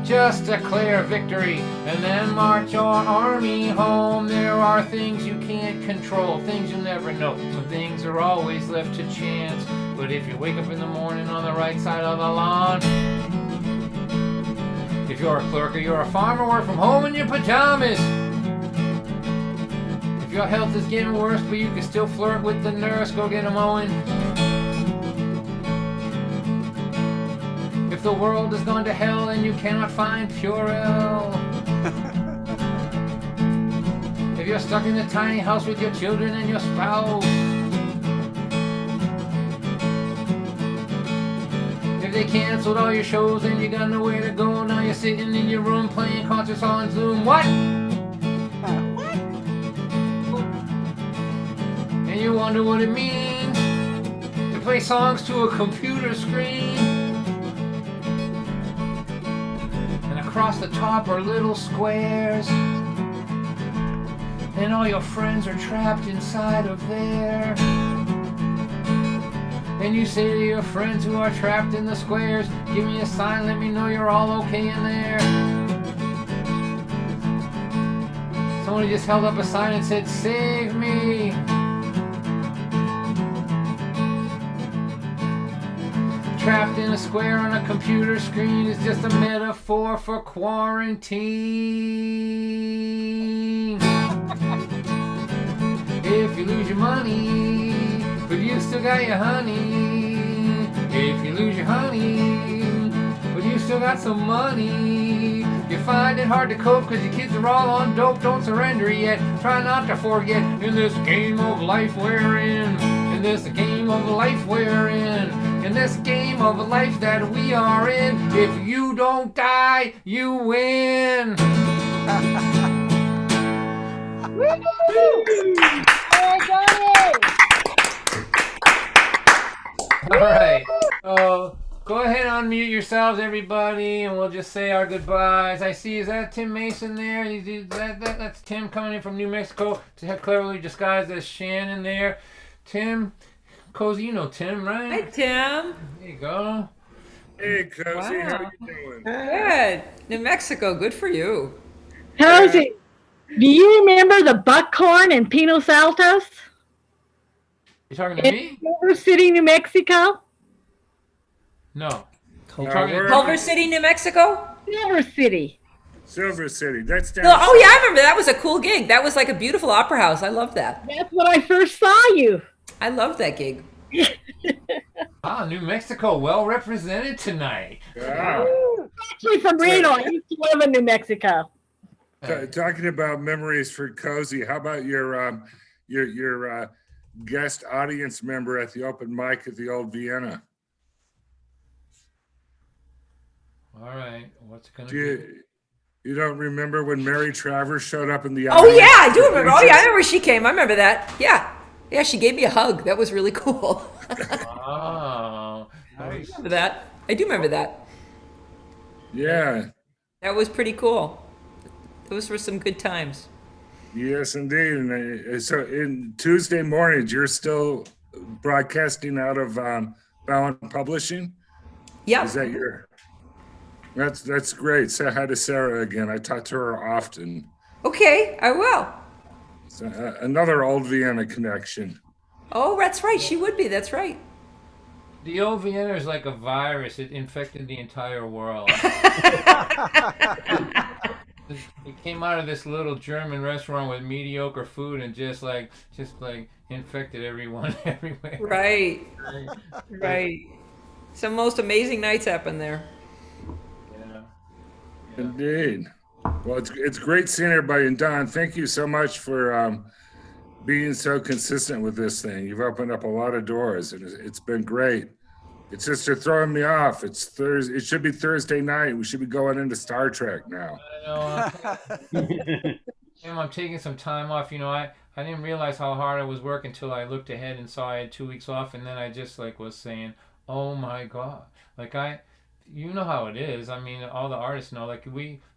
just declare victory and then march your army home. There are things you can't control, things you'll never know. Some things are always left to chance. But if you wake up in the morning on the right side of the lawn, if you're a clerk or you're a farmer, work from home in your pajamas. If your health is getting worse but you can still flirt with the nurse, go get a mowing. If the world has gone to hell and you cannot find Purell. If you're stuck in a tiny house with your children and your spouse. If they canceled all your shows and you got nowhere to go, now you're sitting in your room playing concerts on Zoom. What? What? And you wonder what it means to play songs to a computer screen. Across the top are little squares, and all your friends are trapped inside of there. And you say to your friends who are trapped in the squares, give me a sign, let me know you're all okay in there. Somebody just held up a sign and said, save me. Trapped in a square on a computer screen is just a metaphor for quarantine. If you lose your money, but you still got your honey. If you lose your honey, but you still got some money. You find it hard to cope cause your kids are all on dope. Don't surrender yet, try not to forget. In this game of life we're in, in this game of life we're in this game of life that we are in, if you don't die, you win. Woo! I got it! All right. Go ahead and unmute yourselves, everybody, and we'll just say our goodbyes. I see, is that Tim Mason there? That's Tim coming in from New Mexico, cleverly disguised as Shannon there. Tim, Cozy, you know Tim, right? Hi, Tim. There you go. Hey, Cozy, Wow. how you doing? Good. New Mexico, good for you. Cozy, do you remember the buckhorn in Pinos Altos? You talking to me? Culver City, New Mexico? No. Culver City, New Mexico? Culver City. Silver City. That's down. Oh, yeah, I remember. That was a cool gig. That was like a beautiful opera house. I love that. That's when I first saw you. I love that gig. New Mexico, well represented tonight. Yeah. Actually from Reno. I used to live in New Mexico. Talking about memories for Cozy, how about your guest audience member at the open mic at the Old Vienna? All right. What's it gonna Do be? you don't remember when Mary Travers showed up in the Oh audience? yeah, I do remember. Oh yeah, I remember she came. I remember that. Yeah. Yeah, she gave me a hug. That was really cool. Oh, I remember that. I do remember that. Yeah. That was pretty cool. Those were some good times. Yes, indeed. And so in Tuesday mornings, you're still broadcasting out of Bowen Publishing? Yep. Is that your? That's great. Say hi to Sarah again. I talk to her often. Okay, I will. So, another old Vienna connection. Oh, that's right. She would be. That's right. The old Vienna is like a virus. It infected the entire world. It came out of this little German restaurant with mediocre food and just like infected everyone everywhere. Right. Right. Some most amazing nights happen there. Yeah. Indeed. Well, it's great seeing everybody. And Don, thank you so much for being so consistent with this thing. You've opened up a lot of doors, and it's been great. It's just you're throwing me off. It's Thursday. It should be Thursday night. We should be going into Star Trek now. I know. I'm taking some time off. I didn't realize how hard I was working until I looked ahead and saw I had 2 weeks off, and then I just was saying, "Oh my God!" You know how it is. I mean, all the artists know.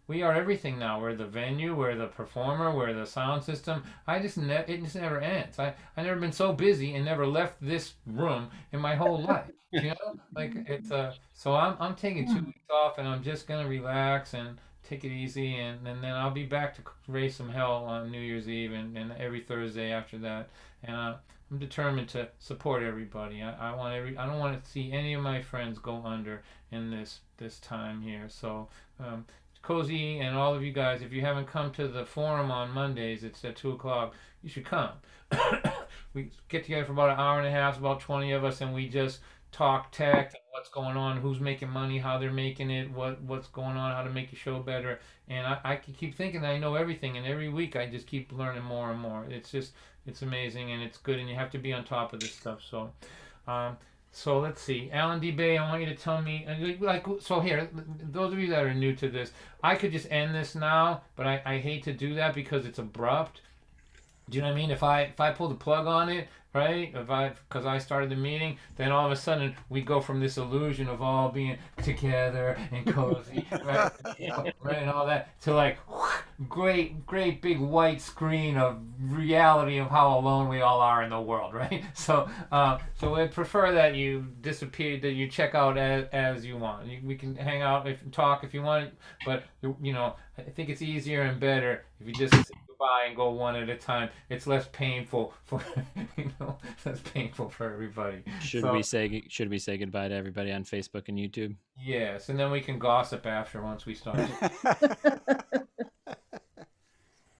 We are everything now. We're the venue. We're the performer. We're the sound system. It just never ends. I never been so busy and never left this room in my whole life. So I'm taking 2 weeks off, and I'm just gonna relax and take it easy, and then I'll be back to raise some hell on New Year's Eve and every Thursday after that. And I'm determined to support everybody. I don't want to see any of my friends go under in this time here. So Cozy and all of you guys, if you haven't come to the forum on Mondays, it's at 2:00. You should come. We get together for about an hour and a half, about 20 of us, and we just talk tech and what's going on, who's making money, how they're making it, what's going on, how to make your show better. And I can keep thinking that I know everything, and every week I just keep learning more and more. It's amazing, and it's good, and you have to be on top of this stuff. So let's see, Alan D. Bay, I want you to tell me, so here, those of you that are new to this, I could just end this now, but I hate to do that because it's abrupt. Do you know what I mean? If I pull the plug on it, right? Because I started the meeting, then all of a sudden we go from this illusion of all being together and cozy, right? Right, and all that to great big white screen of reality of how alone we all are in the world, right? So I'd prefer that you disappear, that you check out as you want. We can hang out talk if you want, but I think it's easier and better if you just by and go one at a time. It's less painful for less painful for everybody. Should we say goodbye to everybody on Facebook and YouTube? Yes, and then we can gossip after once we start.